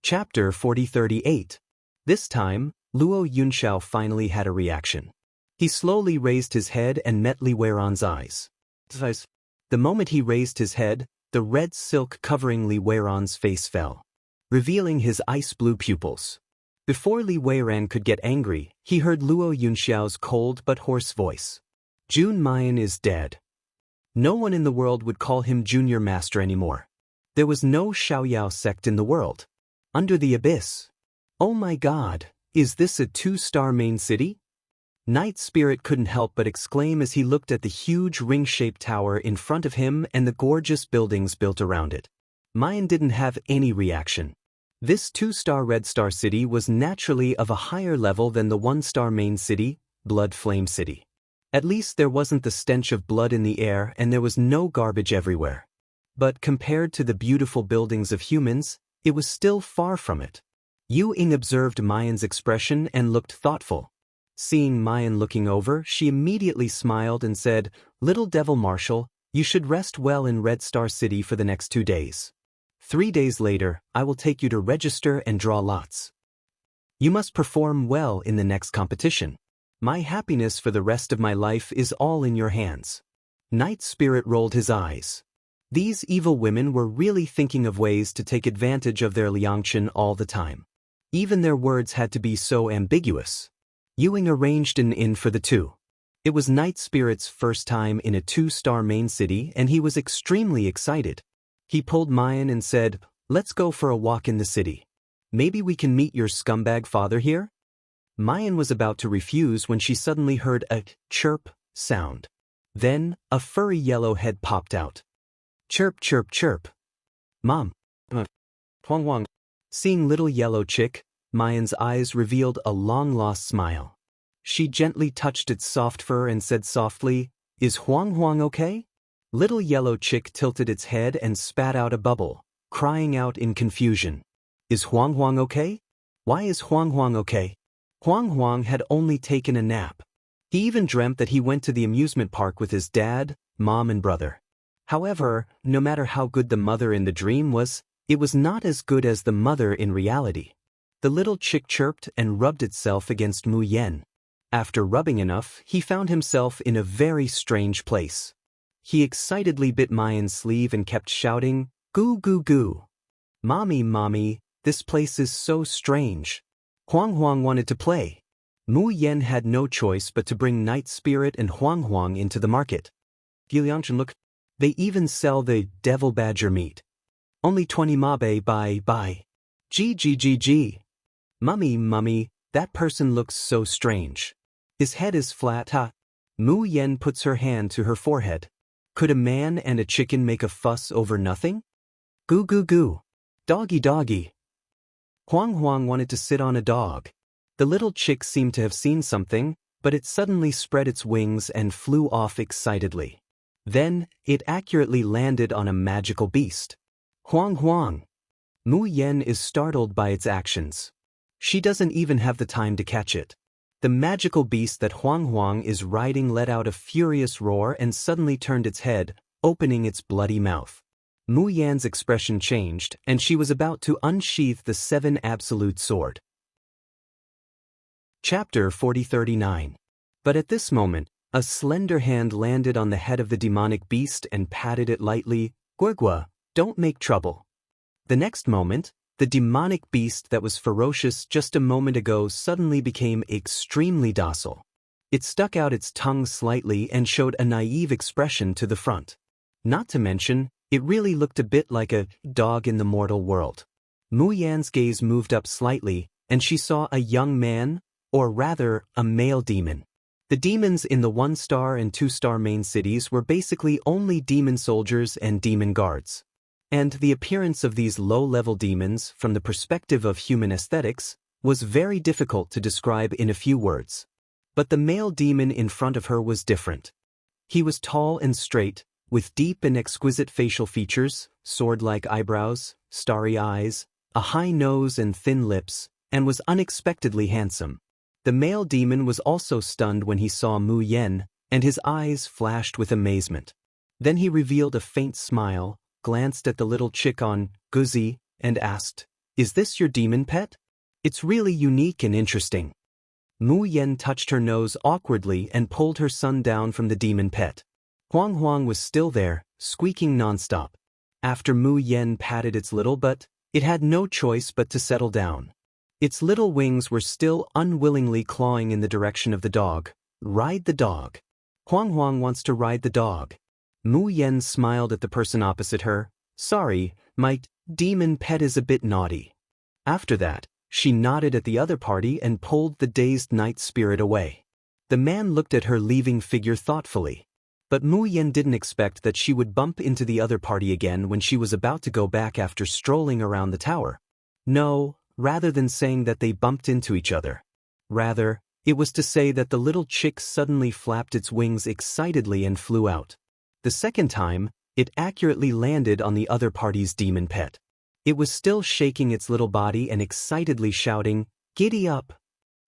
Chapter 4038. This time, Luo Yunxiao finally had a reaction. He slowly raised his head and met Li Weiran's eyes. The moment he raised his head, the red silk covering Li Weiran's face fell, revealing his ice-blue pupils. Before Li Weiran could get angry, he heard Luo Yunxiao's cold but hoarse voice. Jun Mayan is dead. No one in the world would call him Junior Master anymore. There was no Xiaoyao sect in the world. Under the abyss. Oh my god, is this a 2-star main city? Night Spirit couldn't help but exclaim as he looked at the huge ring-shaped tower in front of him and the gorgeous buildings built around it. Mayan didn't have any reaction. This 2-star Red Star City was naturally of a higher level than the 1-star main city, Blood Flame City. At least there wasn't the stench of blood in the air and there was no garbage everywhere. But compared to the beautiful buildings of humans, it was still far from it. Yu Ying observed Mayan's expression and looked thoughtful. Seeing Mayan looking over, she immediately smiled and said, "Little Devil Marshal, you should rest well in Red Star City for the next 2 days. 3 days later, I will take you to register and draw lots. You must perform well in the next competition. My happiness for the rest of my life is all in your hands." Night Spirit rolled his eyes. These evil women were really thinking of ways to take advantage of their Liangchen all the time. Even their words had to be so ambiguous. Yu Ying arranged an inn for the two. It was Night Spirit's first time in a 2-star main city and he was extremely excited. He pulled Mayan and said, "Let's go for a walk in the city. Maybe we can meet your scumbag father here?" Mayan was about to refuse when she suddenly heard a chirp sound. Then, a furry yellow head popped out. Chirp, chirp, chirp. Mom. Huang Huang. Seeing little yellow chick, Mayan's eyes revealed a long-lost smile. She gently touched its soft fur and said softly, "Is Huang Huang okay?" Little yellow chick tilted its head and spat out a bubble, crying out in confusion. "Is Huang Huang okay? Why is Huang Huang okay?" Huang Huang had only taken a nap. He even dreamt that he went to the amusement park with his dad, mom and brother. However, no matter how good the mother in the dream was, it was not as good as the mother in reality. The little chick chirped and rubbed itself against Mu Yen. After rubbing enough, he found himself in a very strange place. He excitedly bit Mayan's sleeve and kept shouting, "Goo goo goo. Mommy, mommy, this place is so strange." Huang Huang wanted to play. Mu Yen had no choice but to bring Night Spirit and Huang Huang into the market. Liangchen looked. They even sell the devil badger meat. Only 20 mabe buy. G. Mummy, mummy, that person looks so strange. His head is flat, huh? Mu Yen puts her hand to her forehead. Could a man and a chicken make a fuss over nothing? Goo goo goo. Doggy doggy. Huang Huang wanted to sit on a dog. The little chick seemed to have seen something, but it suddenly spread its wings and flew off excitedly. Then, it accurately landed on a magical beast. Huang Huang. Mu Yen is startled by its actions. She doesn't even have the time to catch it. The magical beast that Huang Huang is riding let out a furious roar and suddenly turned its head, opening its bloody mouth. Mu Yan's expression changed, and she was about to unsheath the 7 absolute sword. Chapter 4039. But at this moment, a slender hand landed on the head of the demonic beast and patted it lightly. "Guigua, don't make trouble." The next moment, the demonic beast that was ferocious just a moment ago suddenly became extremely docile. It stuck out its tongue slightly and showed a naive expression to the front. Not to mention, it really looked a bit like a dog in the mortal world. Mu Yan's gaze moved up slightly, and she saw a young man, or rather, a male demon. The demons in the 1-star and 2-star main cities were basically only demon soldiers and demon guards. And the appearance of these low-level demons, from the perspective of human aesthetics, was very difficult to describe in a few words. But the male demon in front of her was different. He was tall and straight, with deep and exquisite facial features, sword-like eyebrows, starry eyes, a high nose and thin lips, and was unexpectedly handsome. The male demon was also stunned when he saw Mu Yen, and his eyes flashed with amazement. Then he revealed a faint smile, glanced at the little chick on Guzi, and asked, Is this your demon pet? It's really unique and interesting. Mu Yen touched her nose awkwardly and pulled her son down from the demon pet. Huang Huang was still there, squeaking nonstop. After Mu Yen patted its little butt, it had no choice but to settle down. Its little wings were still unwillingly clawing in the direction of the dog. Ride the dog. Huang Huang wants to ride the dog. Mu Yen smiled at the person opposite her. Sorry, my demon pet is a bit naughty. After that, she nodded at the other party and pulled the dazed night spirit away. The man looked at her leaving figure thoughtfully. But Mu Yen didn't expect that she would bump into the other party again when she was about to go back after strolling around the tower. No, rather than saying that they bumped into each other. Rather, it was to say that the little chick suddenly flapped its wings excitedly and flew out. The second time, it accurately landed on the other party's demon pet. It was still shaking its little body and excitedly shouting, "Giddy up!"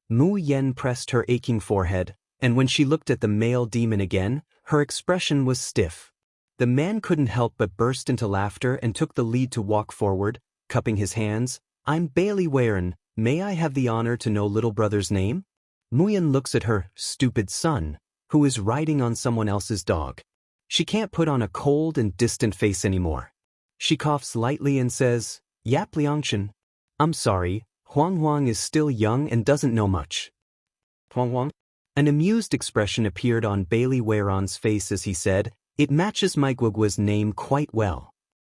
Mu Yen pressed her aching forehead, and when she looked at the male demon again, her expression was stiff. The man couldn't help but burst into laughter and took the lead to walk forward, cupping his hands. "I'm Bailey Warren, may I have the honor to know little brother's name?" Mu Yen looks at her stupid son, who is riding on someone else's dog. She can't put on a cold and distant face anymore. She coughs lightly and says, "Yap Liangshan. I'm sorry, Huang Huang is still young and doesn't know much." Huang Huang? An amused expression appeared on Bailey Waron's face as he said, "It matches my Guogua's name quite well."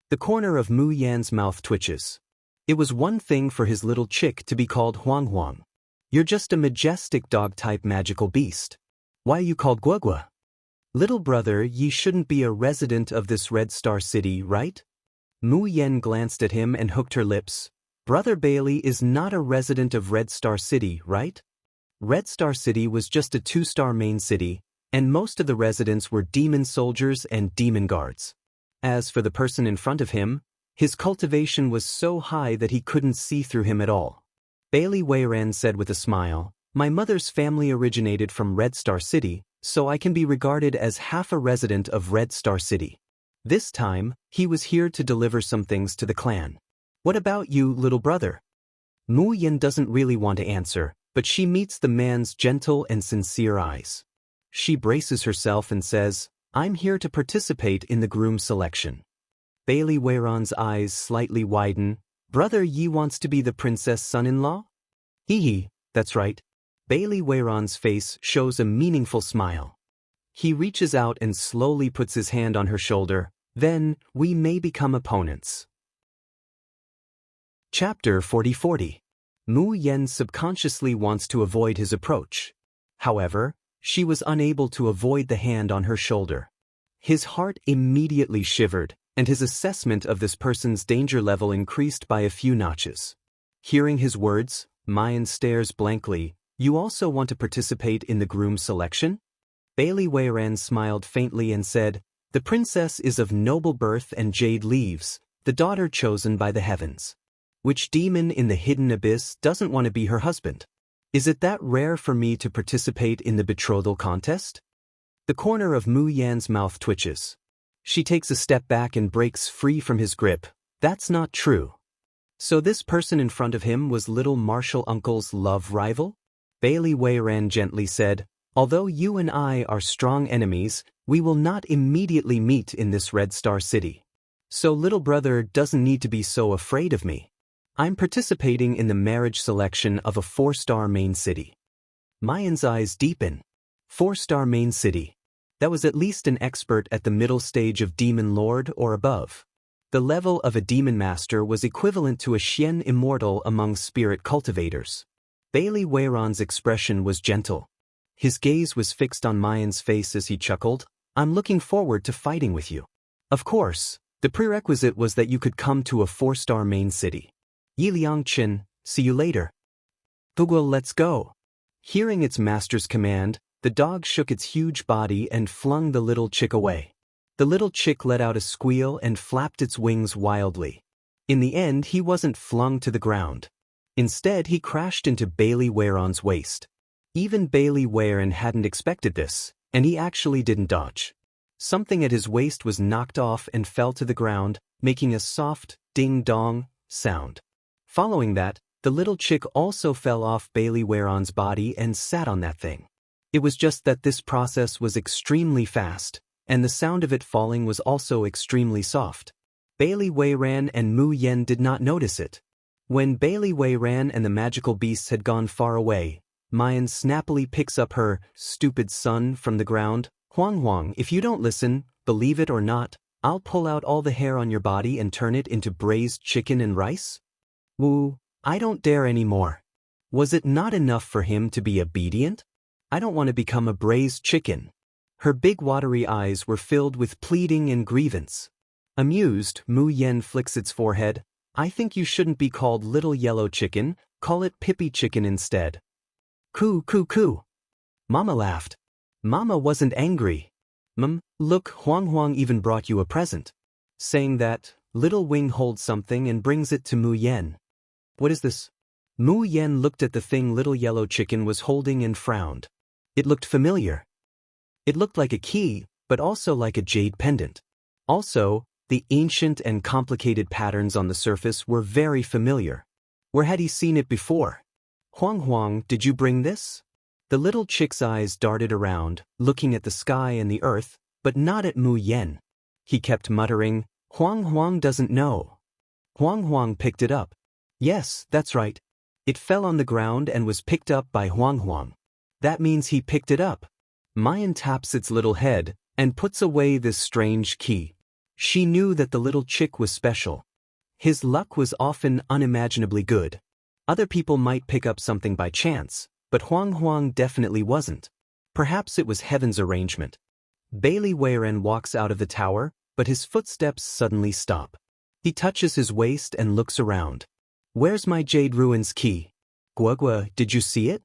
The corner of Mu Yan's mouth twitches. It was one thing for his little chick to be called Huang Huang. You're just a majestic dog-type magical beast. Why are you called Guogua? Little brother, ye shouldn't be a resident of this Red Star City, right? Mu Yen glanced at him and hooked her lips. Brother Bailey is not a resident of Red Star City, right? Red Star City was just a 2-star main city, and most of the residents were demon soldiers and demon guards. As for the person in front of him, his cultivation was so high that he couldn't see through him at all. Bailey Weiren said with a smile, "My mother's family originated from Red Star City, so I can be regarded as half a resident of Red Star City. This time, he was here to deliver some things to the clan. What about you, little brother?" Mu Yen doesn't really want to answer, but she meets the man's gentle and sincere eyes. She braces herself and says, "I'm here to participate in the groom selection." Bailey Weiron's eyes slightly widen. "Brother Yi wants to be the princess son-in-law?" Hee, that's right. Bailey Weiron's face shows a meaningful smile. He reaches out and slowly puts his hand on her shoulder. "Then, we may become opponents." Chapter 40. Mu Yen subconsciously wants to avoid his approach. However, she was unable to avoid the hand on her shoulder. His heart immediately shivered, and his assessment of this person's danger level increased by a few notches. Hearing his words, Mayan stares blankly. "You also want to participate in the groom selection?" Bailey Weiran smiled faintly and said, "The princess is of noble birth and jade leaves, the daughter chosen by the heavens. Which demon in the hidden abyss doesn't want to be her husband? Is it that rare for me to participate in the betrothal contest?" The corner of Mu Yan's mouth twitches. She takes a step back and breaks free from his grip. "That's not true." So this person in front of him was little Marshall Uncle's love rival? Bailey Weiran gently said, "Although you and I are strong enemies, we will not immediately meet in this Red Star City. So little brother doesn't need to be so afraid of me. I'm participating in the marriage selection of a 4-star main city." Mayan's eyes deepen. 4-star main city. That was at least an expert at the middle stage of Demon Lord or above. The level of a Demon Master was equivalent to a Xian Immortal among spirit cultivators. Bailey Weiron's expression was gentle. His gaze was fixed on Mayan's face as he chuckled. "I'm looking forward to fighting with you. Of course, the prerequisite was that you could come to a 4-star main city. Yi Liangqin, see you later." "Bugwa, let's go." Hearing its master's command, the dog shook its huge body and flung the little chick away. The little chick let out a squeal and flapped its wings wildly. In the end, he wasn't flung to the ground. Instead, he crashed into Bailey Weiron's waist. Even Bailey Weiron hadn't expected this, and he actually didn't dodge. Something at his waist was knocked off and fell to the ground, making a soft, ding-dong sound. Following that, the little chick also fell off Bailey Waron's body and sat on that thing. It was just that this process was extremely fast, and the sound of it falling was also extremely soft. Bailey Waran and Mu Yen did not notice it. When Bailey Waran and the magical beasts had gone far away, Mayan snappily picks up her stupid son from the ground. Huang Huang, if you don't listen, believe it or not, I'll pull out all the hair on your body and turn it into braised chicken and rice? Woo, I don't dare anymore. Was it not enough for him to be obedient? I don't want to become a braised chicken. Her big watery eyes were filled with pleading and grievance. Amused, Mu Yen flicks its forehead. I think you shouldn't be called Little Yellow Chicken, call it Pippy Chicken instead. Coo coo coo. Mama laughed. Mama wasn't angry. Look, Huang Huang even brought you a present. Saying that, Little Wing holds something and brings it to Mu Yen. What is this? Mu Yen looked at the thing Little Yellow Chicken was holding and frowned. It looked familiar. It looked like a key, but also like a jade pendant. Also, the ancient and complicated patterns on the surface were very familiar. Where had he seen it before? Huang Huang, did you bring this? The little chick's eyes darted around, looking at the sky and the earth, but not at Mu Yen. He kept muttering, Huang Huang doesn't know. Huang Huang picked it up. Yes, that's right. It fell on the ground and was picked up by Huang Huang. That means he picked it up. Mayan taps its little head and puts away this strange key. She knew that the little chick was special. His luck was often unimaginably good. Other people might pick up something by chance, but Huang Huang definitely wasn't. Perhaps it was heaven's arrangement. Bailey Weiren walks out of the tower, but his footsteps suddenly stop. He touches his waist and looks around. Where's my Jade Ruins key? Guagua, did you see it?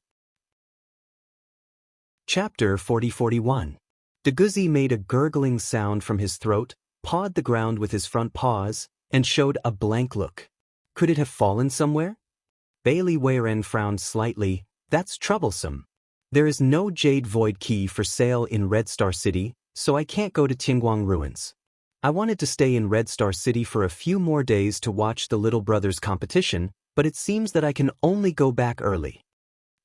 Chapter 40-41. Deguzi made a gurgling sound from his throat, pawed the ground with his front paws, and showed a blank look. Could it have fallen somewhere? Bailey Weiren frowned slightly. That's troublesome. There is no Jade Void key for sale in Red Star City, so I can't go to Tingguang Ruins. I wanted to stay in Red Star City for a few more days to watch the Little Brothers competition, but it seems that I can only go back early.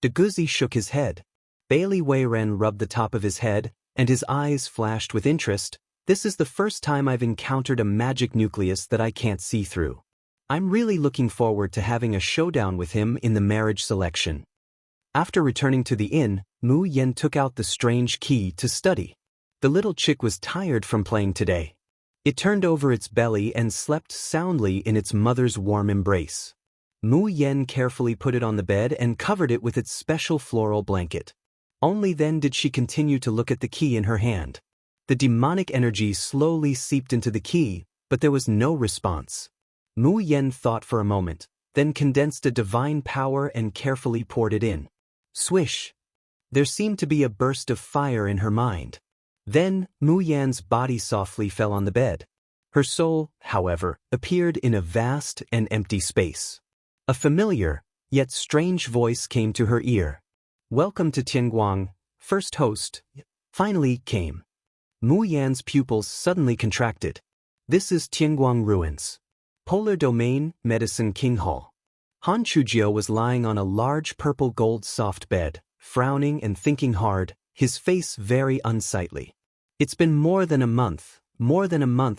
Deguzi shook his head. Bailey Weiren rubbed the top of his head, and his eyes flashed with interest. This is the first time I've encountered a magic nucleus that I can't see through. I'm really looking forward to having a showdown with him in the marriage selection. After returning to the inn, Mu Yen took out the strange key to study. The little chick was tired from playing today. It turned over its belly and slept soundly in its mother's warm embrace. Mu Yen carefully put it on the bed and covered it with its special floral blanket. Only then did she continue to look at the key in her hand. The demonic energy slowly seeped into the key, but there was no response. Mu Yen thought for a moment, then condensed a divine power and carefully poured it in. Swish! There seemed to be a burst of fire in her mind. Then, Mu Yan's body softly fell on the bed. Her soul, however, appeared in a vast and empty space. A familiar, yet strange voice came to her ear. Welcome to Tingguang, first host, finally came. Mu Yan's pupils suddenly contracted. This is Tingguang Ruins. Polar Domain, Medicine King Hall. Han Chujio was lying on a large purple gold soft bed, frowning and thinking hard, his face very unsightly. It's been more than a month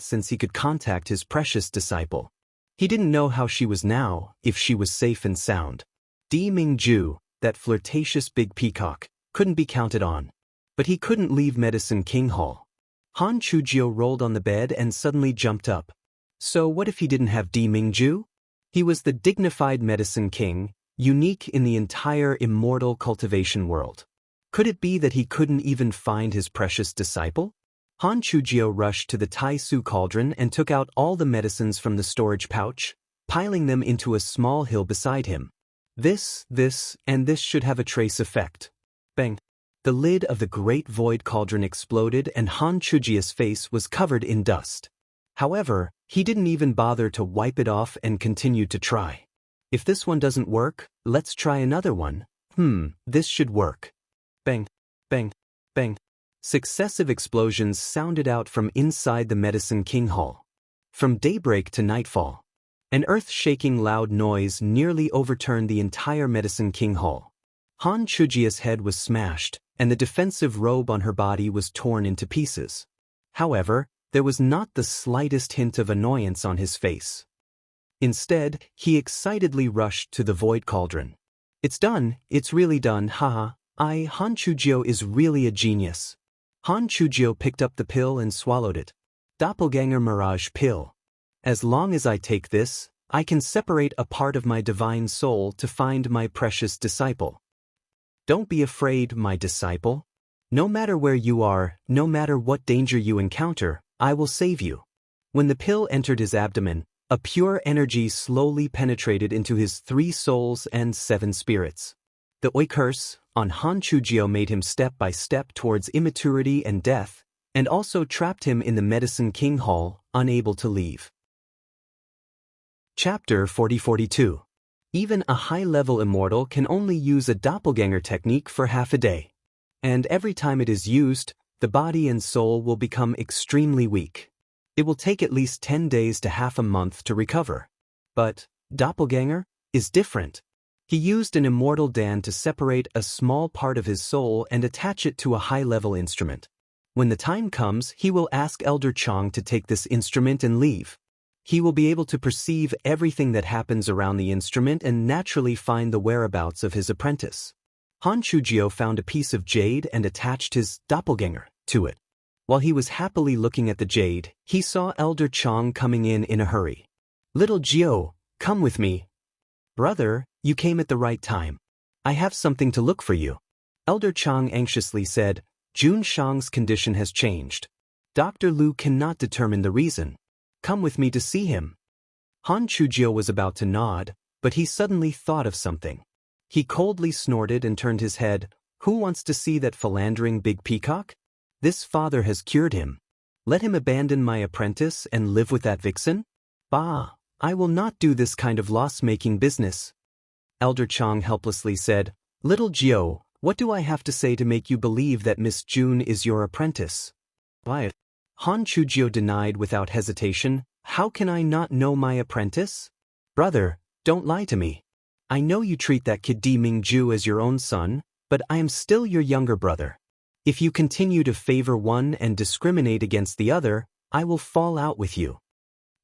since he could contact his precious disciple. He didn't know how she was now, if she was safe and sound. Di Mingju, that flirtatious big peacock, couldn't be counted on. But he couldn't leave Medicine King Hall. Han Chujio rolled on the bed and suddenly jumped up. So what if he didn't have Di Mingju? He was the dignified Medicine King, unique in the entire immortal cultivation world. Could it be that he couldn't even find his precious disciple? Han Chujio rushed to the Tai Su cauldron and took out all the medicines from the storage pouch, piling them into a small hill beside him. This, and this should have a trace effect. Bang! The lid of the great void cauldron exploded and Han Chujio's face was covered in dust. However, he didn't even bother to wipe it off and continued to try. If this one doesn't work, let's try another one. This should work. Bang, bang, bang. Successive explosions sounded out from inside the Medicine King Hall. From daybreak to nightfall. An earth-shaking loud noise nearly overturned the entire Medicine King Hall. Han Chujia's head was smashed, and the defensive robe on her body was torn into pieces. However, there was not the slightest hint of annoyance on his face. Instead, he excitedly rushed to the void cauldron. It's done, it's really done, haha, Han Chujio is really a genius. Han Chujio picked up the pill and swallowed it. Doppelganger Mirage Pill. As long as I take this, I can separate a part of my divine soul to find my precious disciple. Don't be afraid, my disciple. No matter where you are, no matter what danger you encounter, I will save you. When the pill entered his abdomen, a pure energy slowly penetrated into his 3 souls and 7 spirits. The Oi curse on Han Chujio made him step by step towards immaturity and death, and also trapped him in the Medicine King Hall, unable to leave. Chapter 40-42. Even a high-level immortal can only use a doppelganger technique for half a day. And every time it is used, the body and soul will become extremely weak. It will take at least 10 days to half a month to recover. But doppelganger is different. He used an immortal Dan to separate a small part of his soul and attach it to a high-level instrument. When the time comes, he will ask Elder Chang to take this instrument and leave. He will be able to perceive everything that happens around the instrument and naturally find the whereabouts of his apprentice. Han Chujio found a piece of jade and attached his doppelganger to it. While he was happily looking at the jade, he saw Elder Chang coming in a hurry. Little Jio, come with me. Brother, you came at the right time. I have something to look for you. Elder Chang anxiously said, Jun Shang's condition has changed. Dr. Lu cannot determine the reason. Come with me to see him. Han Chujio was about to nod, but he suddenly thought of something. He coldly snorted and turned his head. Who wants to see that philandering big peacock? This father has cured him. Let him abandon my apprentice and live with that vixen? Bah, I will not do this kind of loss-making business. Elder Chang helplessly said, Little Jio, what do I have to say to make you believe that Miss June is your apprentice? Why? Han Chujio denied without hesitation, How can I not know my apprentice? Brother, don't lie to me. I know you treat that kid Di Mingju as your own son, but I am still your younger brother. If you continue to favor one and discriminate against the other, I will fall out with you.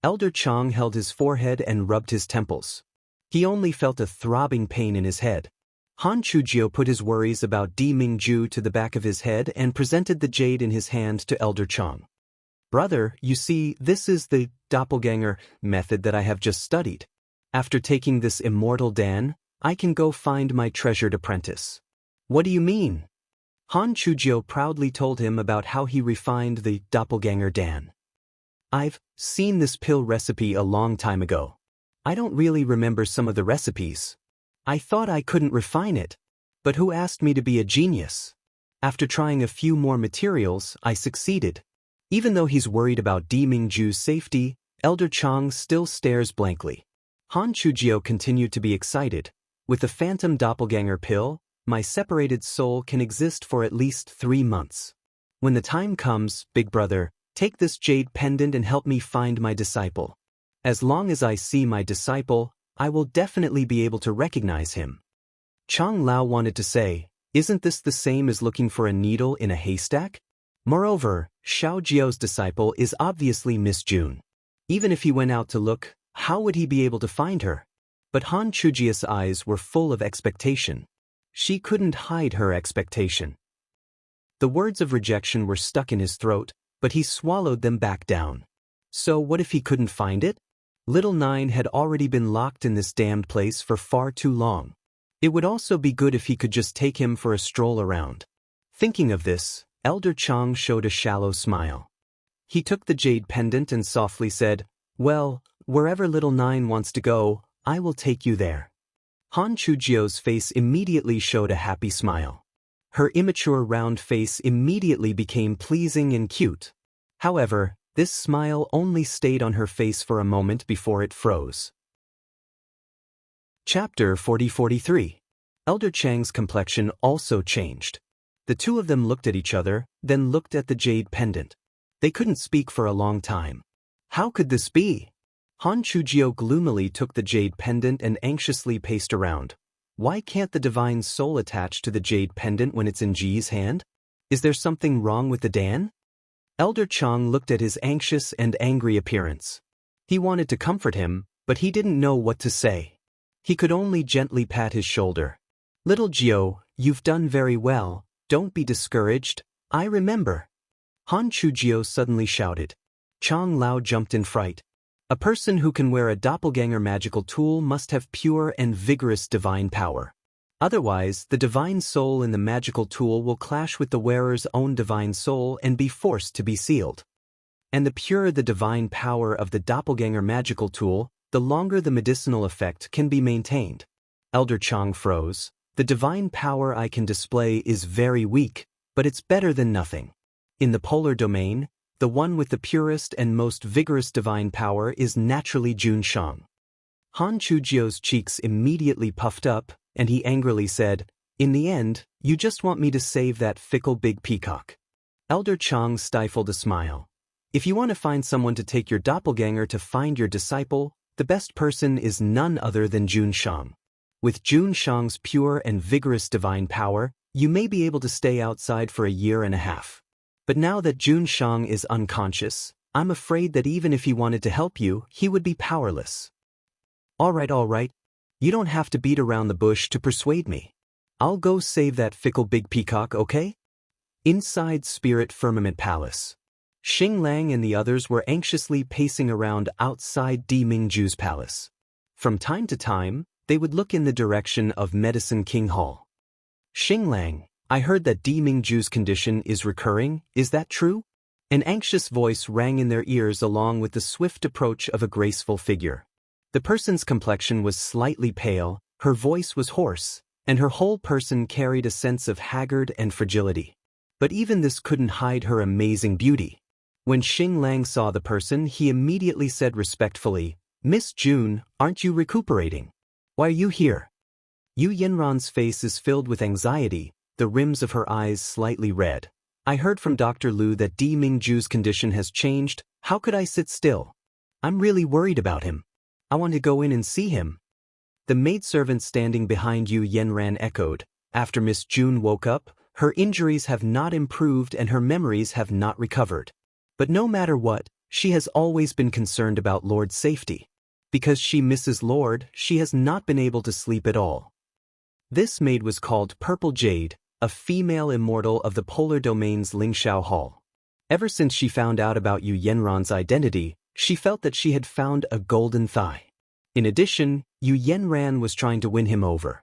Elder Chang held his forehead and rubbed his temples. He only felt a throbbing pain in his head. Han Chujio put his worries about Di Mingju to the back of his head and presented the jade in his hand to Elder Chang. Brother, you see, this is the doppelganger method that I have just studied. After taking this immortal Dan, I can go find my treasured apprentice. What do you mean? Han Chujio proudly told him about how he refined the doppelganger Dan. I've seen this pill recipe a long time ago. I don't really remember some of the recipes. I thought I couldn't refine it. But who asked me to be a genius? After trying a few more materials, I succeeded. Even though he's worried about Di Mingju's safety, Elder Chang still stares blankly. Han Chujio continued to be excited. With the phantom doppelganger pill, my separated soul can exist for at least 3 months. When the time comes, big brother, take this jade pendant and help me find my disciple. As long as I see my disciple, I will definitely be able to recognize him. Chang Lao wanted to say, isn't this the same as looking for a needle in a haystack? Moreover, Xiao Jiao's disciple is obviously Miss June. Even if he went out to look, how would he be able to find her? But Han Chujio's eyes were full of expectation. She couldn't hide her expectation. The words of rejection were stuck in his throat, but he swallowed them back down. So what if he couldn't find it? Little Nine had already been locked in this damned place for far too long. It would also be good if he could just take him for a stroll around. Thinking of this, Elder Chang showed a shallow smile. He took the jade pendant and softly said, Well, wherever Little Nine wants to go, I will take you there. Han Chujio's face immediately showed a happy smile. Her immature round face immediately became pleasing and cute. However, this smile only stayed on her face for a moment before it froze. Chapter 40-43. Elder Chang's complexion also changed. The two of them looked at each other, then looked at the jade pendant. They couldn't speak for a long time. How could this be? Han Chujio gloomily took the jade pendant and anxiously paced around. Why can't the divine soul attach to the jade pendant when it's in Ji's hand? Is there something wrong with the Dan? Elder Chang looked at his anxious and angry appearance. He wanted to comfort him, but he didn't know what to say. He could only gently pat his shoulder. Little Jio, you've done very well, don't be discouraged, I remember. Han Chujio suddenly shouted. Chang Lao jumped in fright. A person who can wear a doppelganger magical tool must have pure and vigorous divine power. Otherwise, the divine soul in the magical tool will clash with the wearer's own divine soul and be forced to be sealed. And the purer the divine power of the doppelganger magical tool, the longer the medicinal effect can be maintained. Elder Chang froze. The divine power I can display is very weak, but it's better than nothing. In the polar domain, the one with the purest and most vigorous divine power is naturally Jun Shang. Han Chujio's cheeks immediately puffed up, and he angrily said, in the end, you just want me to save that fickle big peacock. Elder Chang stifled a smile. If you want to find someone to take your doppelganger to find your disciple, the best person is none other than Jun Shang. With Jun Shang's pure and vigorous divine power, you may be able to stay outside for a year and a half. But now that Jun Shang is unconscious, I'm afraid that even if he wanted to help you, he would be powerless. All right. You don't have to beat around the bush to persuade me. I'll go save that fickle big peacock, okay? Inside Spirit Firmament Palace. Xing Lang and the others were anxiously pacing around outside Di Mingju's palace. From time to time, they would look in the direction of Medicine King Hall. Xing Lang, I heard that Di Mingju's condition is recurring, is that true? An anxious voice rang in their ears along with the swift approach of a graceful figure. The person's complexion was slightly pale, her voice was hoarse, and her whole person carried a sense of haggard and fragility. But even this couldn't hide her amazing beauty. When Xing Lang saw the person, he immediately said respectfully, Miss June, aren't you recuperating? Why are you here? Yu Yenran's face is filled with anxiety, the rims of her eyes slightly red. I heard from Dr. Lu that Di Mingju's condition has changed, how could I sit still? I'm really worried about him. I want to go in and see him. The maidservant standing behind Yu Yenran echoed. After Miss June woke up, her injuries have not improved and her memories have not recovered. But no matter what, she has always been concerned about Lord's safety. Because she misses Lord, she has not been able to sleep at all. This maid was called Purple Jade, a female immortal of the polar domain's Lingxiao Hall. Ever since she found out about Yu Yenran's identity, she felt that she had found a golden thigh. In addition, Yu Yenran was trying to win him over.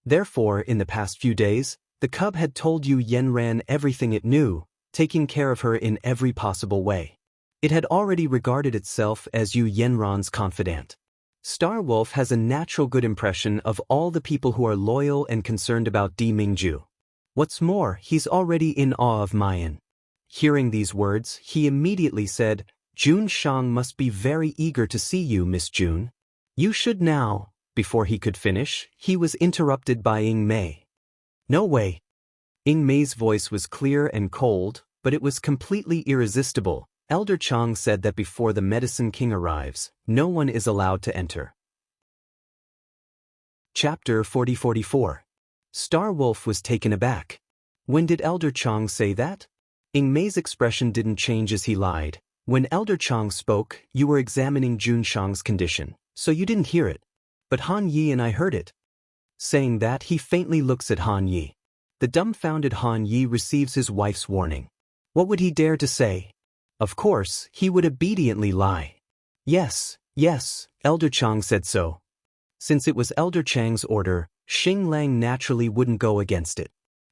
Therefore, in the past few days, the cub had told Yu Yenran everything it knew, taking care of her in every possible way. It had already regarded itself as Yu Yenran's confidant. Star Wolf has a natural good impression of all the people who are loyal and concerned about Di Mingju. What's more, he's already in awe of Mayan. Hearing these words, he immediately said, Jun Shang must be very eager to see you, Miss June. You should now. Before he could finish, he was interrupted by Ying Mei. No way. Ying Mei's voice was clear and cold, but it was completely irresistible. Elder Chang said that before the Medicine King arrives, no one is allowed to enter. Chapter 40-44. Star Wolf was taken aback. When did Elder Chang say that? Ying Mei's expression didn't change as he lied. When Elder Chang spoke, you were examining Jun Shang's condition, so you didn't hear it. But Han Yi and I heard it. Saying that, he faintly looks at Han Yi. The dumbfounded Han Yi receives his wife's warning. What would he dare to say? Of course, he would obediently lie. Yes, Elder Chang said so. Since it was Elder Chang's order, Xing Lang naturally wouldn't go against it.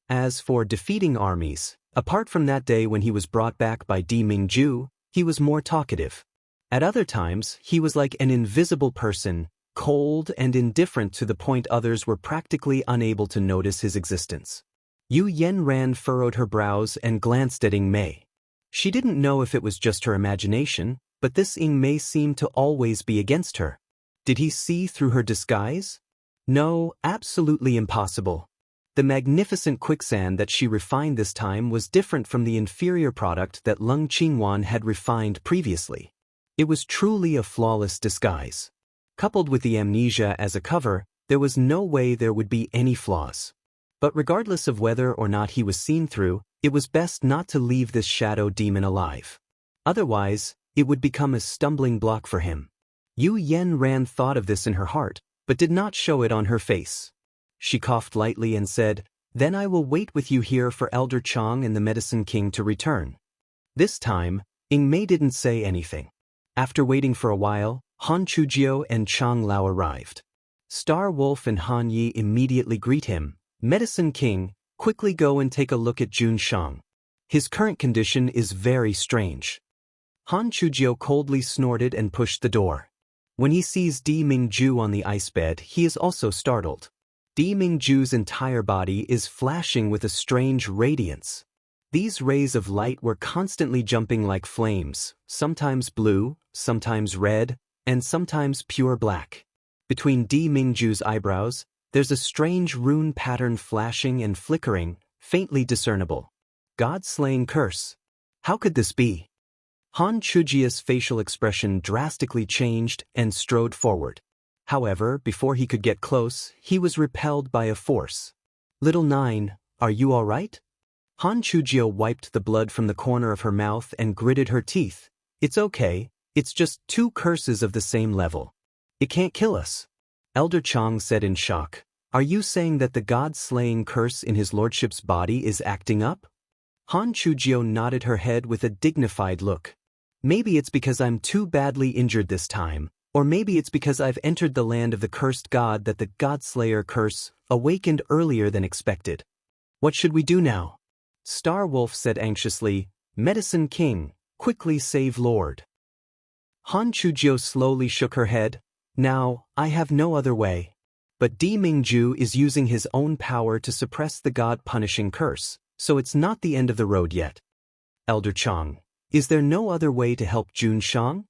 As for defeating armies, apart from that day when he was brought back by Di Mingju, he was more talkative. At other times, he was like an invisible person, cold and indifferent to the point others were practically unable to notice his existence. Yu Yenran furrowed her brows and glanced at Ying Mei. She didn't know if it was just her imagination, but this Ying Mei seemed to always be against her. Did he see through her disguise? No, absolutely impossible. The magnificent quicksand that she refined this time was different from the inferior product that Lung Qingwan had refined previously. It was truly a flawless disguise. Coupled with the amnesia as a cover, there was no way there would be any flaws. But regardless of whether or not he was seen through, it was best not to leave this shadow demon alive. Otherwise, it would become a stumbling block for him. Yu Yanran thought of this in her heart, but did not show it on her face. She coughed lightly and said, "Then I will wait with you here for Elder Chang and the Medicine King to return." This time, Ing Mei didn't say anything. After waiting for a while, Han Chujio and Chang Lao arrived. Star Wolf and Han Yi immediately greet him. "Medicine King, quickly go and take a look at Jun Shang. His current condition is very strange." Han Chujio coldly snorted and pushed the door. When he sees Di Mingju on the ice bed, he is also startled. Di Mingju's entire body is flashing with a strange radiance. These rays of light were constantly jumping like flames, sometimes blue, sometimes red, and sometimes pure black. Between Di Mingju's eyebrows, there's a strange rune pattern flashing and flickering, faintly discernible. God-slaying curse. How could this be? Han Chujia's facial expression drastically changed and strode forward. However, before he could get close, he was repelled by a force. "Little Nine, are you all right?" Han Chujio wiped the blood from the corner of her mouth and gritted her teeth. "It's okay, it's just 2 curses of the same level. It can't kill us." Elder Chang said in shock, "Are you saying that the god-slaying curse in his lordship's body is acting up?" Han Chujio nodded her head with a dignified look. "Maybe it's because I'm too badly injured this time, or maybe it's because I've entered the land of the cursed god that the Godslayer curse awakened earlier than expected. What should we do now?" Star Wolf said anxiously, "Medicine King, quickly save Lord." Han Chujio slowly shook her head. "Now, I have no other way. But Di Mingju is using his own power to suppress the god-punishing curse, so it's not the end of the road yet." Elder Chang, "Is there no other way to help Jun Shang?"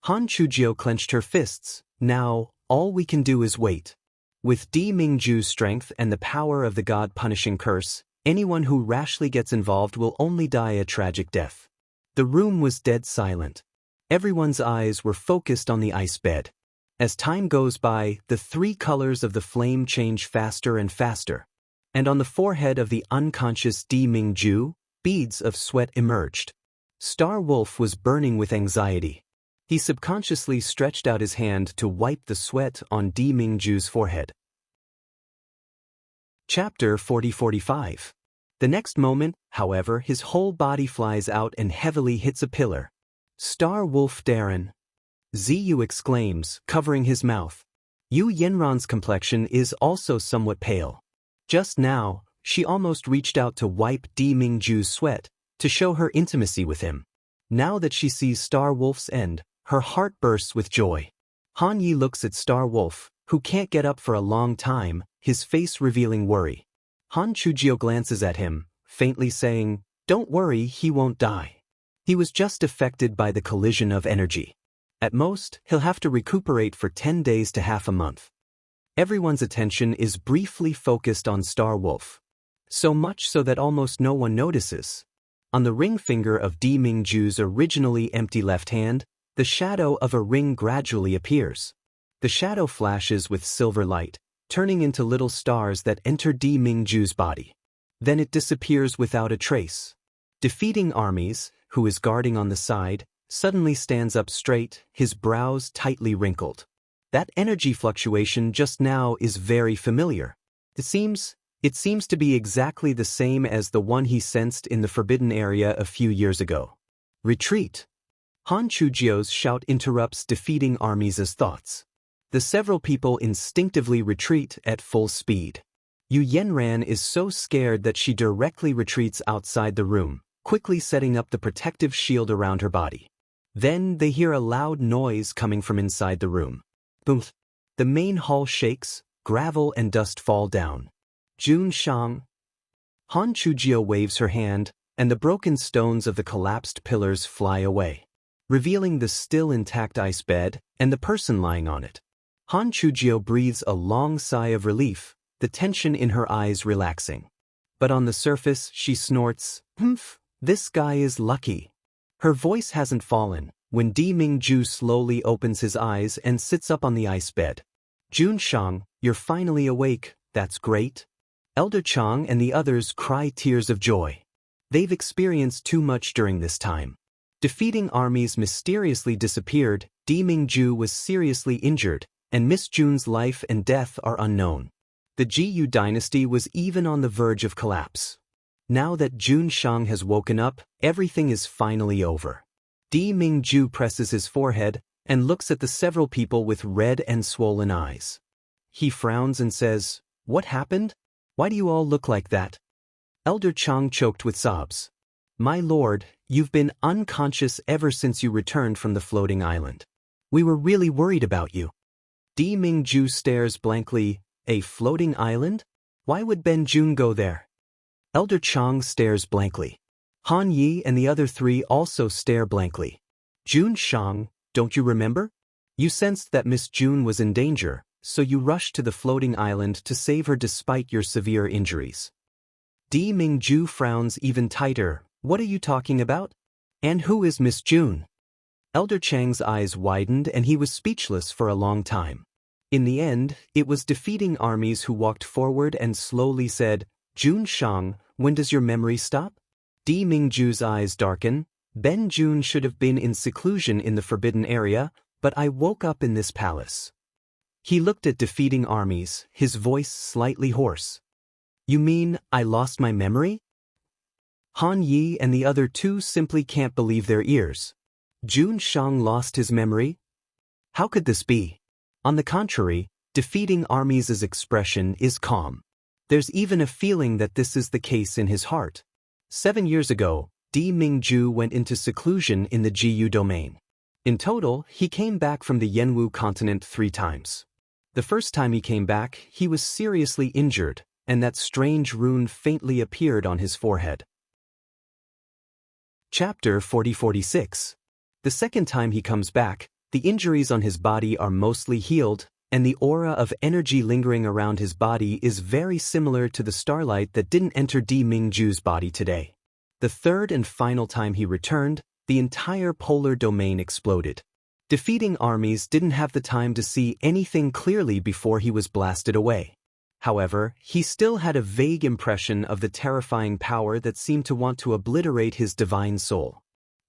Han Chujio clenched her fists. "Now, all we can do is wait. With Di Mingju's strength and the power of the god-punishing curse, anyone who rashly gets involved will only die a tragic death." The room was dead silent. Everyone's eyes were focused on the ice bed. As time goes by, the 3 colors of the flame change faster and faster. And on the forehead of the unconscious Di Mingju, beads of sweat emerged. Star Wolf was burning with anxiety. He subconsciously stretched out his hand to wipe the sweat on Di Mingju's forehead. Chapter 40-45. The next moment, however, his whole body flies out and heavily hits a pillar. "Star Wolf Darren!" Ziyu exclaims, covering his mouth. Yu Yanran's complexion is also somewhat pale. Just now, she almost reached out to wipe Di Mingju's sweat, to show her intimacy with him. Now that she sees Star Wolf's end, her heart bursts with joy. Han Yi looks at Star Wolf, who can't get up for a long time, his face revealing worry. Han Chujio glances at him, faintly saying, "Don't worry, he won't die. He was just affected by the collision of energy. At most, he'll have to recuperate for 10 days to half a month." Everyone's attention is briefly focused on Star Wolf. So much so that almost no one notices. On the ring finger of Di Mingju's originally empty left hand, the shadow of a ring gradually appears. The shadow flashes with silver light, turning into little stars that enter Di Mingju's body. Then it disappears without a trace. Defeating Armies, who is guarding on the side, suddenly stands up straight, his brows tightly wrinkled. That energy fluctuation just now is very familiar. It seems to be exactly the same as the one he sensed in the forbidden area a few years ago. "Retreat!" Han Chujio's shout interrupts Defeating Armies' thoughts. The several people instinctively retreat at full speed. Yu Yanran is so scared that she directly retreats outside the room, quickly setting up the protective shield around her body. Then they hear a loud noise coming from inside the room. Boom! The main hall shakes, gravel and dust fall down. "Jun Shang!" Han Chujio waves her hand, and the broken stones of the collapsed pillars fly away, revealing the still intact ice bed and the person lying on it. Han Chujio breathes a long sigh of relief, the tension in her eyes relaxing. But on the surface, she snorts, "Humph, this guy is lucky." Her voice hasn't fallen, when Di Mingju slowly opens his eyes and sits up on the ice bed. Junshang, you're finally awake, that's great. Elder Chang and the others cry tears of joy. They've experienced too much during this time. Defeating armies mysteriously disappeared, Di Mingju was seriously injured, and Miss Jun's life and death are unknown. The Jiyu dynasty was even on the verge of collapse. Now that Junshang has woken up, everything is finally over. Di Mingju presses his forehead and looks at the several people with red and swollen eyes. He frowns and says, "What happened? Why do you all look like that?" Elder Chang choked with sobs. "My lord, you've been unconscious ever since you returned from the floating island. We were really worried about you." Di Mingju stares blankly. A floating island? Why would Ben Jun go there? Elder Chang stares blankly. Han Yi and the other three also stare blankly. "Jun Shang, don't you remember? You sensed that Miss Jun was in danger, so you rushed to the floating island to save her despite your severe injuries." Di Mingju frowns even tighter. "What are you talking about? And who is Miss Jun?" Elder Chang's eyes widened and he was speechless for a long time. In the end, it was defeating armies who walked forward and slowly said, "Jun Shang, when does your memory stop?" Di Mingju's eyes darken. "Ben Jun should have been in seclusion in the forbidden area, but I woke up in this palace." He looked at defeating armies, his voice slightly hoarse. "You mean I lost my memory?" Han Yi and the other two simply can't believe their ears. Jun Shang lost his memory? How could this be? On the contrary, defeating armies' expression is calm. There's even a feeling that this is the case in his heart. 7 years ago, Di Mingju went into seclusion in the Jiyu domain. In total, he came back from the Yanwu continent 3 times. The first time he came back, he was seriously injured, and that strange rune faintly appeared on his forehead. Chapter 40-46. The second time he comes back, the injuries on his body are mostly healed, and the aura of energy lingering around his body is very similar to the starlight that didn't enter Di Mingju's body today. The third and final time he returned, the entire polar domain exploded. Defeating armies didn't have the time to see anything clearly before he was blasted away. However, he still had a vague impression of the terrifying power that seemed to want to obliterate his divine soul.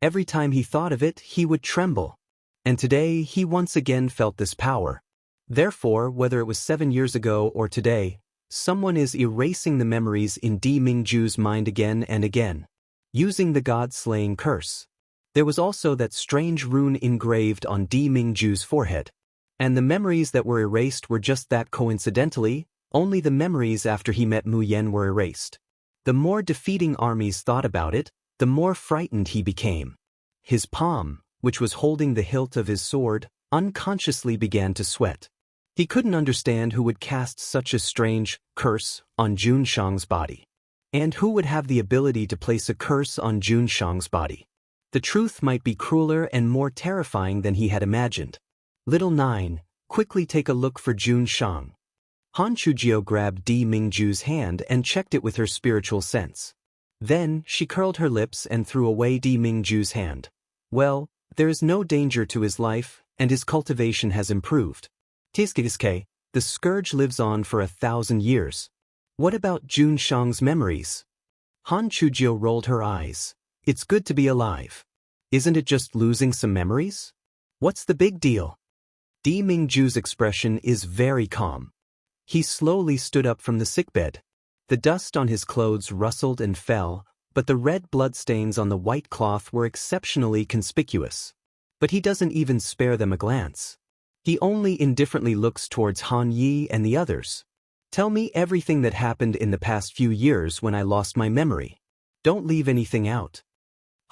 Every time he thought of it, he would tremble. And today, he once again felt this power. Therefore, whether it was 7 years ago or today, someone is erasing the memories in Di Mingju's mind again and again, using the god-slaying curse. There was also that strange rune engraved on Di Mingju's forehead. And the memories that were erased were just that coincidentally, only the memories after he met Mu Yen were erased. The more defeating armies thought about it, the more frightened he became. His palm, which was holding the hilt of his sword, unconsciously began to sweat. He couldn't understand who would cast such a strange curse on Jun Shang's body. And who would have the ability to place a curse on Jun Shang's body. The truth might be crueler and more terrifying than he had imagined. Little 9, quickly take a look for Jun Shang. Han Chujio grabbed Di Mingju's hand and checked it with her spiritual sense. Then, she curled her lips and threw away Di Mingju's hand. Well, there is no danger to his life, and his cultivation has improved. Tiskiske, the scourge lives on for 1,000 years. What about Jun Shang's memories? Han Chujio rolled her eyes. It's good to be alive. Isn't it just losing some memories? What's the big deal? Di Mingju's expression is very calm. He slowly stood up from the sickbed. The dust on his clothes rustled and fell, but the red bloodstains on the white cloth were exceptionally conspicuous. But he doesn't even spare them a glance. He only indifferently looks towards Han Yi and the others. Tell me everything that happened in the past few years when I lost my memory. Don't leave anything out.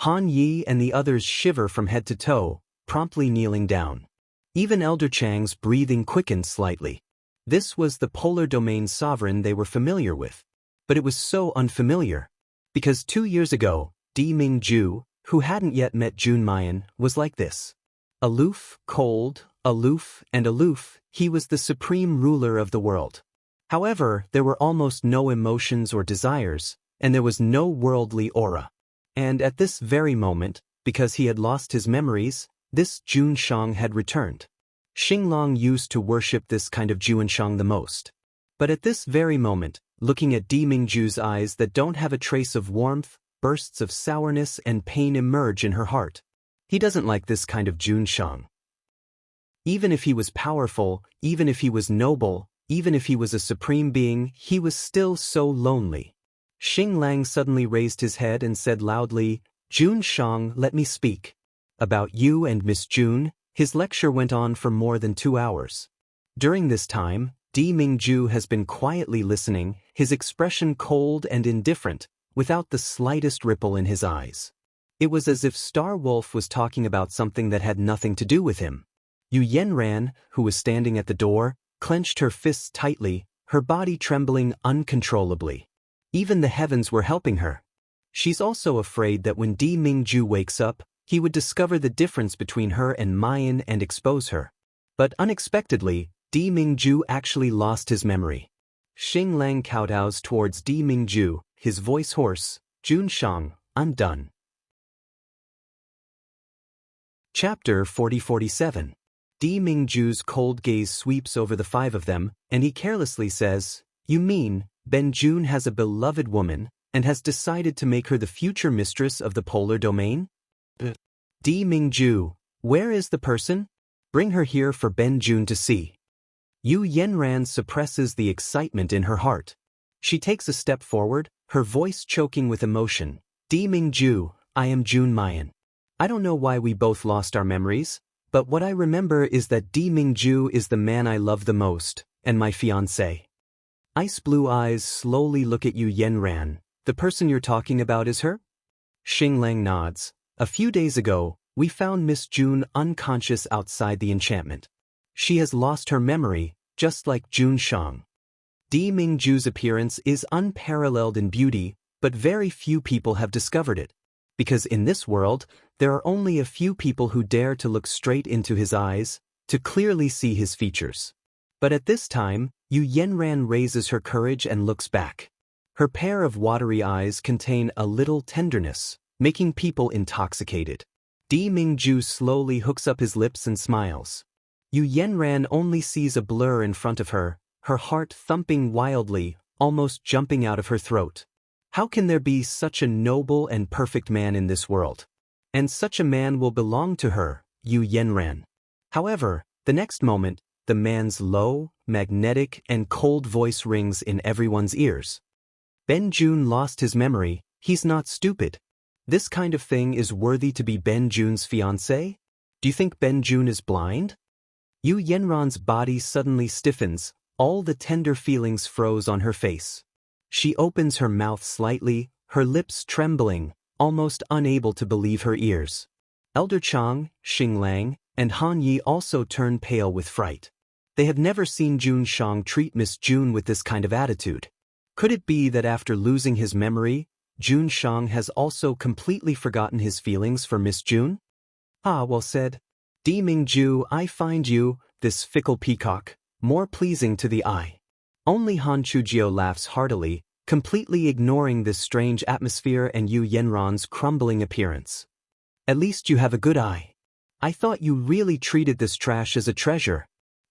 Han Yi and the others shiver from head to toe, promptly kneeling down. Even Elder Chang's breathing quickened slightly. This was the polar domain sovereign they were familiar with. But it was so unfamiliar. Because 2 years ago, Di Mingju, who hadn't yet met Jun Mayan, was like this. Aloof, cold, aloof, and aloof, he was the supreme ruler of the world. However, there were almost no emotions or desires, and there was no worldly aura. And at this very moment, because he had lost his memories, This Junshang had returned. Xinglong used to worship this kind of Junshang the most. But at this very moment, looking at Di Mingju's eyes that don't have a trace of warmth, bursts of sourness and pain emerge in her heart. He doesn't like this kind of Junshang. Even if he was powerful, even if he was noble, even if he was a supreme being, he was still so lonely. Xinglang suddenly raised his head and said loudly, "Junshang, let me speak. About you and Miss June." His lecture went on for more than 2 hours. During this time, Di Mingju has been quietly listening, his expression cold and indifferent, without the slightest ripple in his eyes. It was as if Star Wolf was talking about something that had nothing to do with him. Yu Yenran, who was standing at the door, clenched her fists tightly, her body trembling uncontrollably. Even the heavens were helping her. She's also afraid that when Di Mingju wakes up, he would discover the difference between her and Mayan and expose her. But unexpectedly, Di Mingju actually lost his memory. Xinglang kowtows towards Di Mingju, his voice hoarse, "Junshang, I'm done." Chapter 40-47. Di Mingju's cold gaze sweeps over the 5 of them, and he carelessly says, "You mean, Ben Jun has a beloved woman, and has decided to make her the future mistress of the polar domain?" Di Mingju, where is the person? Bring her here for Ben Jun to see. Yu Yenran suppresses the excitement in her heart. She takes a step forward, her voice choking with emotion. "Di Mingju, I am Jun Mayan. I don't know why we both lost our memories, but what I remember is that Di Mingju is the man I love the most, and my fiancé." Ice blue eyes slowly look at Yu Yenran. "The person you're talking about is her?" Xinglang nods. "A few days ago, we found Miss June unconscious outside the enchantment. She has lost her memory, just like Junshang." Di Mingju's appearance is unparalleled in beauty, but very few people have discovered it. Because in this world, there are only a few people who dare to look straight into his eyes, to clearly see his features. But at this time, Yu Yenran raises her courage and looks back. Her pair of watery eyes contain a little tenderness, making people intoxicated. Di Mingju slowly hooks up his lips and smiles. Yu Yenran only sees a blur in front of her, her heart thumping wildly, almost jumping out of her throat. How can there be such a noble and perfect man in this world? And such a man will belong to her, Yu Yenran. However, the next moment, the man's low, magnetic, and cold voice rings in everyone's ears. Ben Jun lost his memory, he's not stupid. This kind of thing is worthy to be Ben Jun's fiancé? Do you think Ben Jun is blind? Yu Yenran's body suddenly stiffens, all the tender feelings froze on her face. She opens her mouth slightly, her lips trembling, almost unable to believe her ears. Elder Chang, Xinglang, and Han Yi also turn pale with fright. They have never seen Junshang treat Miss June with this kind of attitude. Could it be that after losing his memory, Junshang has also completely forgotten his feelings for Miss June? "Ah, well said. Di Mingju, I find you, this fickle peacock, more pleasing to the eye." Only Han Chujio laughs heartily, completely ignoring this strange atmosphere and Yu Yenran's crumbling appearance. "At least you have a good eye. I thought you really treated this trash as a treasure."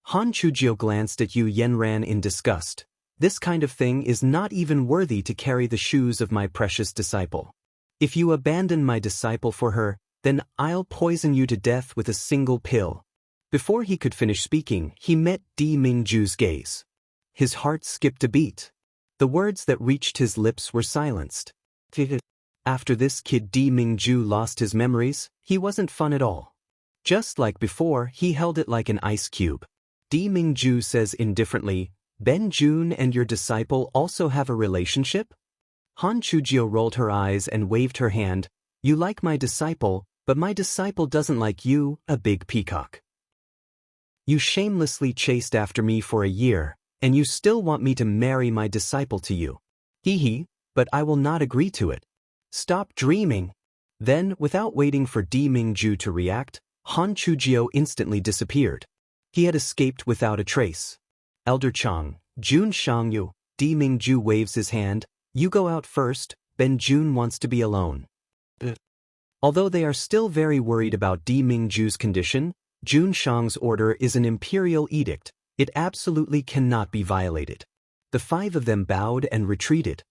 Han Chujio glanced at Yu Yenran in disgust. "This kind of thing is not even worthy to carry the shoes of my precious disciple. If you abandon my disciple for her, then I'll poison you to death with a single pill." Before he could finish speaking, he met Di Mingju's gaze. His heart skipped a beat. The words that reached his lips were silenced. After this kid Di Mingju lost his memories, he wasn't fun at all. Just like before, he held it like an ice cube. Di Mingju says indifferently, "Ben Jun and your disciple also have a relationship?" Han Chujio rolled her eyes and waved her hand. "You like my disciple, but my disciple doesn't like you, a big peacock. You shamelessly chased after me for a year, and you still want me to marry my disciple to you. Hee hee, but I will not agree to it. Stop dreaming." Then, without waiting for Di Mingju to react, Han Chujio instantly disappeared. He had escaped without a trace. "Elder Chang, Jun Shangyu," Di Mingju waves his hand, "you go out first, Ben Jun wants to be alone." Although they are still very worried about Di Mingju's condition, Jun Shang's order is an imperial edict. It absolutely cannot be violated. The 5 of them bowed and retreated.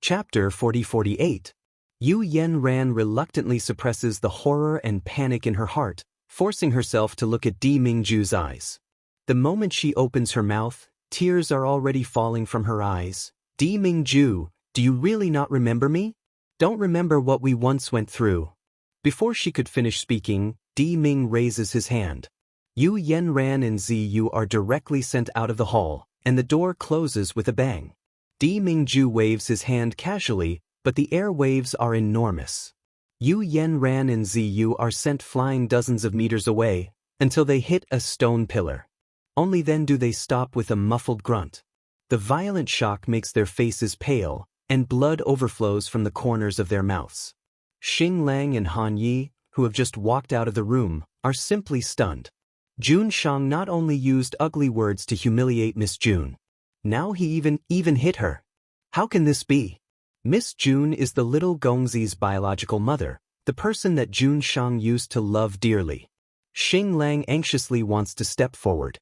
Chapter 40-48. Yu Yanran reluctantly suppresses the horror and panic in her heart, forcing herself to look at Di Mingju's eyes. The moment she opens her mouth, tears are already falling from her eyes. Di Mingju, do you really not remember me? Don't remember what we once went through? Before she could finish speaking, Di Ming raises his hand. Yu Yanran and Ziyu are directly sent out of the hall, and the door closes with a bang. Di Mingju waves his hand casually, but the air waves are enormous. Yu Yanran and Ziyu are sent flying dozens of meters away, until they hit a stone pillar. Only then do they stop with a muffled grunt. The violent shock makes their faces pale, and blood overflows from the corners of their mouths. Xing Lang and Han Yi, who have just walked out of the room, are simply stunned. Jun Shang not only used ugly words to humiliate Miss June. Now he even hit her. How can this be? Miss June is the little Gongzi's biological mother, the person that Jun Shang used to love dearly. Xing Lang anxiously wants to step forward.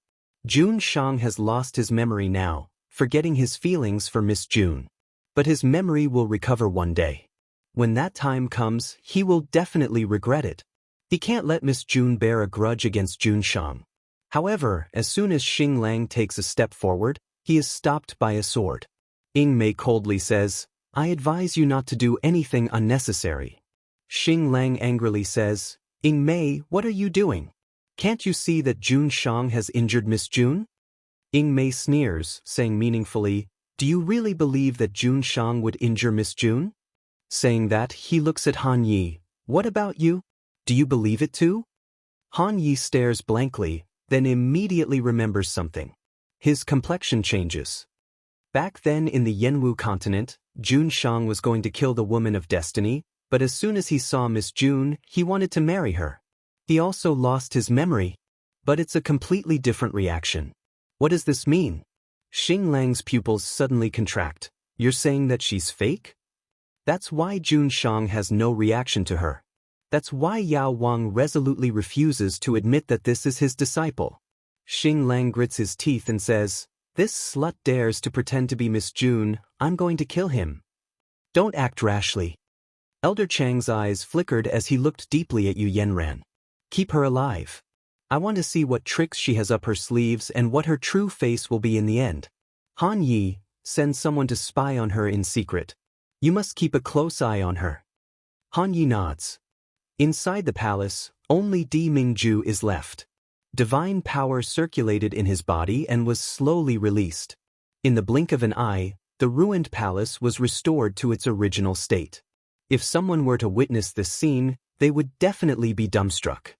Jun Shang has lost his memory now, forgetting his feelings for Miss June. But his memory will recover one day. When that time comes, he will definitely regret it. He can't let Miss June bear a grudge against Jun Shang. However, as soon as Xing Lang takes a step forward, he is stopped by a sword. Ying Mei coldly says, I advise you not to do anything unnecessary. Xing Lang angrily says, Ying Mei, what are you doing? Can't you see that Jun Shang has injured Miss June? Ying Mei sneers, saying meaningfully, do you really believe that Jun Shang would injure Miss June? Saying that, he looks at Han Yi. What about you? Do you believe it too? Han Yi stares blankly, then immediately remembers something. His complexion changes. Back then in the Yanwu continent, Jun Shang was going to kill the woman of destiny, but as soon as he saw Miss June, he wanted to marry her. He also lost his memory. But it's a completely different reaction. What does this mean? Xing Lang's pupils suddenly contract. You're saying that she's fake? That's why Jun Shang has no reaction to her. That's why Yao Wang resolutely refuses to admit that this is his disciple. Xing Lang grits his teeth and says, this slut dares to pretend to be Miss June, I'm going to kill him. Don't act rashly. Elder Chang's eyes flickered as he looked deeply at Yu Yanran. Keep her alive. I want to see what tricks she has up her sleeves and what her true face will be in the end. Han Yi, send someone to spy on her in secret. You must keep a close eye on her. Han Yi nods. Inside the palace, only Di Mingju is left. Divine power circulated in his body and was slowly released. In the blink of an eye, the ruined palace was restored to its original state. If someone were to witness this scene, they would definitely be dumbstruck.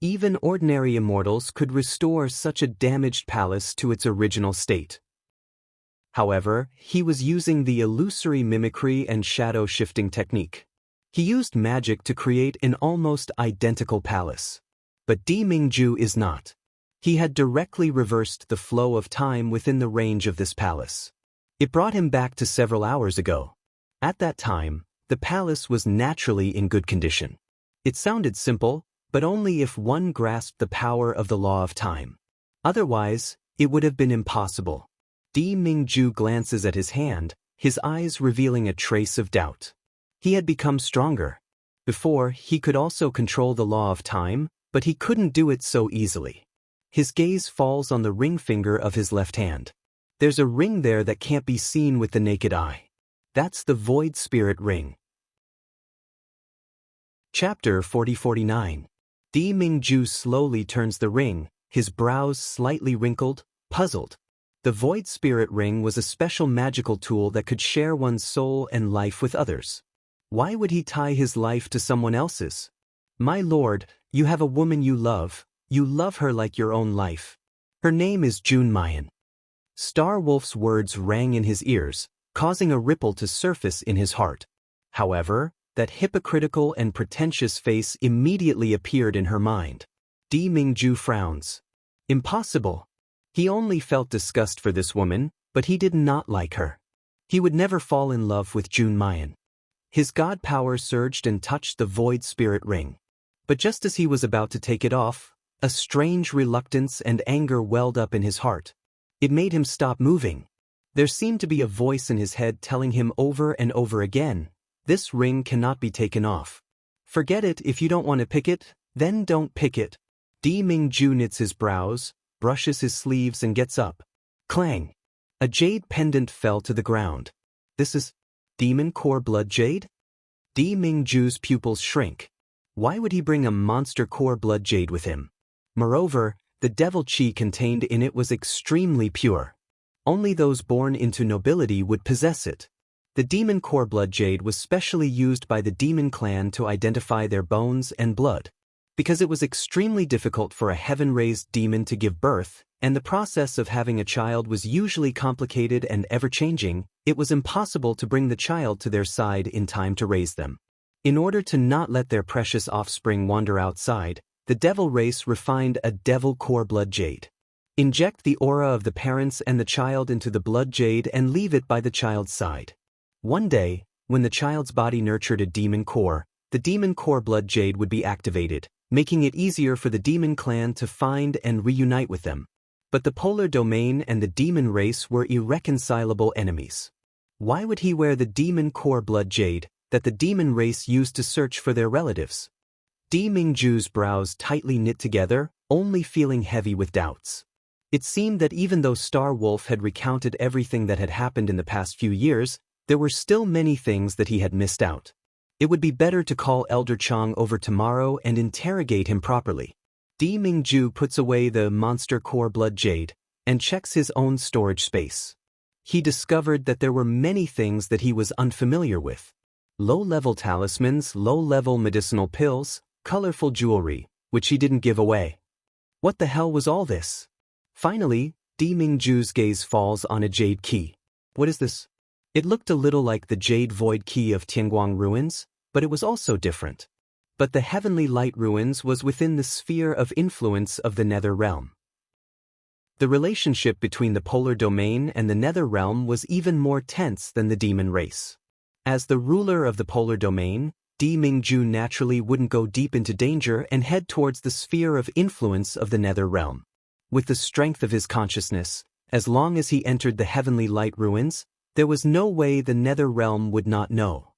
Even ordinary immortals could restore such a damaged palace to its original state. However, he was using the illusory mimicry and shadow shifting technique. He used magic to create an almost identical palace. But Di Mingju is not. He had directly reversed the flow of time within the range of this palace. It brought him back to several hours ago. At that time, the palace was naturally in good condition. It sounded simple, but only if one grasped the power of the law of time. Otherwise, it would have been impossible. Di Mingju glances at his hand, his eyes revealing a trace of doubt. He had become stronger. Before, he could also control the law of time, but he couldn't do it so easily. His gaze falls on the ring finger of his left hand. There's a ring there that can't be seen with the naked eye. That's the Void Spirit Ring. Chapter 40-49. Di Mingju slowly turns the ring, his brows slightly wrinkled, puzzled. The Void Spirit Ring was a special magical tool that could share one's soul and life with others. Why would he tie his life to someone else's? My lord, you have a woman you love her like your own life. Her name is Jun Mayan. Star Wolf's words rang in his ears, causing a ripple to surface in his heart. However, that hypocritical and pretentious face immediately appeared in her mind. Di Mingju frowns. Impossible. He only felt disgust for this woman, but he did not like her. He would never fall in love with Jun Mayan. His god power surged and touched the void spirit ring. But just as he was about to take it off, a strange reluctance and anger welled up in his heart. It made him stop moving. There seemed to be a voice in his head telling him over and over again, "This ring cannot be taken off. Forget it. If you don't want to pick it, then don't pick it." Mingju knits his brows, brushes his sleeves and gets up. Clang! A jade pendant fell to the ground. This is demon core blood jade? Mingju's pupils shrink. Why would he bring a monster core blood jade with him? Moreover, the devil chi contained in it was extremely pure. Only those born into nobility would possess it. The demon core blood jade was specially used by the demon clan to identify their bones and blood. Because it was extremely difficult for a heaven-raised demon to give birth, and the process of having a child was usually complicated and ever-changing, it was impossible to bring the child to their side in time to raise them. In order to not let their precious offspring wander outside, the devil race refined a devil core blood jade. Inject the aura of the parents and the child into the blood jade and leave it by the child's side. One day, when the child's body nurtured a demon core, the demon core blood jade would be activated, making it easier for the demon clan to find and reunite with them. But the polar domain and the demon race were irreconcilable enemies. Why would he wear the demon core blood jade that the demon race used to search for their relatives? Mingju's brows tightly knit together, only feeling heavy with doubts. It seemed that even though Star Wolf had recounted everything that had happened in the past few years, there were still many things that he had missed out. It would be better to call Elder Chang over tomorrow and interrogate him properly. Mingju puts away the monster core blood jade and checks his own storage space. He discovered that there were many things that he was unfamiliar with. Low-level talismans, low-level medicinal pills, colorful jewelry, which he didn't give away. What the hell was all this? Finally, Mingju's gaze falls on a jade key. What is this? It looked a little like the jade void key of Tianguang ruins, but it was also different. But the heavenly light ruins was within the sphere of influence of the nether realm. The relationship between the polar domain and the nether realm was even more tense than the demon race. As the ruler of the polar domain, Mingju naturally wouldn't go deep into danger and head towards the sphere of influence of the nether realm. With the strength of his consciousness, as long as he entered the heavenly light ruins, there was no way the nether realm would not know.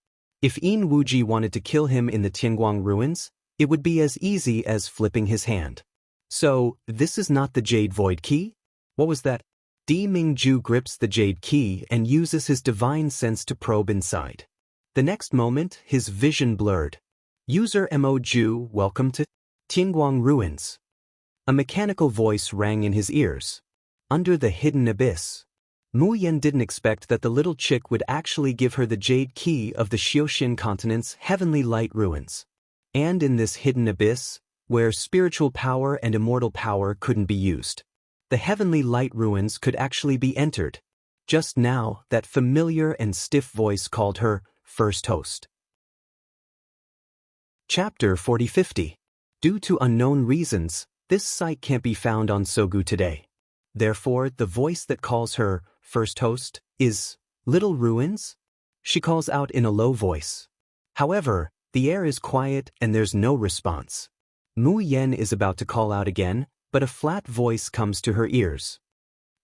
If Yin Wuji wanted to kill him in the Tianguang ruins, it would be as easy as flipping his hand. So, this is not the jade void key? What was that? Mingju grips the jade key and uses his divine sense to probe inside. The next moment, his vision blurred. User Mo-Ju, welcome to Tianguang ruins. A mechanical voice rang in his ears. Under the hidden abyss. Mu Yan didn't expect that the little chick would actually give her the jade key of the Xiuxin continent's heavenly light ruins. And in this hidden abyss, where spiritual power and immortal power couldn't be used, the heavenly light ruins could actually be entered. Just now, that familiar and stiff voice called her first host. Chapter 4050. Due to unknown reasons, this site can't be found on Sogu today. Therefore, the voice that calls her first host is Little Ruins? She calls out in a low voice. However, the air is quiet and there's no response. Mu Yan is about to call out again, but a flat voice comes to her ears.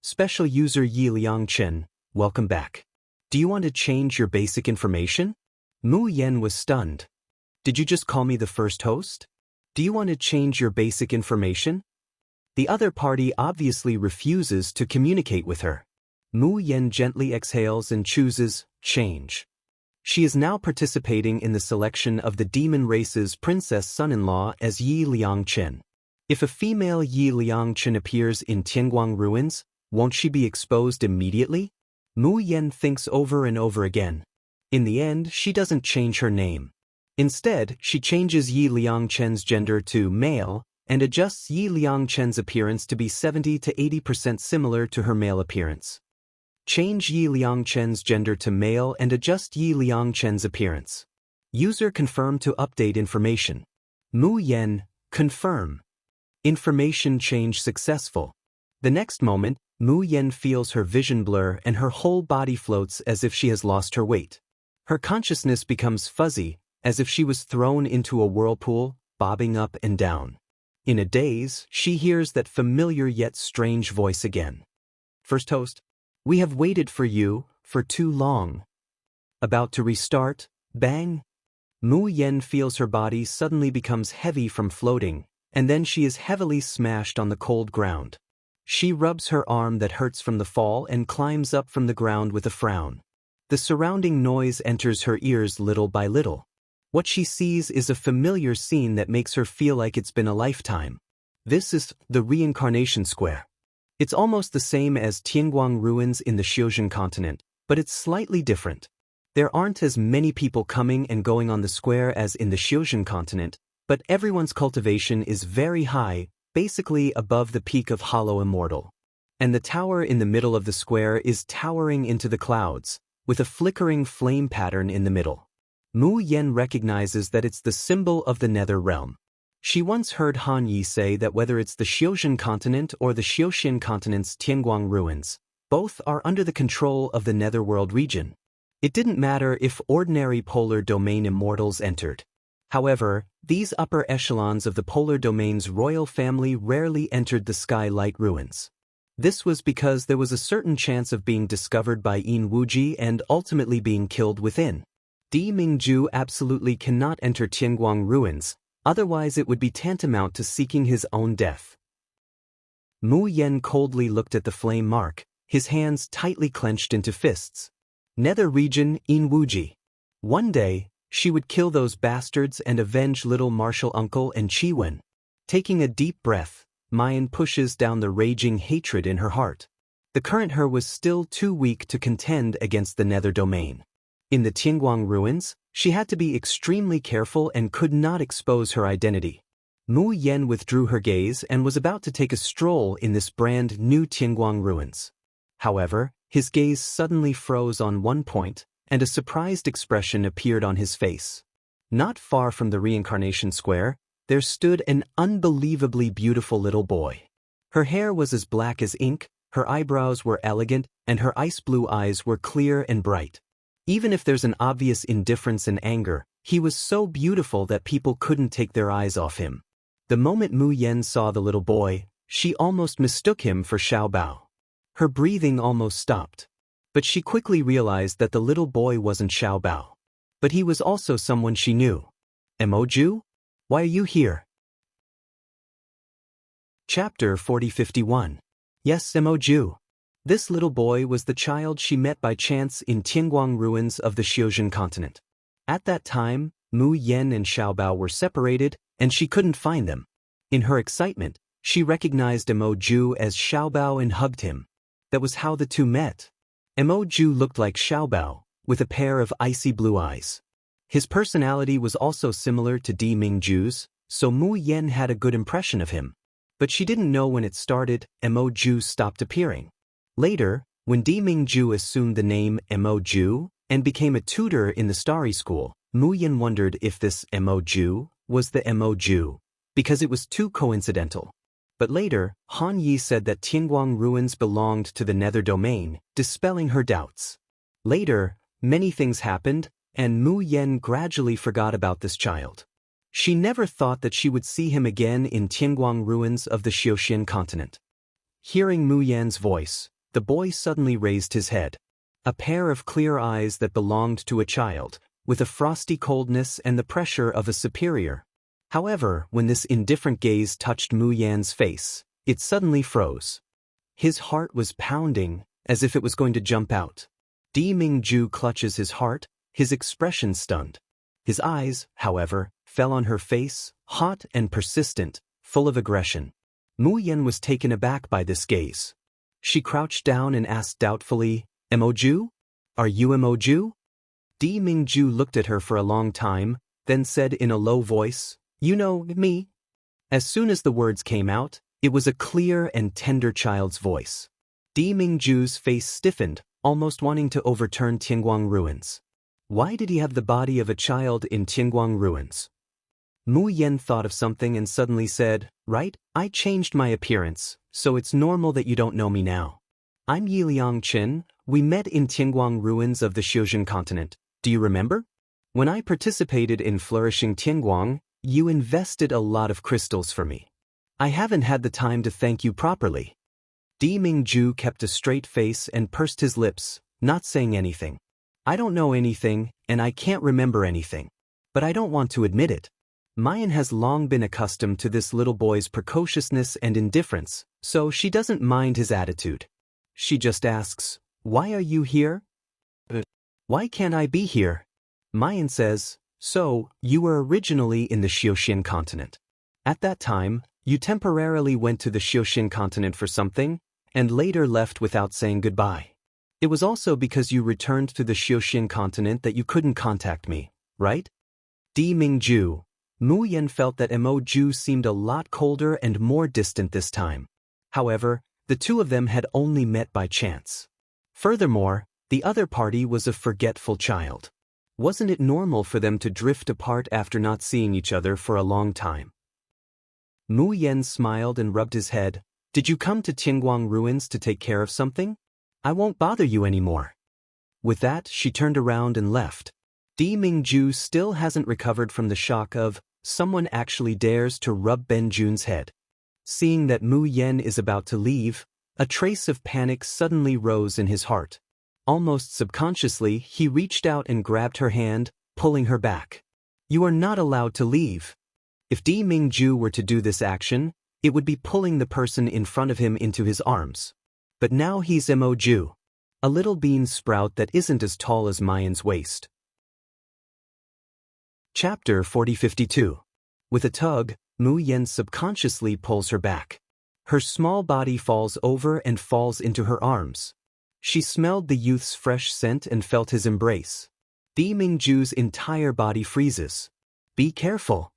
Special user Yi Liang Chen, welcome back. Do you want to change your basic information? Mu Yan was stunned. Did you just call me the first host? Do you want to change your basic information? The other party obviously refuses to communicate with her. Mu Yan gently exhales and chooses change. She is now participating in the selection of the demon race's princess son-in-law as Yi Liang Chen. If a female Yi Liang Chen appears in Tianguang ruins, won't she be exposed immediately? Mu Yan thinks over and over again. In the end, she doesn't change her name. Instead, she changes Yi Liang Chen's gender to male and adjusts Yi Liang Chen's appearance to be 70 to 80% similar to her male appearance. Change Yi Liang Chen's gender to male and adjust Yi Liang Chen's appearance. User confirm to update information. Mu Yan, confirm. Information change successful. The next moment, Mu Yan feels her vision blur and her whole body floats as if she has lost her weight. Her consciousness becomes fuzzy, as if she was thrown into a whirlpool, bobbing up and down. In a daze, she hears that familiar yet strange voice again. First host, we have waited for you for too long. About to restart, bang. Mu Yen feels her body suddenly becomes heavy from floating, and then she is heavily smashed on the cold ground. She rubs her arm that hurts from the fall and climbs up from the ground with a frown. The surrounding noise enters her ears little by little. What she sees is a familiar scene that makes her feel like it's been a lifetime. This is the Reincarnation Square. It's almost the same as Tianguang ruins in the Xiuzhen continent, but it's slightly different. There aren't as many people coming and going on the square as in the Xiuzhen continent, but everyone's cultivation is very high, basically above the peak of Hollow Immortal. And the tower in the middle of the square is towering into the clouds, with a flickering flame pattern in the middle. Mu Yen recognizes that it's the symbol of the Nether Realm. She once heard Han Yi say that whether it's the Xiuzhen continent or the Xiuxian continent's Tianguang ruins, both are under the control of the Netherworld region. It didn't matter if ordinary polar domain immortals entered. However, these upper echelons of the polar domain's royal family rarely entered the Skylight ruins. This was because there was a certain chance of being discovered by Yin Wuji and ultimately being killed within. Di Mingju absolutely cannot enter Tianguang ruins, otherwise it would be tantamount to seeking his own death. Mu Yen coldly looked at the flame mark, his hands tightly clenched into fists. Nether region Yin Wuji. One day, she would kill those bastards and avenge little martial uncle and Chiwen. Taking a deep breath, Mayan pushes down the raging hatred in her heart. The current her was still too weak to contend against the Nether domain. In the Tianguang ruins, she had to be extremely careful and could not expose her identity. Mu Yen withdrew her gaze and was about to take a stroll in this brand new Tianguang ruins. However, his gaze suddenly froze on one point, and a surprised expression appeared on his face. Not far from the Reincarnation Square, there stood an unbelievably beautiful little boy. Her hair was as black as ink, her eyebrows were elegant, and her ice-blue eyes were clear and bright. Even if there's an obvious indifference and anger, he was so beautiful that people couldn't take their eyes off him. The moment Mu Yen saw the little boy, she almost mistook him for Xiao Bao. Her breathing almost stopped. But she quickly realized that the little boy wasn't Xiao Bao. But he was also someone she knew. Emoju? Why are you here? Chapter 4051. Yes, Emoju. This little boy was the child she met by chance in Tianguang ruins of the Xiuzhen continent. At that time, Mu Yen and Xiao Bao were separated, and she couldn't find them. In her excitement, she recognized Emoju as Xiao Bao and hugged him. That was how the two met. Emoju looked like Xiao Bao, with a pair of icy blue eyes. His personality was also similar to Di Mingju's, so Mu Yen had a good impression of him. But she didn't know when it started, Emoju stopped appearing. Later, when Di Mingju assumed the name Emoju and became a tutor in the Starry School, Mu Yen wondered if this Emoju was the Emoju, because it was too coincidental. But later, Han Yi said that Tianguang ruins belonged to the Nether domain, dispelling her doubts. Later, many things happened, and Mu Yen gradually forgot about this child. She never thought that she would see him again in Tianguang ruins of the Xiuxian continent. Hearing Mu Yen's voice, the boy suddenly raised his head. A pair of clear eyes that belonged to a child, with a frosty coldness and the pressure of a superior. However, when this indifferent gaze touched Mu Yan's face, it suddenly froze. His heart was pounding, as if it was going to jump out. Di Mingju clutches his heart, his expression stunned. His eyes, however, fell on her face, hot and persistent, full of aggression. Mu Yen was taken aback by this gaze. She crouched down and asked doubtfully, "Emoju? Are you Emoju?" Di Mingju looked at her for a long time, then said in a low voice, "You know me?" As soon as the words came out, it was a clear and tender child's voice. Di Mingju's face stiffened, almost wanting to overturn Tianguang ruins. Why did he have the body of a child in Tianguang ruins? Mu Yen thought of something and suddenly said, "Right, I changed my appearance, so it's normal that you don't know me now. I'm Yiliang Qin, we met in Tianguang ruins of the Xiuzhen continent, Do you remember? When I participated in Flourishing Tianguang, you invested a lot of crystals for me. I haven't had the time to thank you properly. Di Mingju kept a straight face and pursed his lips, not saying anything. I don't know anything, and I can't remember anything. But I don't want to admit it. Mayan has long been accustomed to this little boy's precociousness and indifference, so she doesn't mind his attitude. She just asks, "Why are you here?" "Why can't I be here?" Mayan says, "So, you were originally in the Xiuxian continent. At that time, you temporarily went to the Xiuxian continent for something, and later left without saying goodbye. It was also because you returned to the Xiuxian continent that you couldn't contact me, right?" Di Mingju. Mu Yan felt that Mo Ju seemed a lot colder and more distant this time. However, the two of them had only met by chance. Furthermore, the other party was a forgetful child. Wasn't it normal for them to drift apart after not seeing each other for a long time? Mu Yan smiled and rubbed his head. "Did you come to Tianguang ruins to take care of something? I won't bother you anymore." With that, she turned around and left. Di Mingju still hasn't recovered from the shock of, someone actually dares to rub Ben Jun's head. Seeing that Mu Yan is about to leave, a trace of panic suddenly rose in his heart. Almost subconsciously, he reached out and grabbed her hand, pulling her back. "You are not allowed to leave." If Di Mingju were to do this action, it would be pulling the person in front of him into his arms. But now he's Mo Ju, a little bean sprout that isn't as tall as Mayan's waist. Chapter 4052. With a tug, Mu Yan subconsciously pulls her back. Her small body falls over and falls into her arms. She smelled the youth's fresh scent and felt his embrace. Di Mingju's entire body freezes. "Be careful."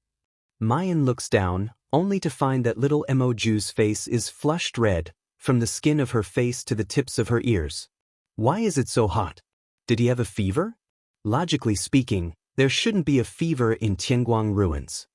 Mayan looks down, only to find that little Mo Ju's face is flushed red, from the skin of her face to the tips of her ears. Why is it so hot? Did he have a fever? Logically speaking, there shouldn't be a fever in Tianguang ruins.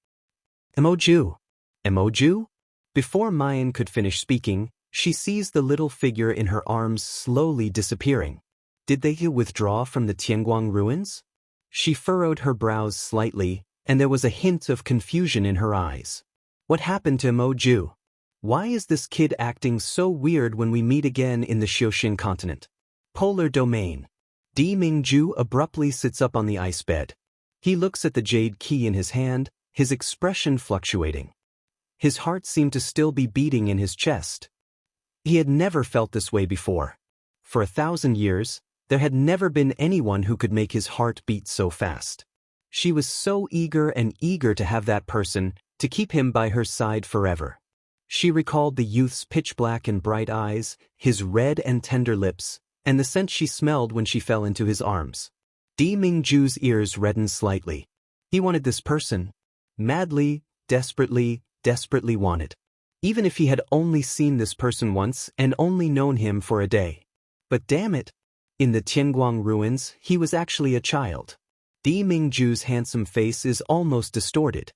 Mo Ju. Mo Ju? Before Mayan could finish speaking, she sees the little figure in her arms slowly disappearing. Did they withdraw from the Tianguang ruins? She furrowed her brows slightly, and there was a hint of confusion in her eyes. What happened to Mo Ju? Why is this kid acting so weird when we meet again in the Xiuxian continent? Polar domain. Di Mingju abruptly sits up on the ice bed. He looks at the jade key in his hand, his expression fluctuating. His heart seemed to still be beating in his chest. He had never felt this way before. For 1,000 years, there had never been anyone who could make his heart beat so fast. She was so eager to have that person, to keep him by her side forever. She recalled the youth's pitch-black and bright eyes, his red and tender lips, and the scent she smelled when she fell into his arms. Di Mingju's ears reddened slightly. He wanted this person. Madly, desperately wanted. Even if he had only seen this person once and only known him for a day. But damn it! In the Tianguang ruins, he was actually a child. Di Mingju's handsome face is almost distorted.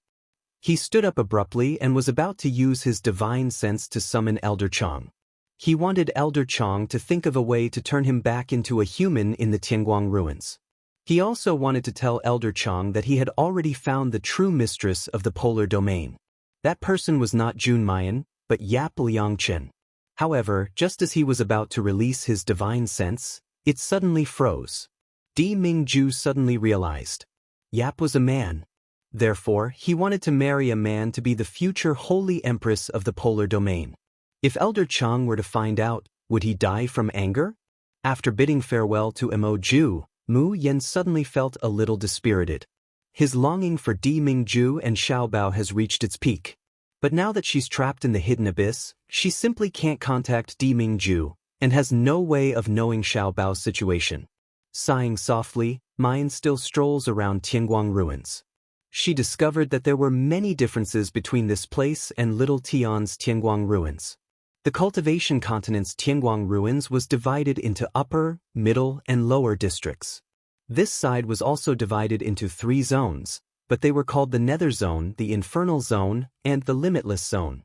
He stood up abruptly and was about to use his divine sense to summon Elder Chang. He wanted Elder Chang to think of a way to turn him back into a human in the Tianguang ruins. He also wanted to tell Elder Chang that he had already found the true mistress of the polar domain. That person was not Jun Mayan, but Yap Liangchen. However, just as he was about to release his divine sense, it suddenly froze. Di Mingju suddenly realized. Yap was a man. Therefore, he wanted to marry a man to be the future holy empress of the polar domain. If Elder Chang were to find out, would he die from anger? After bidding farewell to Mo Ju, Mu Yan suddenly felt a little dispirited. His longing for Di Mingju and Xiaobao has reached its peak. But now that she's trapped in the hidden abyss, she simply can't contact Di Mingju, and has no way of knowing Xiaobao's situation. Sighing softly, Mayan still strolls around Tianguang ruins. She discovered that there were many differences between this place and Little Tian's Tianguang ruins. The cultivation continent's Tianguang ruins was divided into upper, middle, and lower districts. This side was also divided into 3 zones, but they were called the Nether Zone, the Infernal Zone, and the Limitless Zone.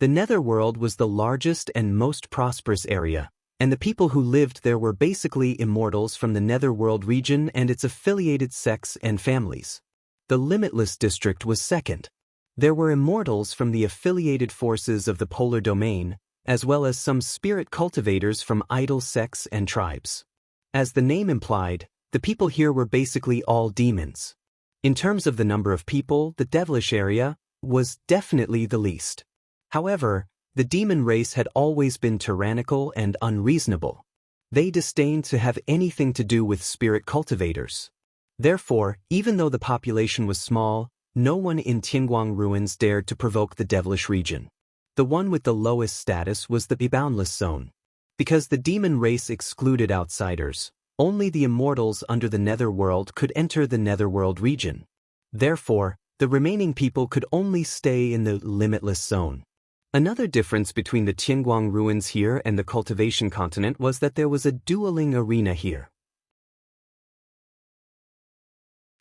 The Netherworld was the largest and most prosperous area, and the people who lived there were basically immortals from the Netherworld region and its affiliated sects and families. The Limitless District was second. There were immortals from the affiliated forces of the Polar Domain, as well as some spirit cultivators from idle sects and tribes. As the name implied, the people here were basically all demons. In terms of the number of people, the devilish area was definitely the least. However, the demon race had always been tyrannical and unreasonable. They disdained to have anything to do with spirit cultivators. Therefore, even though the population was small, no one in Tianguang ruins dared to provoke the devilish region. The one with the lowest status was the boundless zone. Because the demon race excluded outsiders, only the immortals under the netherworld could enter the netherworld region. Therefore, the remaining people could only stay in the limitless zone. Another difference between the Tianguang ruins here and the cultivation continent was that there was a dueling arena here.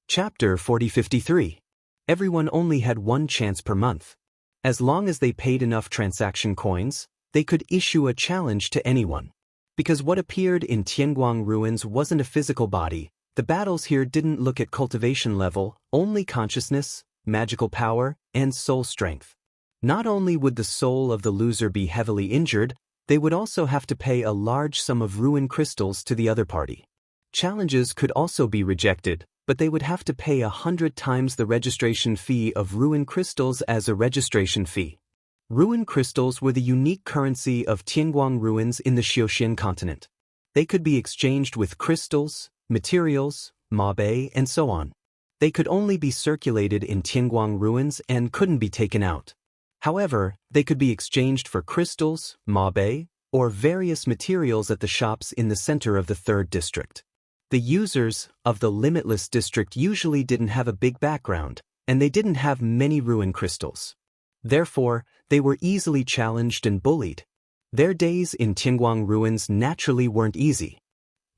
Chapter 4053. Everyone only had one chance per month. As long as they paid enough transaction coins, they could issue a challenge to anyone. Because what appeared in Tianguang ruins wasn't a physical body, the battles here didn't look at cultivation level, only consciousness, magical power, and soul strength. Not only would the soul of the loser be heavily injured, they would also have to pay a large sum of ruin crystals to the other party. Challenges could also be rejected, but they would have to pay 100 times the registration fee of ruin crystals as a registration fee. Ruin crystals were the unique currency of Tianguang ruins in the Xiuxian continent. They could be exchanged with crystals, materials, mabe, and so on. They could only be circulated in Tianguang ruins and couldn't be taken out. However, they could be exchanged for crystals, mabe, or various materials at the shops in the center of the third district. The users of the Limitless District usually didn't have a big background, and they didn't have many ruin crystals. Therefore, they were easily challenged and bullied. Their days in Tianguang ruins naturally weren't easy.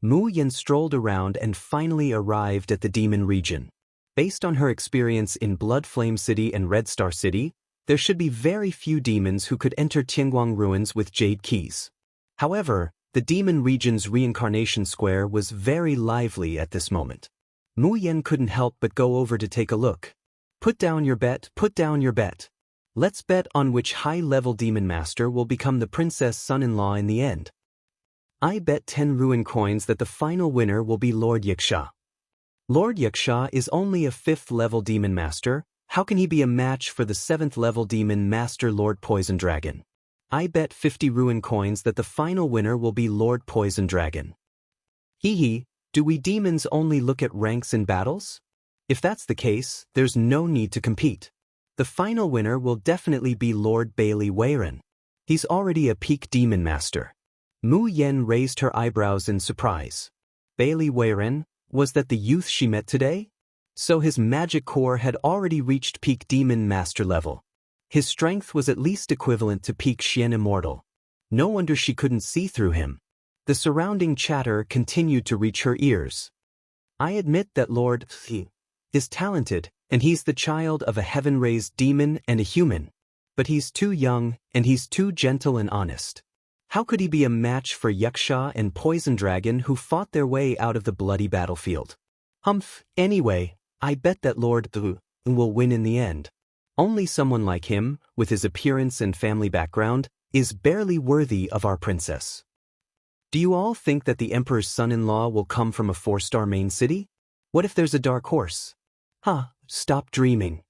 Mu Yan strolled around and finally arrived at the demon region. Based on her experience in Blood Flame City and Red Star City, there should be very few demons who could enter Tianguang ruins with jade keys. However, the demon region's reincarnation square was very lively at this moment. Mu Yan couldn't help but go over to take a look. Put down your bet, put down your bet. Let's bet on which high-level demon master will become the princess son-in-law in the end. I bet 10 ruin coins that the final winner will be Lord Yaksha. Lord Yaksha is only a 5th-level demon master. How can he be a match for the 7th-level demon master Lord Poison Dragon? I bet 50 ruin coins that the final winner will be Lord Poison Dragon. Hee, do we demons only look at ranks in battles? If that's the case, there's no need to compete. The final winner will definitely be Lord Bailey Weiren. He's already a peak demon master. Mu Yan raised her eyebrows in surprise. Bailey Weiren, was that the youth she met today? So his magic core had already reached peak demon master level. His strength was at least equivalent to peak Xian Immortal. No wonder she couldn't see through him. The surrounding chatter continued to reach her ears. I admit that Lord is talented, and he's the child of a heaven-raised demon and a human. But he's too young, and he's too gentle and honest. How could he be a match for Yaksha and Poison Dragon who fought their way out of the bloody battlefield? Anyway, I bet that Lord will win in the end. Only someone like him, with his appearance and family background, is barely worthy of our princess. Do you all think that the Emperor's son-in-law will come from a 4-star main city? What if there's a dark horse? Stop dreaming.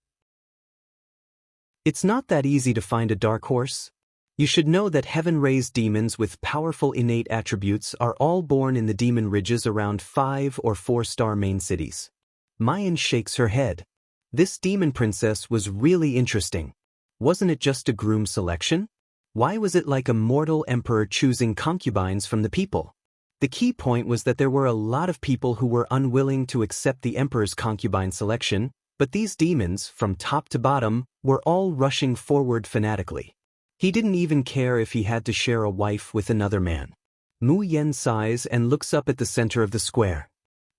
It's not that easy to find a dark horse. You should know that heaven-raised demons with powerful innate attributes are all born in the demon ridges around 5 or 4-star main cities. Mayan shakes her head. This demon princess was really interesting. Wasn't it just a groom selection? Why was it like a mortal emperor choosing concubines from the people? The key point was that there were a lot of people who were unwilling to accept the emperor's concubine selection, but these demons, from top to bottom, were all rushing forward fanatically. He didn't even care if he had to share a wife with another man. Mu Yan sighs and looks up at the center of the square.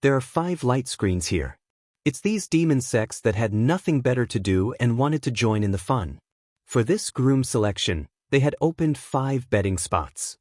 There are 5 light screens here. It's these demon sects that had nothing better to do and wanted to join in the fun. For this groom selection, they had opened 5 betting spots.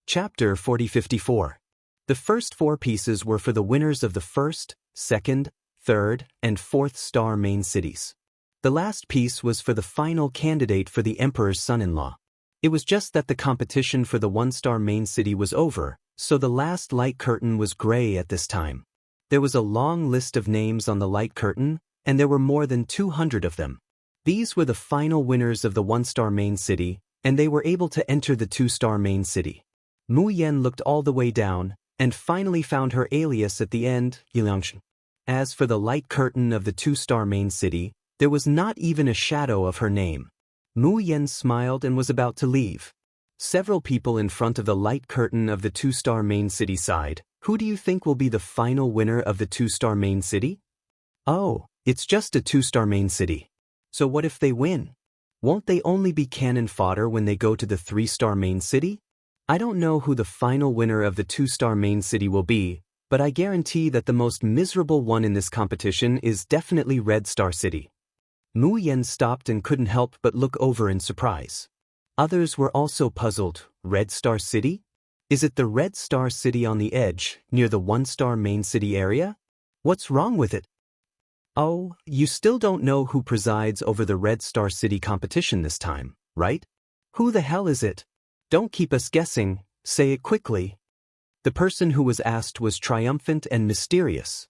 Chapter 4054. The first 4 pieces were for the winners of the first, second, third, and fourth star main cities. The last piece was for the final candidate for the Emperor's son-in-law. It was just that the competition for the 1-star main city was over, so the last light curtain was gray at this time. There was a long list of names on the light curtain, and there were more than 200 of them. These were the final winners of the 1-star main city, and they were able to enter the 2-star main city. Mu Yen looked all the way down, and finally found her alias at the end, Enchantress. As for the light curtain of the 2-star main city, there was not even a shadow of her name. Mu Yen smiled and was about to leave. Several people in front of the light curtain of the 2-star main city sighed. Who do you think will be the final winner of the 2-star main city? Oh, it's just a 2-star main city. So what if they win? Won't they only be cannon fodder when they go to the 3-star main city? I don't know who the final winner of the 2-star main city will be, but I guarantee that the most miserable one in this competition is definitely Red Star City. Mu Yen stopped and couldn't help but look over in surprise. Others were also puzzled. Red Star City? Is it the Red Star City on the edge, near the 1-star main city area? What's wrong with it? Oh, you still don't know who presides over the Red Star City competition this time, right? Who the hell is it? Don't keep us guessing, say it quickly. The person who was asked was triumphant and mysterious.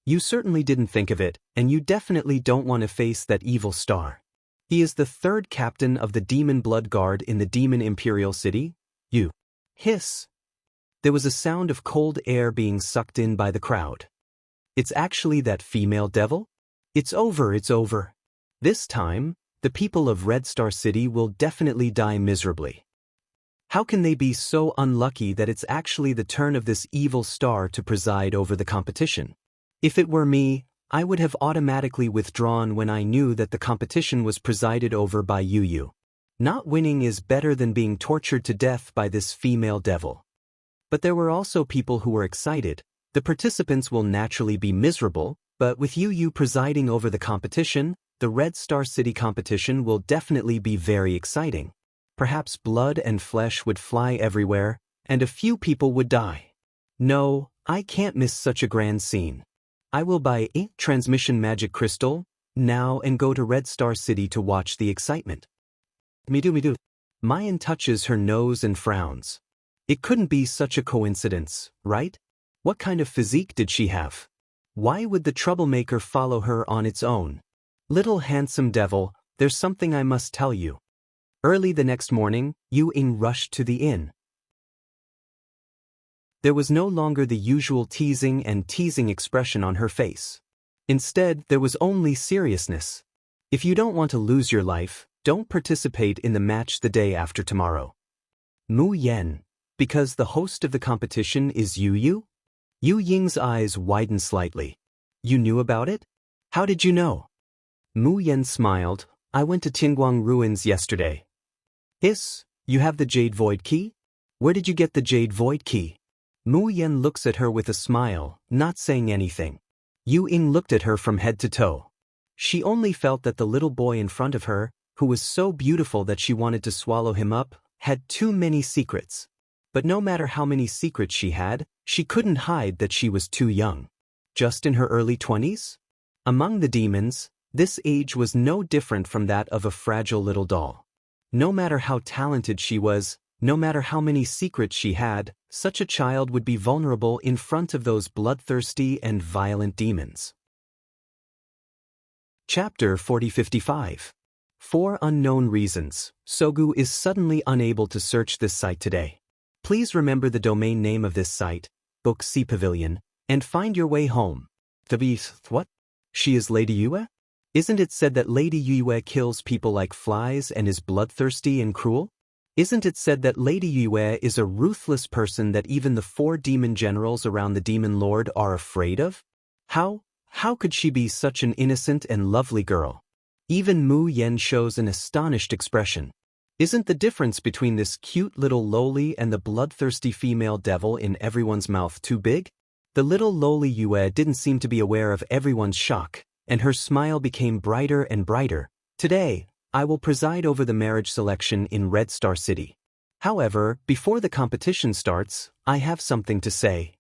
You certainly didn't think of it, and you definitely don't want to face that evil star. He is the 3rd captain of the Demon Blood Guard in the Demon Imperial City. You. Hiss. There was a sound of cold air being sucked in by the crowd. It's actually that female devil? It's over, it's over. This time, the people of Red Star City will definitely die miserably. How can they be so unlucky that it's actually the turn of this evil star to preside over the competition? If it were me, I would have automatically withdrawn when I knew that the competition was presided over by Yu. Not winning is better than being tortured to death by this female devil. But there were also people who were excited. The participants will naturally be miserable, but with Yu presiding over the competition, the Red Star City competition will definitely be very exciting. Perhaps blood and flesh would fly everywhere, and a few people would die. No, I can't miss such a grand scene. I will buy a transmission magic crystal now and go to Red Star City to watch the excitement. Me do. Mayan touches her nose and frowns. It couldn't be such a coincidence, right? What kind of physique did she have? Why would the troublemaker follow her on its own? Little handsome devil, there's something I must tell you. Early the next morning, Yu Ying rushed to the inn. There was no longer the usual teasing expression on her face. Instead, there was only seriousness. If you don't want to lose your life, don't participate in the match the day after tomorrow. Mu Yen, because the host of the competition is Yu? Yu Ying's eyes widened slightly. You knew about it? How did you know? Mu Yen smiled. I went to Tingguang Ruins yesterday. Hiss, you have the Jade Void Key? Where did you get the Jade Void Key? Mu Yen looks at her with a smile, not saying anything. Yu Ying looked at her from head to toe. She only felt that the little boy in front of her, who was so beautiful that she wanted to swallow him up, had too many secrets. But no matter how many secrets she had, she couldn't hide that she was too young. Just in her early 20s? Among the demons, this age was no different from that of a fragile little doll. No matter how talented she was, no matter how many secrets she had, such a child would be vulnerable in front of those bloodthirsty and violent demons. Chapter 4055. For unknown reasons, Sogu is suddenly unable to search this site today. Please remember the domain name of this site, Book C Pavilion, and find your way home. What? She is Lady Yue? Isn't it said that Lady Yue kills people like flies and is bloodthirsty and cruel? Isn't it said that Lady Yue is a ruthless person that even the 4 demon generals around the Demon Lord are afraid of? How could she be such an innocent and lovely girl? Even Mu Yen shows an astonished expression. Isn't the difference between this cute little lowly and the bloodthirsty female devil in everyone's mouth too big? The little lowly Yue didn't seem to be aware of everyone's shock, and her smile became brighter and brighter. Today, I will preside over the marriage selection in Red Star City. However, before the competition starts, I have something to say.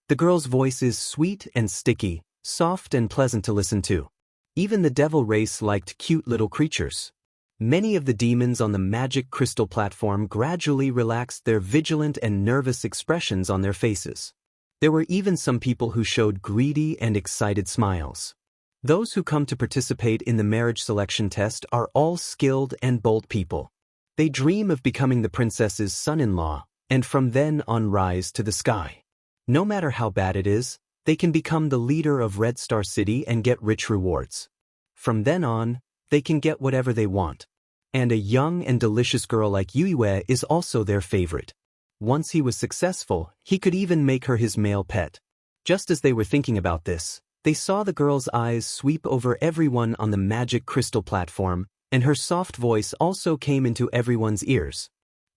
The girl's voice is sweet and sticky, soft and pleasant to listen to. Even the devil race liked cute little creatures. Many of the demons on the magic crystal platform gradually relaxed their vigilant and nervous expressions on their faces. There were even some people who showed greedy and excited smiles. Those who come to participate in the marriage selection test are all skilled and bold people. They dream of becoming the princess's son-in-law, and from then on rise to the sky. No matter how bad it is, they can become the leader of Red Star City and get rich rewards. From then on, they can get whatever they want. And a young and delicious girl like Yue is also their favorite. Once he was successful, he could even make her his male pet. Just as they were thinking about this, they saw the girl's eyes sweep over everyone on the magic crystal platform, and her soft voice also came into everyone's ears.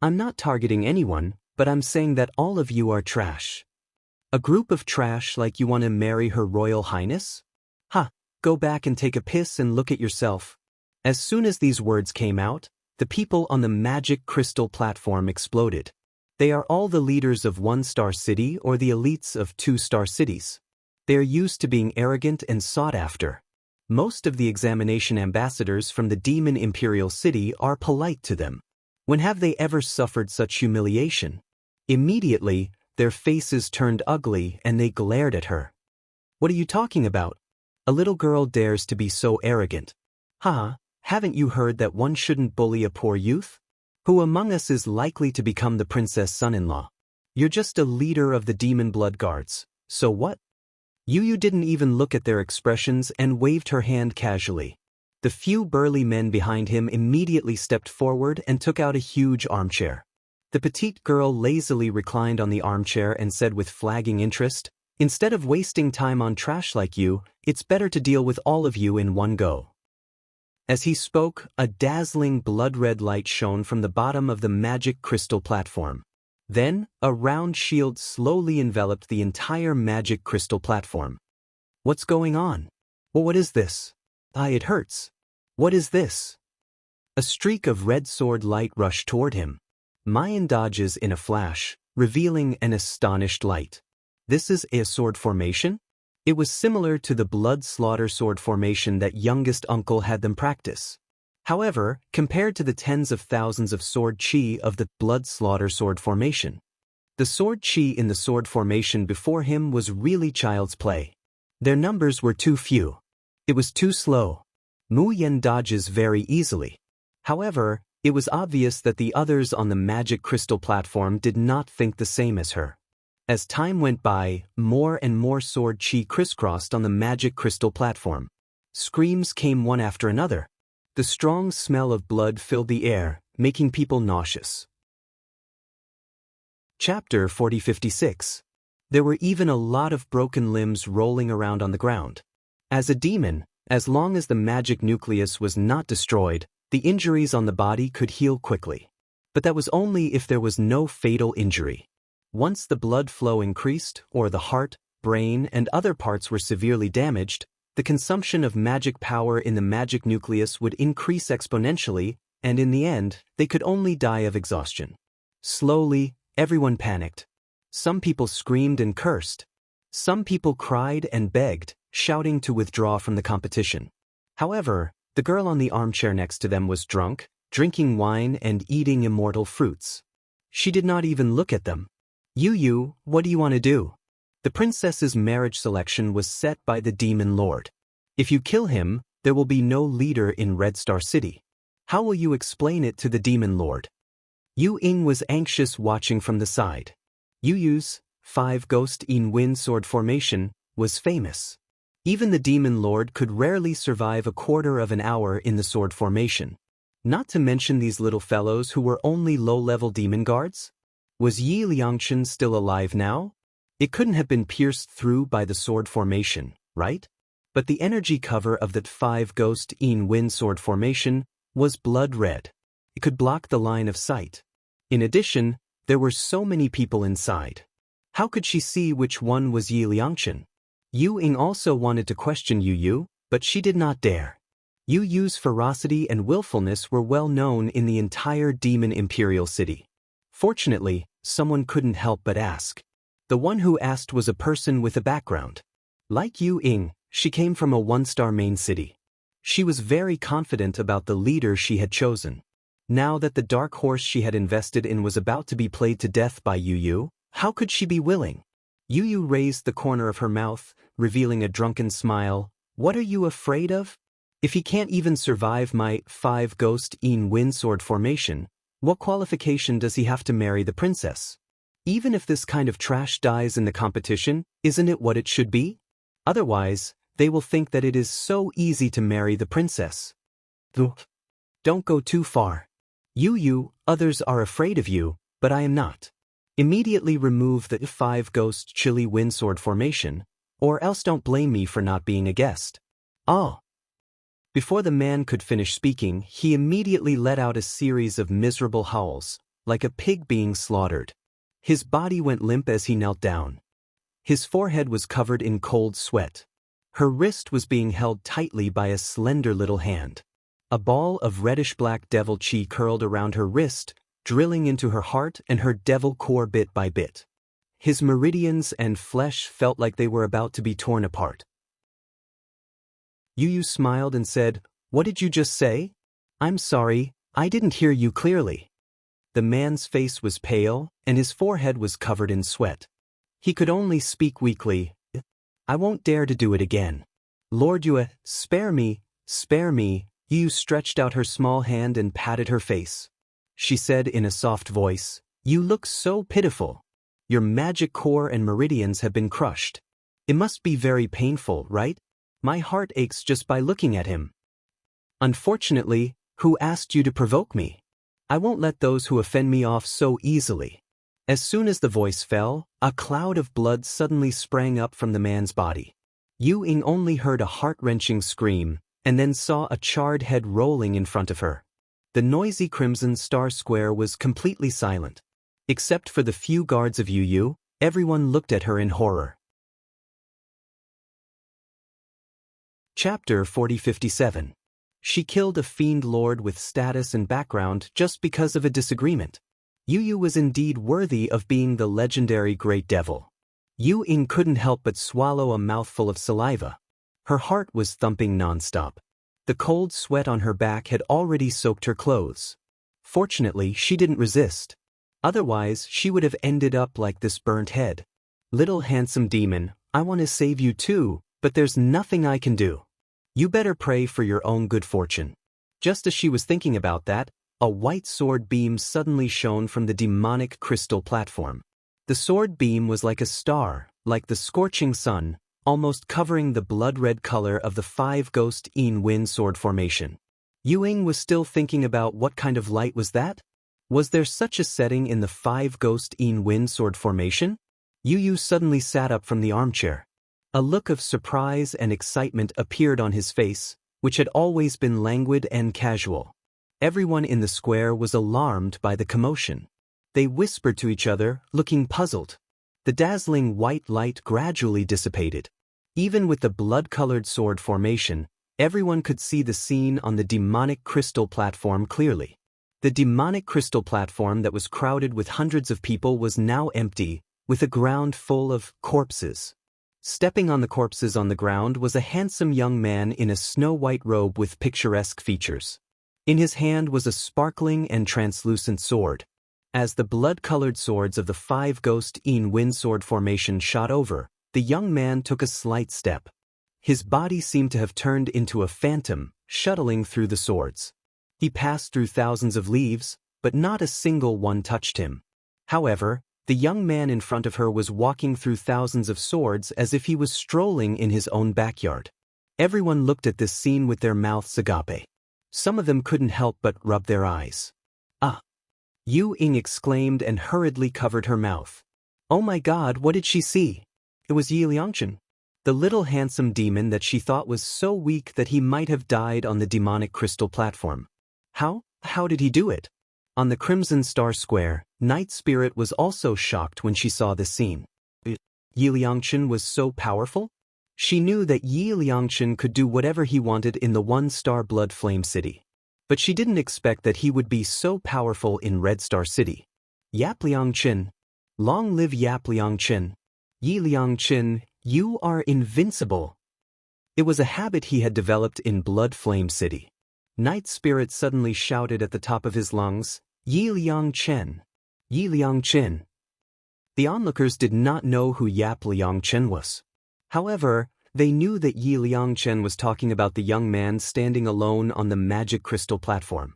I'm not targeting anyone, but I'm saying that all of you are trash. A group of trash like you want to marry Her Royal Highness? Ha, go back and take a piss and look at yourself. As soon as these words came out, the people on the magic crystal platform exploded. They are all the leaders of one-star city or the elites of two-star cities. They are used to being arrogant and sought after. Most of the examination ambassadors from the Demon Imperial City are polite to them. When have they ever suffered such humiliation? Immediately, their faces turned ugly and they glared at her. What are you talking about? A little girl dares to be so arrogant. Haha, haven't you heard that one shouldn't bully a poor youth? Who among us is likely to become the princess son-in-law? You're just a leader of the demon blood guards, so what? Yu didn't even look at their expressions and waved her hand casually. The few burly men behind him immediately stepped forward and took out a huge armchair. The petite girl lazily reclined on the armchair and said with flagging interest, "Instead of wasting time on trash like you, it's better to deal with all of you in one go." As he spoke, a dazzling blood-red light shone from the bottom of the magic crystal platform. Then, a round shield slowly enveloped the entire magic crystal platform. What's going on? Well, what is this? It hurts. What is this? A streak of red sword light rushed toward him. Mayan dodges in a flash, revealing an astonished light. This is a sword formation? It was similar to the blood slaughter sword formation that youngest uncle had them practice. However, compared to the tens of thousands of sword chi of the blood slaughter sword formation, the sword chi in the sword formation before him was really child's play. Their numbers were too few. It was too slow. Mu Yen dodges very easily. However, it was obvious that the others on the magic crystal platform did not think the same as her. As time went by, more and more sword chi crisscrossed on the magic crystal platform. Screams came one after another. The strong smell of blood filled the air, making people nauseous. Chapter 4056. There were even a lot of broken limbs rolling around on the ground. As a demon, as long as the magic nucleus was not destroyed, the injuries on the body could heal quickly. But that was only if there was no fatal injury. Once the blood flow increased, or the heart, brain, and other parts were severely damaged, the consumption of magic power in the magic nucleus would increase exponentially, and in the end, they could only die of exhaustion. Slowly, everyone panicked. Some people screamed and cursed. Some people cried and begged, shouting to withdraw from the competition. However, the girl on the armchair next to them was drunk, drinking wine and eating immortal fruits. She did not even look at them. Yu, what do you want to do? The princess's marriage selection was set by the demon lord. If you kill him, there will be no leader in Red Star City. How will you explain it to the demon lord? Yu Ying was anxious watching from the side. Yu's 5 Ghost in Wind sword formation was famous. Even the demon lord could rarely survive a quarter of an hour in the sword formation. Not to mention these little fellows who were only low-level demon guards? Was Yi Liangchen still alive now? It couldn't have been pierced through by the sword formation, right? But the energy cover of that 5 Ghost in Wind sword formation was blood red. It could block the line of sight. In addition, there were so many people inside. How could she see which one was Yi Liangchen? Yu Ying also wanted to question Yu, but she did not dare. Yu's ferocity and willfulness were well known in the entire Demon Imperial City. Fortunately, someone couldn't help but ask. The one who asked was a person with a background. Like Yu Ying, she came from a one-star main city. She was very confident about the leader she had chosen. Now that the dark horse she had invested in was about to be played to death by Yu Yu, how could she be willing? Yu Yu raised the corner of her mouth, revealing a drunken smile. What are you afraid of? If he can't even survive my 5-ghost wind sword formation, what qualification does he have to marry the princess? Even if this kind of trash dies in the competition, isn't it what it should be? Otherwise, they will think that it is so easy to marry the princess. Don't go too far. Yu, others are afraid of you, but I am not. Immediately remove the 5-ghost chili windsword formation, or else don't blame me for not being a guest. Oh. Before the man could finish speaking, he immediately let out a series of miserable howls, like a pig being slaughtered. His body went limp as he knelt down. His forehead was covered in cold sweat. Her wrist was being held tightly by a slender little hand. A ball of reddish-black devil chi curled around her wrist, drilling into her heart and her devil core bit by bit. His meridians and flesh felt like they were about to be torn apart. Yu smiled and said, "What did you just say?" "I'm sorry, I didn't hear you clearly." The man's face was pale, and his forehead was covered in sweat. He could only speak weakly. "I won't dare to do it again. Lord Yu, spare me, spare me." Yu stretched out her small hand and patted her face. She said in a soft voice, "You look so pitiful. Your magic core and meridians have been crushed. It must be very painful, right? My heart aches just by looking at him." "Unfortunately, who asked you to provoke me? I won't let those who offend me off so easily." As soon as the voice fell, a cloud of blood suddenly sprang up from the man's body. Yu Ying only heard a heart-wrenching scream, and then saw a charred head rolling in front of her. The noisy Crimson Star Square was completely silent. Except for the few guards of Yu, everyone looked at her in horror. Chapter 4057. She killed a fiend lord with status and background just because of a disagreement. Yu was indeed worthy of being the legendary Great Devil. Yu Ying couldn't help but swallow a mouthful of saliva. Her heart was thumping non-stop. The cold sweat on her back had already soaked her clothes. Fortunately, she didn't resist. Otherwise, she would have ended up like this burnt head. "Little handsome demon, I want to save you too, but there's nothing I can do. You better pray for your own good fortune." Just as she was thinking about that, a white sword beam suddenly shone from the demonic crystal platform. The sword beam was like a star, like the scorching sun, almost covering the blood-red color of the 5-ghost wind sword formation. Yu Ying was still thinking about what kind of light was that? Was there such a setting in the 5-ghost wind sword formation? Yu suddenly sat up from the armchair. A look of surprise and excitement appeared on his face, which had always been languid and casual. Everyone in the square was alarmed by the commotion. They whispered to each other, looking puzzled. The dazzling white light gradually dissipated. Even with the blood-colored sword formation, everyone could see the scene on the demonic crystal platform clearly. The demonic crystal platform that was crowded with hundreds of people was now empty, with a ground full of corpses. Stepping on the corpses on the ground was a handsome young man in a snow-white robe with picturesque features. In his hand was a sparkling and translucent sword. As the blood-colored swords of the 5-ghost wind sword formation shot over, the young man took a slight step. His body seemed to have turned into a phantom, shuttling through the swords. He passed through thousands of leaves, but not a single one touched him. However, the young man in front of her was walking through thousands of swords as if he was strolling in his own backyard. Everyone looked at this scene with their mouths agape. Some of them couldn't help but rub their eyes. "Ah!" Yu Ying exclaimed and hurriedly covered her mouth. Oh my God, what did she see? It was Yi Liangchen, the little handsome demon that she thought was so weak that he might have died on the demonic crystal platform. How did he do it? On the Crimson Star Square, Night Spirit was also shocked when she saw this scene. Yi Liangchen was so powerful? She knew that Yi Liangchen could do whatever he wanted in the one-star Blood Flame City. But she didn't expect that he would be so powerful in Red Star City. Yap Liang Qin. Long live Yap Liang Qin. Yi Liang Qin, you are invincible. It was a habit he had developed in Blood Flame City. Night Spirit suddenly shouted at the top of his lungs, Yi Liang Chen. Yi Liang Qin. The onlookers did not know who Yap Liang Chen was. However, they knew that Yi Liang Chen was talking about the young man standing alone on the magic crystal platform.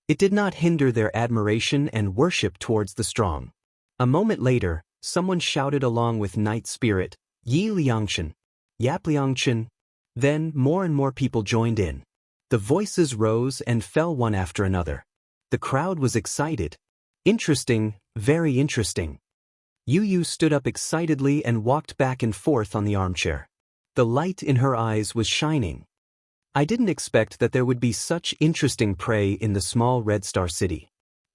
It did not hinder their admiration and worship towards the strong. A moment later, someone shouted along with Night Spirit, Yi Liang Chen. Yap Liang Chen. Then more and more people joined in. The voices rose and fell one after another. The crowd was excited. Interesting, very interesting. Yu stood up excitedly and walked back and forth on the armchair. The light in her eyes was shining. I didn't expect that there would be such interesting prey in the small Red Star City.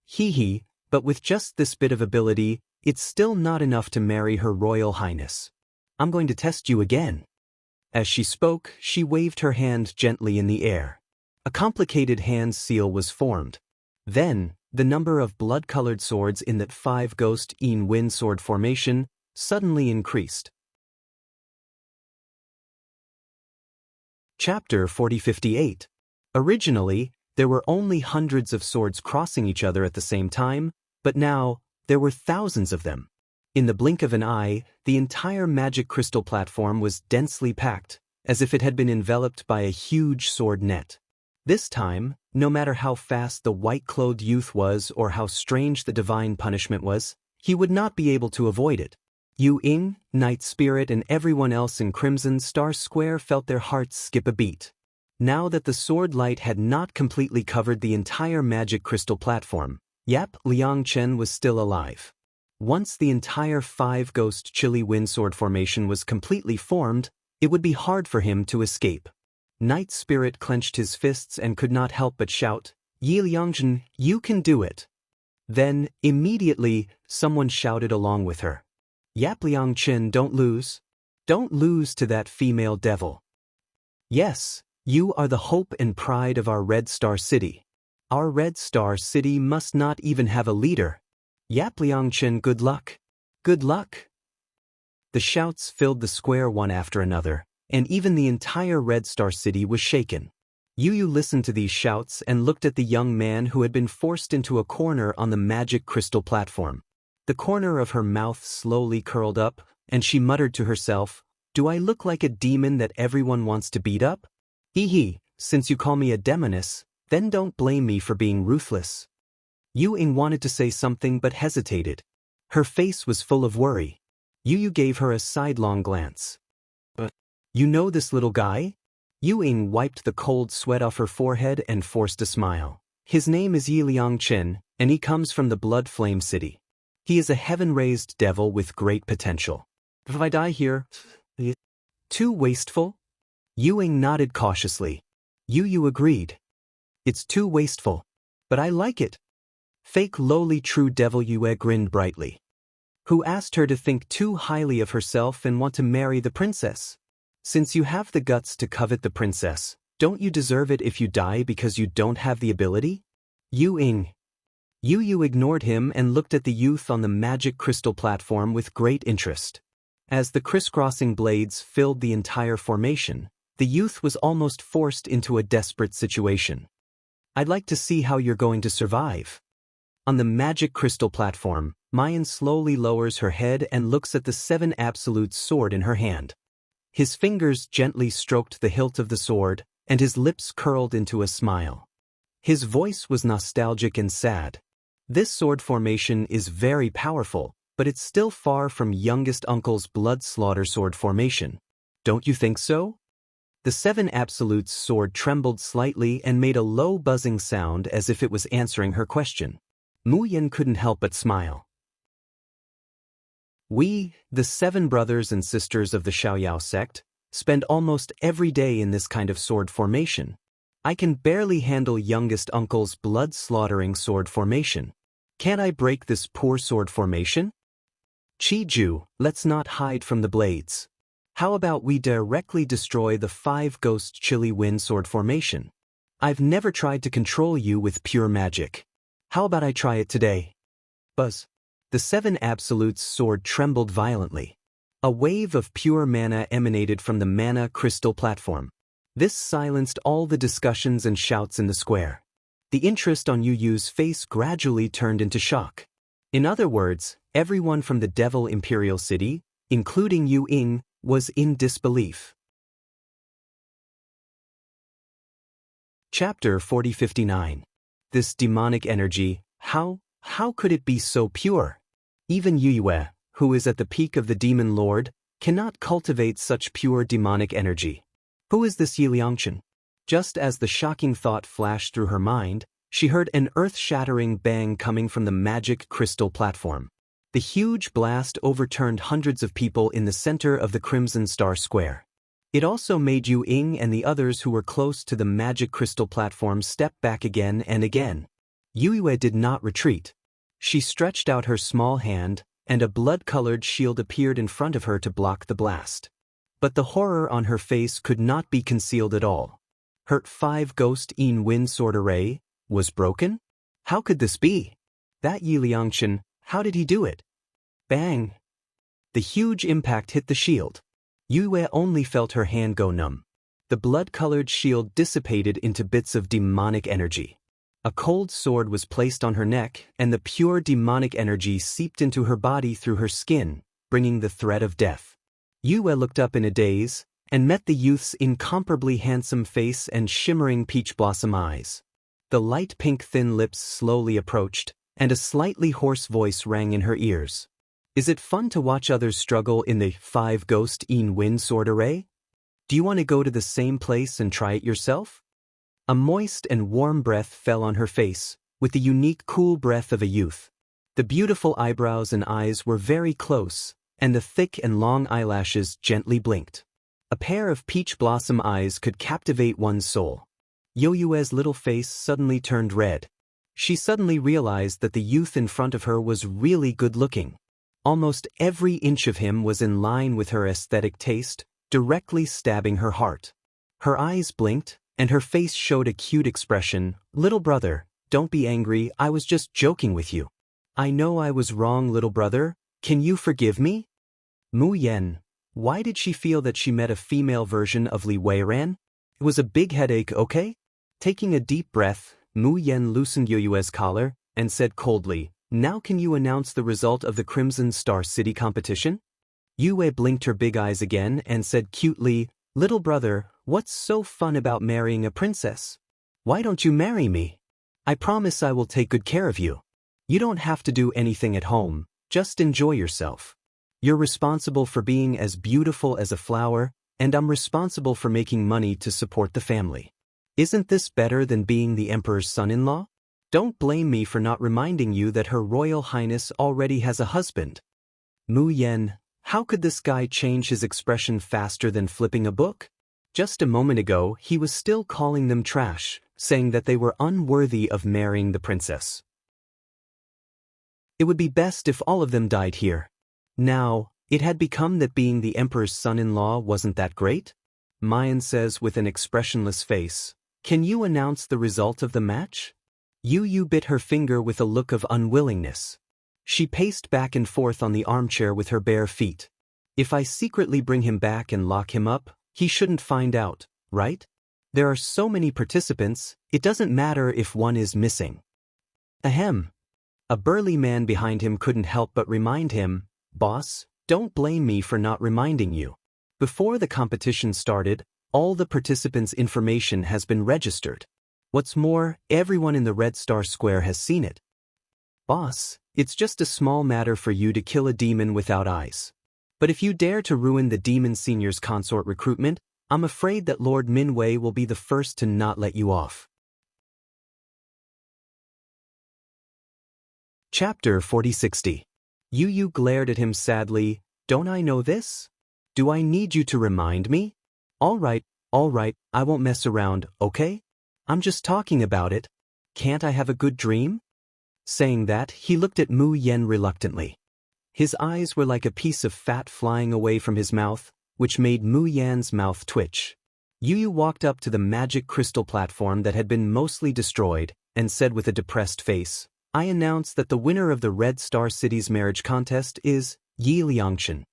Hee, but with just this bit of ability, it's still not enough to marry Her Royal Highness. I'm going to test you again. As she spoke, she waved her hand gently in the air. A complicated hand seal was formed. Then, the number of blood-colored swords in that 5 Ghost Yin Wind sword formation suddenly increased. Chapter 4058. Originally, there were only hundreds of swords crossing each other at the same time, but now, there were thousands of them. In the blink of an eye, the entire magic crystal platform was densely packed, as if it had been enveloped by a huge sword net. This time, no matter how fast the white-clothed youth was or how strange the divine punishment was, he would not be able to avoid it. Yu Ying, Night Spirit and everyone else in Crimson Star Square felt their hearts skip a beat. Now that the sword light had not completely covered the entire magic crystal platform, Yap Liang Chen was still alive. Once the entire 5 Ghost Chili Wind sword formation was completely formed, it would be hard for him to escape. Night Spirit clenched his fists and could not help but shout, Yi Liangzhen, you can do it. Then, immediately, someone shouted along with her. Yap Liang Chen, don't lose. Don't lose to that female devil. Yes, you are the hope and pride of our Red Star City. Our Red Star City must not even have a leader. Yap Liang Chen, good luck. Good luck. The shouts filled the square one after another, and even the entire Red Star City was shaken. Yu listened to these shouts and looked at the young man who had been forced into a corner on the magic crystal platform. The corner of her mouth slowly curled up, and she muttered to herself, do I look like a demon that everyone wants to beat up? Hee, since you call me a demoness, then don't blame me for being ruthless. Yu Ying wanted to say something but hesitated. Her face was full of worry. Yu gave her a sidelong glance. You know this little guy? Yu Ying wiped the cold sweat off her forehead and forced a smile. His name is Yi Liang Chen, and he comes from the Blood Flame City. He is a heaven-raised devil with great potential. If I die here, too wasteful? Yu Ying nodded cautiously. Yu agreed. It's too wasteful. But I like it. Fake lowly true devil Yue grinned brightly. Who asked her to think too highly of herself and want to marry the princess? Since you have the guts to covet the princess, don't you deserve it if you die because you don't have the ability? Yu Ying. Yu ignored him and looked at the youth on the magic crystal platform with great interest. As the crisscrossing blades filled the entire formation, the youth was almost forced into a desperate situation. I'd like to see how you're going to survive. On the magic crystal platform, Mayan slowly lowers her head and looks at the 7 Absolutes sword in her hand. His fingers gently stroked the hilt of the sword, and his lips curled into a smile. His voice was nostalgic and sad. This sword formation is very powerful, but it's still far from youngest uncle's blood slaughter sword formation. Don't you think so? The 7 Absolutes sword trembled slightly and made a low buzzing sound as if it was answering her question. Mu Yin couldn't help but smile. We, the 7 brothers and sisters of the Xiaoyao sect, spend almost every day in this kind of sword formation. I can barely handle youngest uncle's blood-slaughtering sword formation. Can't I break this poor sword formation? Chi-Ju, let's not hide from the blades. How about we directly destroy the 5 Ghost Chili Wind sword formation? I've never tried to control you with pure magic. How about I try it today? Buzz. The 7 absolutes sword trembled violently. A wave of pure mana emanated from the mana crystal platform. This silenced all the discussions and shouts in the square. The interest on Yu Yu's face gradually turned into shock. In other words, everyone from the Devil Imperial City, including Yu Ying, was in disbelief. Chapter 4059. This demonic energy, how could it be so pure? Even Yu Yue, who is at the peak of the demon lord, cannot cultivate such pure demonic energy. Who is this Yi Liangchen? Just as the shocking thought flashed through her mind, she heard an earth-shattering bang coming from the magic crystal platform. The huge blast overturned hundreds of people in the center of the Crimson Star Square. It also made Yu Ying and the others who were close to the magic crystal platform step back again and again. Yu Yue did not retreat. She stretched out her small hand, and a blood-colored shield appeared in front of her to block the blast. But the horror on her face could not be concealed at all. Her 5 Ghost In Wind Sword Array was broken? How could this be? That Yi Liangchen, how did he do it? Bang! The huge impact hit the shield. Yu Yue only felt her hand go numb. The blood-colored shield dissipated into bits of demonic energy. A cold sword was placed on her neck, and the pure demonic energy seeped into her body through her skin, bringing the threat of death. Yu Yue looked up in a daze, and met the youth's incomparably handsome face and shimmering peach blossom eyes. The light pink thin lips slowly approached, and a slightly hoarse voice rang in her ears. Is it fun to watch others struggle in the 5 Ghost In Wind Sword Array? Do you want to go to the same place and try it yourself? A moist and warm breath fell on her face, with the unique cool breath of a youth. The beautiful eyebrows and eyes were very close, and the thick and long eyelashes gently blinked. A pair of peach blossom eyes could captivate one's soul. Yu Yue's little face suddenly turned red. She suddenly realized that the youth in front of her was really good-looking. Almost every inch of him was in line with her aesthetic taste, directly stabbing her heart. Her eyes blinked, and her face showed a cute expression. Little brother, don't be angry, I was just joking with you. I know I was wrong, little brother, can you forgive me? Mu Yen, why did she feel that she met a female version of Li Weiran? It was a big headache, okay? Taking a deep breath, Mu Yen loosened Yu Yue's collar, and said coldly, now can you announce the result of the Crimson Star City competition? Yu Yue blinked her big eyes again and said cutely, little brother, what's so fun about marrying a princess? Why don't you marry me? I promise I will take good care of you. You don't have to do anything at home, just enjoy yourself. You're responsible for being as beautiful as a flower, and I'm responsible for making money to support the family. Isn't this better than being the emperor's son-in-law? Don't blame me for not reminding you that Her Royal Highness already has a husband. Mu Yen, how could this guy change his expression faster than flipping a book? Just a moment ago, he was still calling them trash, saying that they were unworthy of marrying the princess. It would be best if all of them died here. Now, it had become that being the emperor's son-in-law wasn't that great? Mayan says with an expressionless face, can you announce the result of the match? Yu Yu bit her finger with a look of unwillingness. She paced back and forth on the armchair with her bare feet. If I secretly bring him back and lock him up, he shouldn't find out, right? There are so many participants, it doesn't matter if one is missing. Ahem. A burly man behind him couldn't help but remind him, boss, don't blame me for not reminding you. Before the competition started, all the participants' information has been registered. What's more, everyone in the Red Star Square has seen it. Boss, it's just a small matter for you to kill a demon without eyes. But if you dare to ruin the Demon Senior's consort recruitment, I'm afraid that Lord Minwei will be the first to not let you off. Chapter 4060. Yu Yu glared at him sadly. Don't I know this? Do I need you to remind me? All right, I won't mess around, okay? I'm just talking about it. Can't I have a good dream? Saying that, he looked at Mu Yen reluctantly. His eyes were like a piece of fat flying away from his mouth, which made Mu Yan's mouth twitch. Yu Yu walked up to the magic crystal platform that had been mostly destroyed, and said with a depressed face, I announce that the winner of the Red Star City's marriage contest is Yi Liangchen.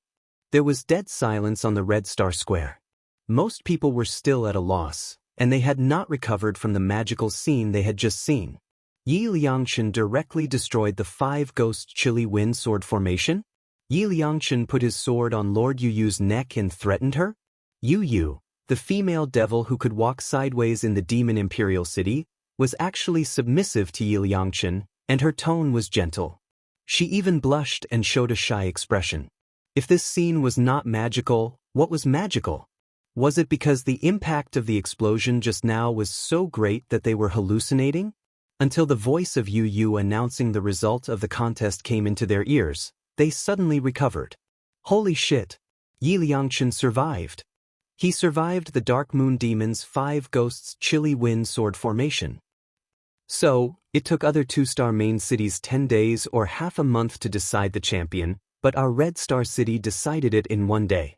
There was dead silence on the Red Star Square. Most people were still at a loss, and they had not recovered from the magical scene they had just seen. Yi Liangchen directly destroyed the 5-ghost chili wind sword formation? Yi Liangchen put his sword on Lord Yu Yu's neck and threatened her? Yu Yu, the female devil who could walk sideways in the demon imperial city, was actually submissive to Yi Liangchen, and her tone was gentle. She even blushed and showed a shy expression. If this scene was not magical, what was magical? Was it because the impact of the explosion just now was so great that they were hallucinating? Until the voice of Yu Yu announcing the result of the contest came into their ears, they suddenly recovered. Holy shit! Yi Liangchen survived. He survived the Dark Moon Demon's 5 Ghosts Chili Wind Sword formation. So, it took other 2-star main cities 10 days or half a month to decide the champion, but our Red Star City decided it in 1 day.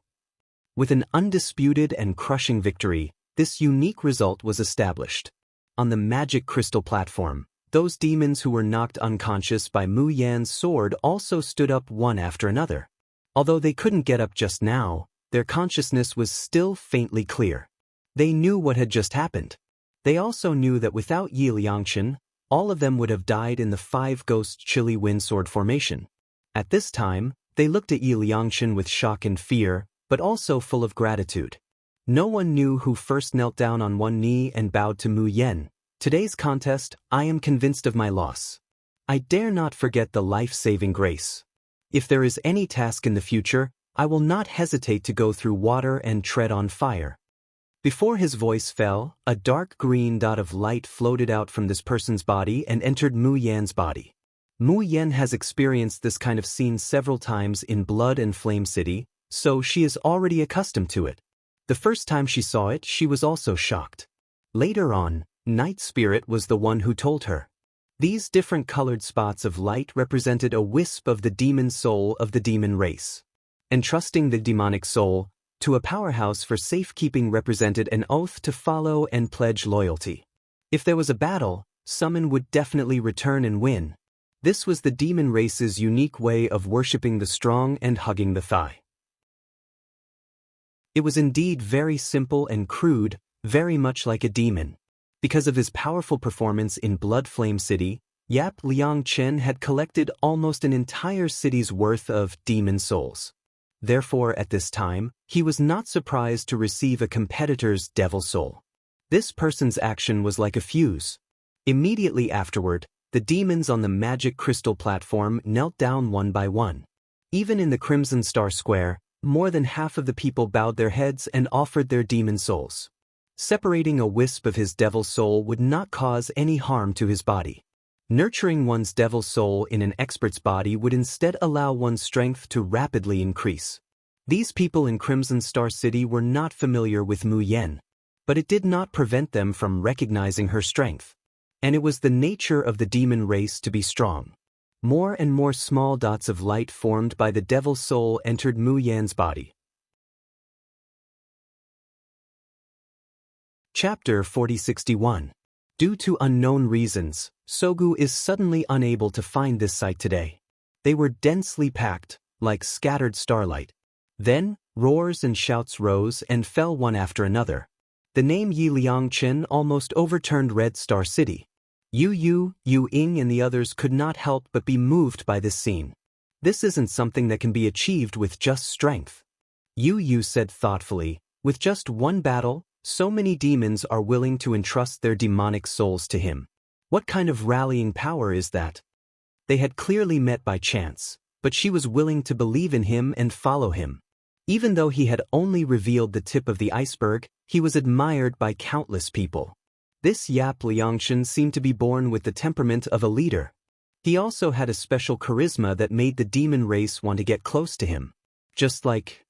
With an undisputed and crushing victory, this unique result was established. On the magic crystal platform, those demons who were knocked unconscious by Mu Yan's sword also stood up one after another. Although they couldn't get up just now, their consciousness was still faintly clear. They knew what had just happened. They also knew that without Yi Liangchen, all of them would have died in the 5-ghost chili wind sword formation. At this time, they looked at Yi Liangchen with shock and fear, but also full of gratitude. No one knew who first knelt down on one knee and bowed to Mu Yan. Today's contest, I am convinced of my loss. I dare not forget the life-saving grace. If there is any task in the future, I will not hesitate to go through water and tread on fire. Before his voice fell, a dark green dot of light floated out from this person's body and entered Mu Yan's body. Mu Yan has experienced this kind of scene several times in Blood and Flame City, so she is already accustomed to it. The first time she saw it, she was also shocked. Later on, Night Spirit was the one who told her. These different colored spots of light represented a wisp of the demon soul of the demon race. Entrusting the demonic soul to a powerhouse for safekeeping represented an oath to follow and pledge loyalty. If there was a battle, someone would definitely return and win. This was the demon race's unique way of worshipping the strong and hugging the thigh. It was indeed very simple and crude, very much like a demon. Because of his powerful performance in Blood Flame City, Yap Liangchen had collected almost an entire city's worth of demon souls. Therefore, at this time, he was not surprised to receive a competitor's devil soul. This person's action was like a fuse. Immediately afterward, the demons on the magic crystal platform knelt down one by one. Even in the Crimson Star Square, more than half of the people bowed their heads and offered their demon souls. Separating a wisp of his devil soul would not cause any harm to his body. Nurturing one's devil soul in an expert's body would instead allow one's strength to rapidly increase. These people in Crimson Star City were not familiar with Mu Yan, but it did not prevent them from recognizing her strength. And it was the nature of the demon race to be strong. More and more small dots of light formed by the devil soul entered Mu Yan's body. Chapter 4061. Due to unknown reasons, Sogu is suddenly unable to find this site today. They were densely packed, like scattered starlight. Then, roars and shouts rose and fell one after another. The name Yi Liangchen almost overturned Red Star City. Yu Yu, Yu Ying and the others could not help but be moved by this scene. This isn't something that can be achieved with just strength. Yu Yu said thoughtfully, with just one battle, so many demons are willing to entrust their demonic souls to him. What kind of rallying power is that? They had clearly met by chance, but she was willing to believe in him and follow him. Even though he had only revealed the tip of the iceberg, he was admired by countless people. This Yap Liangchen seemed to be born with the temperament of a leader. He also had a special charisma that made the demon race want to get close to him. Just like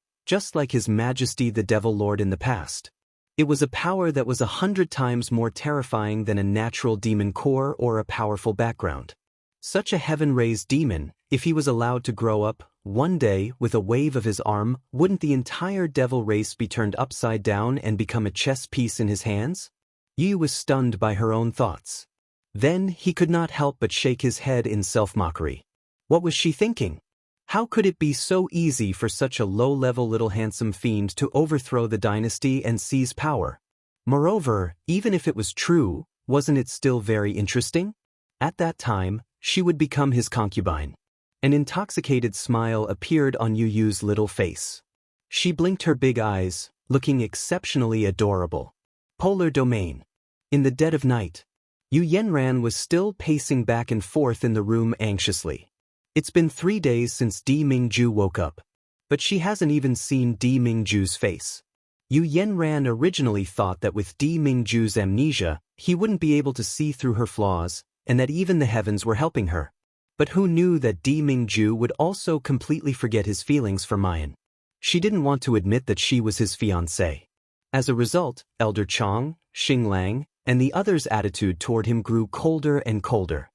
His Majesty the Devil Lord in the past. It was a power that was 100 times more terrifying than a natural demon core or a powerful background. Such a heaven-raised demon, if he was allowed to grow up, one day, with a wave of his arm, wouldn't the entire devil race be turned upside down and become a chess piece in his hands? Yi was stunned by her own thoughts. Then he could not help but shake his head in self-mockery. What was she thinking? How could it be so easy for such a low-level little handsome fiend to overthrow the dynasty and seize power? Moreover, even if it was true, wasn't it still very interesting? At that time, she would become his concubine. An intoxicated smile appeared on Yu Yu's little face. She blinked her big eyes, looking exceptionally adorable. Polar domain. In the dead of night, Yu Yenran was still pacing back and forth in the room anxiously. It's been 3 days since Di Mingju woke up, but she hasn't even seen Di Mingju's face. Yu Yenran originally thought that with Di Mingju's amnesia, he wouldn't be able to see through her flaws, and that even the heavens were helping her. But who knew that Di Mingju would also completely forget his feelings for Mayan? She didn't want to admit that she was his fiancée. As a result, Elder Chong, Xinglang, and the others' attitude toward him grew colder and colder.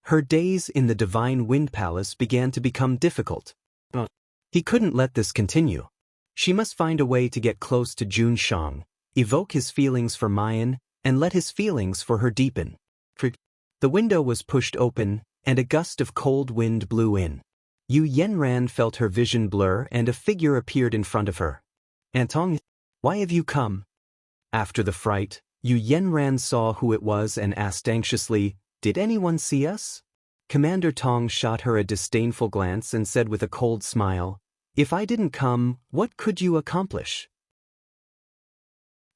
Her days in the Divine Wind Palace began to become difficult. He couldn't let this continue. She must find a way to get close to Jun Shang, evoke his feelings for Mayan, and let his feelings for her deepen. The window was pushed open, and a gust of cold wind blew in. Yu Yenran felt her vision blur and a figure appeared in front of her. "Antong, why have you come?" After the fright, Yu Yenran saw who it was and asked anxiously, "Did anyone see us?" Commander Tong shot her a disdainful glance and said with a cold smile, "If I didn't come, what could you accomplish?"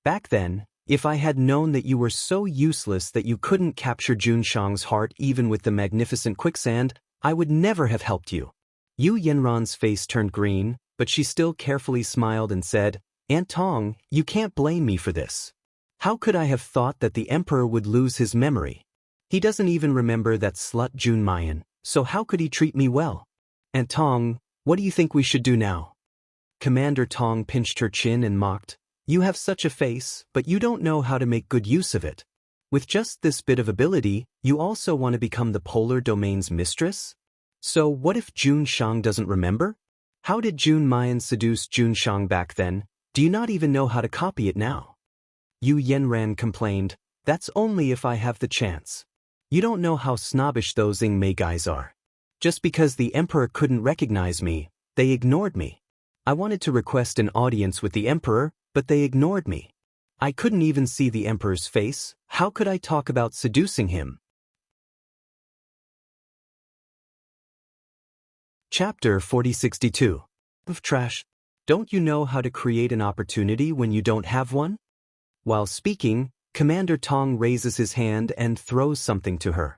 Back then, if I had known that you were so useless that you couldn't capture Jun Shang's heart even with the magnificent quicksand, I would never have helped you. Yu Yenran's face turned green, but she still carefully smiled and said, "Aunt Tong, you can't blame me for this. How could I have thought that the Emperor would lose his memory? He doesn't even remember that slut Jun Mayan, so how could he treat me well? Aunt Tong, what do you think we should do now?" Commander Tong pinched her chin and mocked, "You have such a face, but you don't know how to make good use of it. With just this bit of ability, you also want to become the polar domain's mistress? So what if Jun Shang doesn't remember? How did Jun Mayan seduce Jun Shang back then? Do you not even know how to copy it now?" Yu Yenran complained, "That's only if I have the chance. You don't know how snobbish those Mei guys are. Just because the Emperor couldn't recognize me, they ignored me. I wanted to request an audience with the Emperor, but they ignored me. I couldn't even see the Emperor's face. How could I talk about seducing him?" Chapter 4062. Of trash. Don't you know how to create an opportunity when you don't have one? While speaking, Commander Tong raises his hand and throws something to her.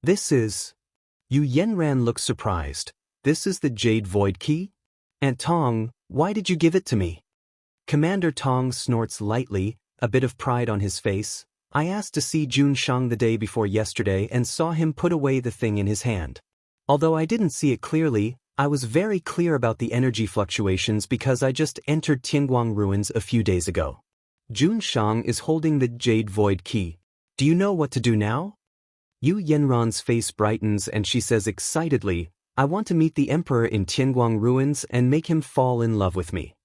"This is..." Yu Yenran looks surprised. "This is the Jade Void Key? Aunt Tong, why did you give it to me?" Commander Tong snorts lightly, a bit of pride on his face. "I asked to see Jun Shang the day before yesterday and saw him put away the thing in his hand. Although I didn't see it clearly, I was very clear about the energy fluctuations because I just entered Tianguang ruins a few days ago. Jun Shang is holding the Jade Void Key. Do you know what to do now?" Yu Yenran's face brightens and she says excitedly, "I want to meet the Emperor in Tianguang ruins and make him fall in love with me.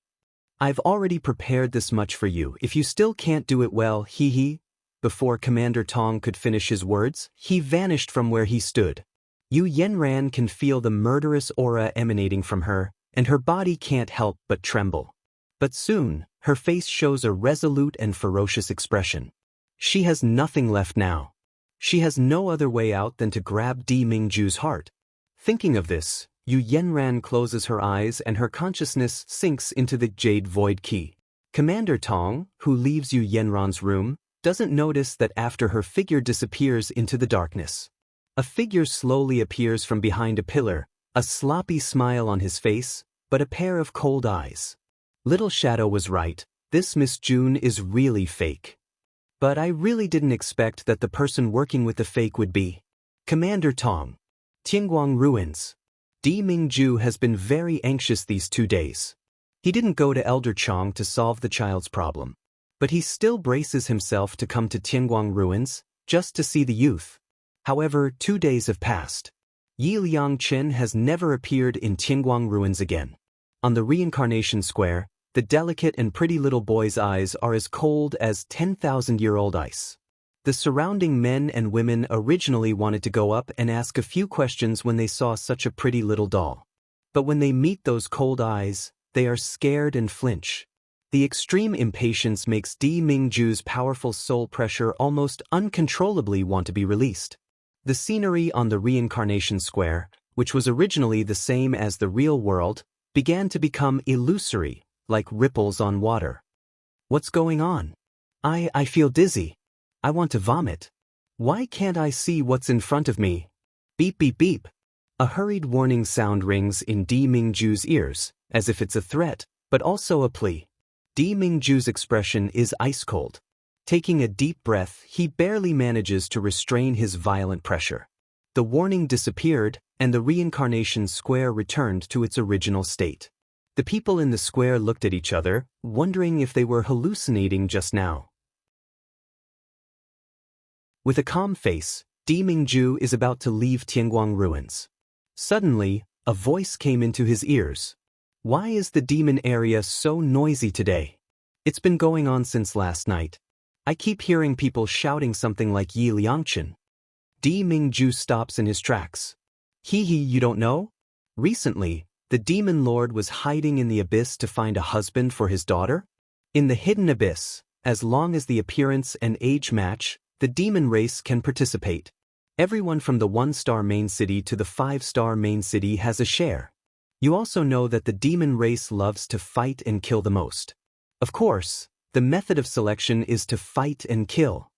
I've already prepared this much for you. If you still can't do it well, hee." Before Commander Tong could finish his words, he vanished from where he stood. Yu Yenran can feel the murderous aura emanating from her, and her body can't help but tremble. But soon, her face shows a resolute and ferocious expression. She has nothing left now. She has no other way out than to grab Di Mingju's heart. Thinking of this, Yu Yenran closes her eyes and her consciousness sinks into the Jade Void Key. Commander Tong, who leaves Yu Yenran's room, doesn't notice that after her figure disappears into the darkness. A figure slowly appears from behind a pillar, a sloppy smile on his face, but a pair of cold eyes. Little Shadow was right, this Miss June is really fake. But I really didn't expect that the person working with the fake would be Commander Tong. Tianguang ruins. Di Mingju has been very anxious these 2 days. He didn't go to Elder Chong to solve the child's problem. But he still braces himself to come to Tianguang ruins, just to see the youth. However, 2 days have passed. Yi Liang Chen has never appeared in Tianguang ruins again. On the reincarnation square, the delicate and pretty little boy's eyes are as cold as 10,000-year-old ice. The surrounding men and women originally wanted to go up and ask a few questions when they saw such a pretty little doll. But when they meet those cold eyes, they are scared and flinch. The extreme impatience makes Di Mingju's powerful soul pressure almost uncontrollably want to be released. The scenery on the reincarnation square, which was originally the same as the real world, began to become illusory, like ripples on water. What's going on? I feel dizzy. I want to vomit. Why can't I see what's in front of me? Beep beep beep. A hurried warning sound rings in Di Mingju's ears, as if it's a threat, but also a plea. Di Mingju's expression is ice cold. Taking a deep breath, he barely manages to restrain his violent pressure. The warning disappeared, and the reincarnation square returned to its original state. The people in the square looked at each other, wondering if they were hallucinating just now. With a calm face, Di Mingju is about to leave Tianguang ruins. Suddenly, a voice came into his ears. Why is the demon area so noisy today? It's been going on since last night. I keep hearing people shouting something like Yi Liangchen. Di Mingju stops in his tracks. You don't know? Recently, the demon lord was hiding in the abyss to find a husband for his daughter? In the hidden abyss, as long as the appearance and age match, the demon race can participate. Everyone from the 1-star main city to the 5-star main city has a share. You also know that the demon race loves to fight and kill the most. Of course, the method of selection is to fight and kill.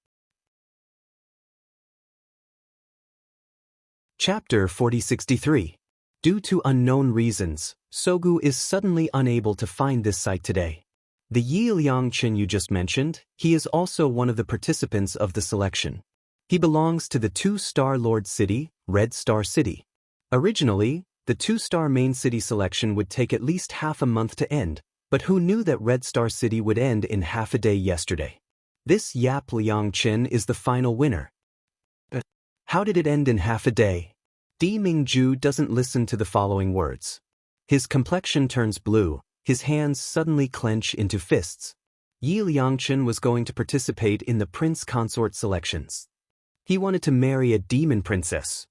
Chapter 4063. Due to unknown reasons, Sogu is suddenly unable to find this site today. The Yi Liangchen you just mentioned, he is also one of the participants of the selection. He belongs to the 2-star Lord City, Red Star City. Originally, the 2-star main city selection would take at least half a month to end, but who knew that Red Star City would end in half a day yesterday? This Yap Liangchen is the final winner. How did it end in half a day? Di Mingju doesn't listen to the following words. His complexion turns blue, his hands suddenly clench into fists. Yi Liangchen was going to participate in the prince consort selections. He wanted to marry a demon princess.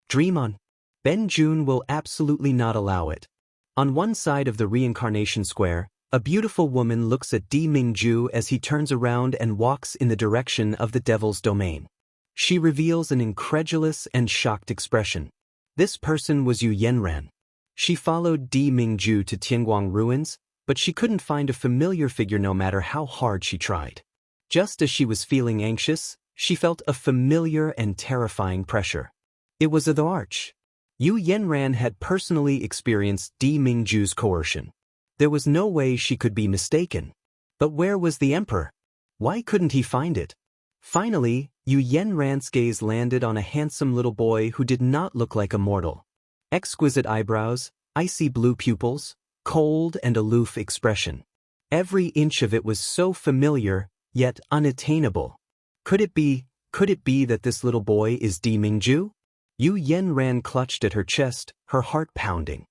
Dream on. Ben Jun will absolutely not allow it. On one side of the reincarnation square, a beautiful woman looks at Di Mingju as he turns around and walks in the direction of the devil's domain. She reveals an incredulous and shocked expression. This person was Yu Yanran. She followed Di Mingju to Tianguang ruins, but she couldn't find a familiar figure no matter how hard she tried. Just as she was feeling anxious, she felt a familiar and terrifying pressure. It was the arch. Yu Yanran had personally experienced Di Mingju's coercion. There was no way she could be mistaken. But where was the emperor? Why couldn't he find it? Finally, Yu Yanran's gaze landed on a handsome little boy who did not look like a mortal. Exquisite eyebrows, icy blue pupils, cold and aloof expression. Every inch of it was so familiar, yet unattainable. Could it be that this little boy is Di Mingju? Yu Yanran clutched at her chest, her heart pounding.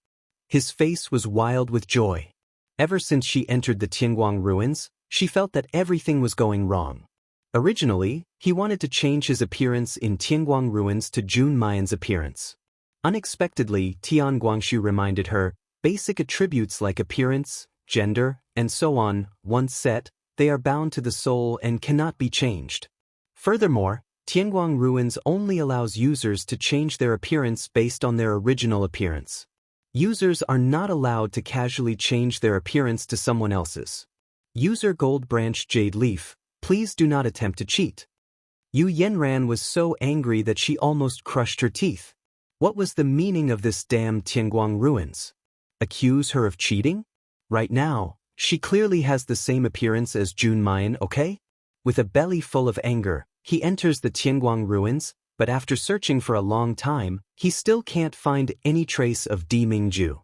His face was wild with joy. Ever since she entered the Tianguang ruins, she felt that everything was going wrong. Originally, he wanted to change his appearance in Tianguang ruins to Jun Mayan's appearance. Unexpectedly, Tian Guangshu reminded her, basic attributes like appearance, gender, and so on, once set, they are bound to the soul and cannot be changed. Furthermore, Tianguang ruins only allows users to change their appearance based on their original appearance. Users are not allowed to casually change their appearance to someone else's. User Gold Branch Jade Leaf, please do not attempt to cheat. Yu Yanran was so angry that she almost crushed her teeth. What was the meaning of this damn Tianguang ruins? Accuse her of cheating? Right now, she clearly has the same appearance as Jun Mayan, okay? With a belly full of anger, he enters the Tianguang ruins, but after searching for a long time, he still can't find any trace of Di Mingju.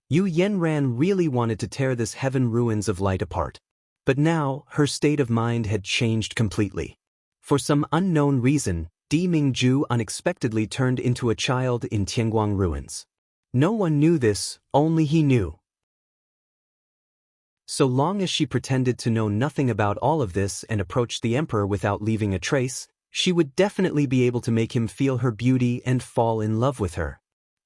Yu Yanran really wanted to tear this heaven ruins of light apart. But now, her state of mind had changed completely. For some unknown reason, Di Mingju unexpectedly turned into a child in Tianguang ruins. No one knew this, only he knew. So long as she pretended to know nothing about all of this and approached the emperor without leaving a trace, She would definitely be able to make him feel her beauty and fall in love with her.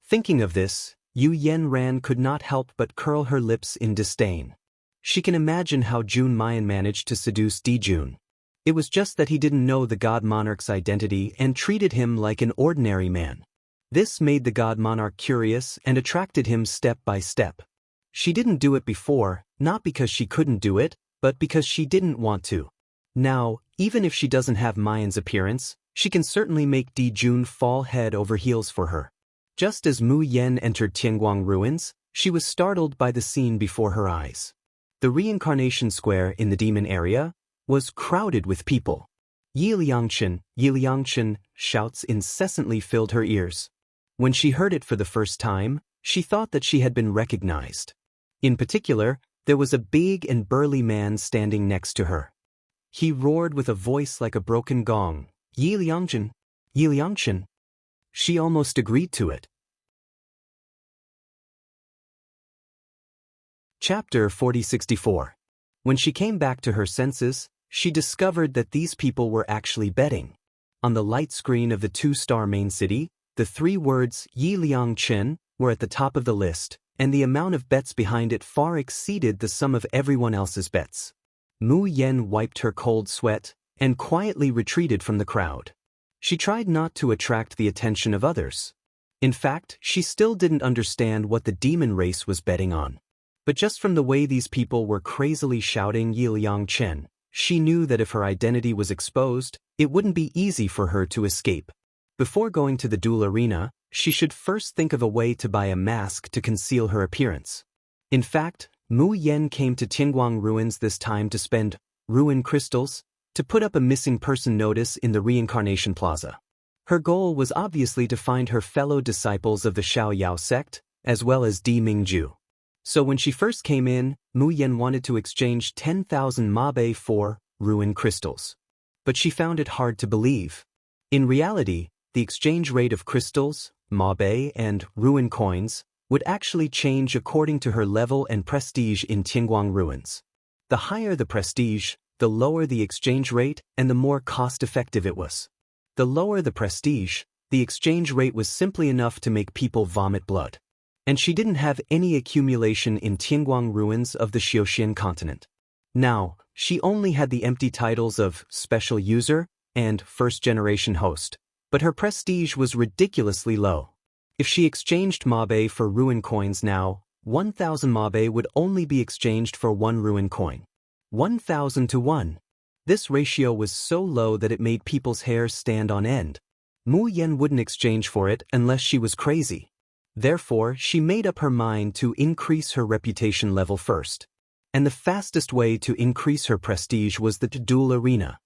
Thinking of this, Yu Yenran could not help but curl her lips in disdain. She can imagine how Jun Mayan managed to seduce Dijun. It was just that he didn't know the god monarch's identity and treated him like an ordinary man. This made the god monarch curious and attracted him step by step. She didn't do it before, not because she couldn't do it, but because she didn't want to. Now, even if she doesn't have Mayan's appearance, she can certainly make Dijun fall head over heels for her. Just as Mu Yen entered Tianguang ruins, she was startled by the scene before her eyes. The reincarnation square in the demon area was crowded with people. Yi Liangchen, shouts incessantly filled her ears. When she heard it for the first time, she thought that she had been recognized. In particular, there was a big and burly man standing next to her. He roared with a voice like a broken gong, Yi Liangchen. She almost agreed to it. Chapter 4064. When she came back to her senses, she discovered that these people were actually betting. On the light screen of the 2-star main city, the 3 words Yi Liangchen were at the top of the list, and the amount of bets behind it far exceeded the sum of everyone else's bets. Mu Yen wiped her cold sweat and quietly retreated from the crowd. She tried not to attract the attention of others. In fact, she still didn't understand what the demon race was betting on. But just from the way these people were crazily shouting Yi Liangchen, she knew that if her identity was exposed, it wouldn't be easy for her to escape. Before going to the duel arena, she should first think of a way to buy a mask to conceal her appearance. In fact, Mu Yen came to Tianguang ruins this time to spend ruin crystals to put up a missing person notice in the reincarnation plaza. Her goal was obviously to find her fellow disciples of the Xiaoyao sect, as well as Di Mingju. So when she first came in, Mu Yen wanted to exchange 10,000 mabe for ruin crystals. But she found it hard to believe. In reality, the exchange rate of crystals, mabe, and ruin coins would actually change according to her level and prestige in Tianguang ruins. The higher the prestige, the lower the exchange rate and the more cost-effective it was. The lower the prestige, the exchange rate was simply enough to make people vomit blood. And she didn't have any accumulation in Tianguang ruins of the Xiuxian continent. Now, she only had the empty titles of Special User and First-Generation Host, but her prestige was ridiculously low. If she exchanged mabe for ruin coins now, 1,000 mabe would only be exchanged for 1 ruin coin. 1,000 to 1. This ratio was so low that it made people's hair stand on end. Mu Yen wouldn't exchange for it unless she was crazy. Therefore, she made up her mind to increase her reputation level first. And the fastest way to increase her prestige was the duel arena.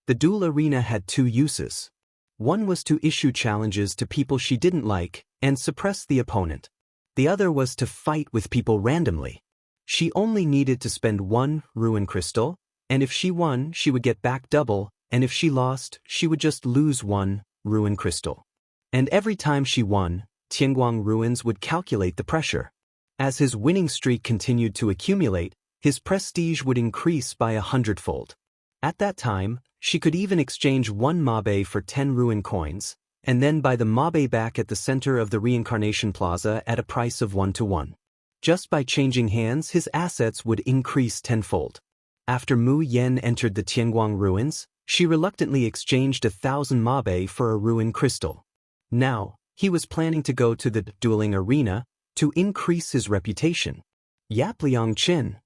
The duel arena had 2 uses. One was to issue challenges to people she didn't like and suppress the opponent. The other was to fight with people randomly. She only needed to spend 1 ruin crystal, and if she won, she would get back double, and if she lost, she would just lose 1 ruin crystal. And every time she won, Tianguang ruins would calculate the pressure. As his winning streak continued to accumulate, his prestige would increase by 100-fold. At that time, she could even exchange 1 mabe for 10 ruin coins, and then buy the mabe back at the center of the reincarnation plaza at a price of 1 to 1. Just by changing hands, his assets would increase 10-fold. After Mu Yen entered the Tianguang ruins, she reluctantly exchanged 1,000 mabe for a ruin crystal. Now, he was planning to go to the dueling arena to increase his reputation. Yap Liangchen.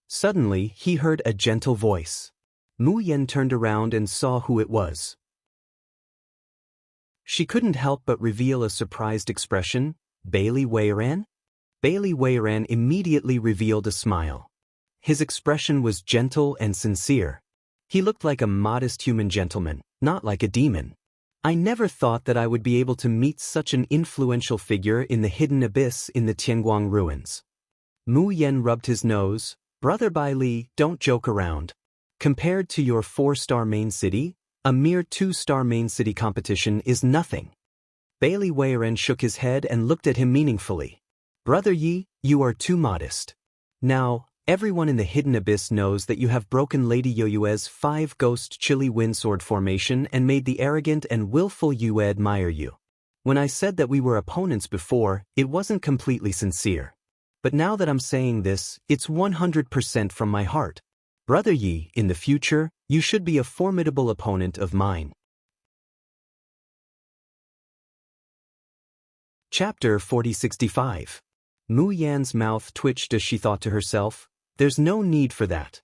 Suddenly, he heard a gentle voice. Mu Yen turned around and saw who it was. She couldn't help but reveal a surprised expression. Bailey Weiran? Bailey Weiran immediately revealed a smile. His expression was gentle and sincere. He looked like a modest human gentleman, not like a demon. I never thought that I would be able to meet such an influential figure in the hidden abyss in the Tianguang ruins. Mu Yen rubbed his nose. Brother Bailey, don't joke around. Compared to your 4-star main city, a mere 2-star main city competition is nothing. Bailey Weiren shook his head and looked at him meaningfully. Brother Yi, you are too modest. Now, Everyone in the Hidden Abyss knows that you have broken Lady Yoyue's 5-ghost chili windsword formation and made the arrogant and willful Yue admire you. When I said that we were opponents before, it wasn't completely sincere. But now that I'm saying this, it's 100% from my heart. Brother Yi, in the future, you should be a formidable opponent of mine. Chapter 4065. Mu Yan's mouth twitched as she thought to herself, there's no need for that.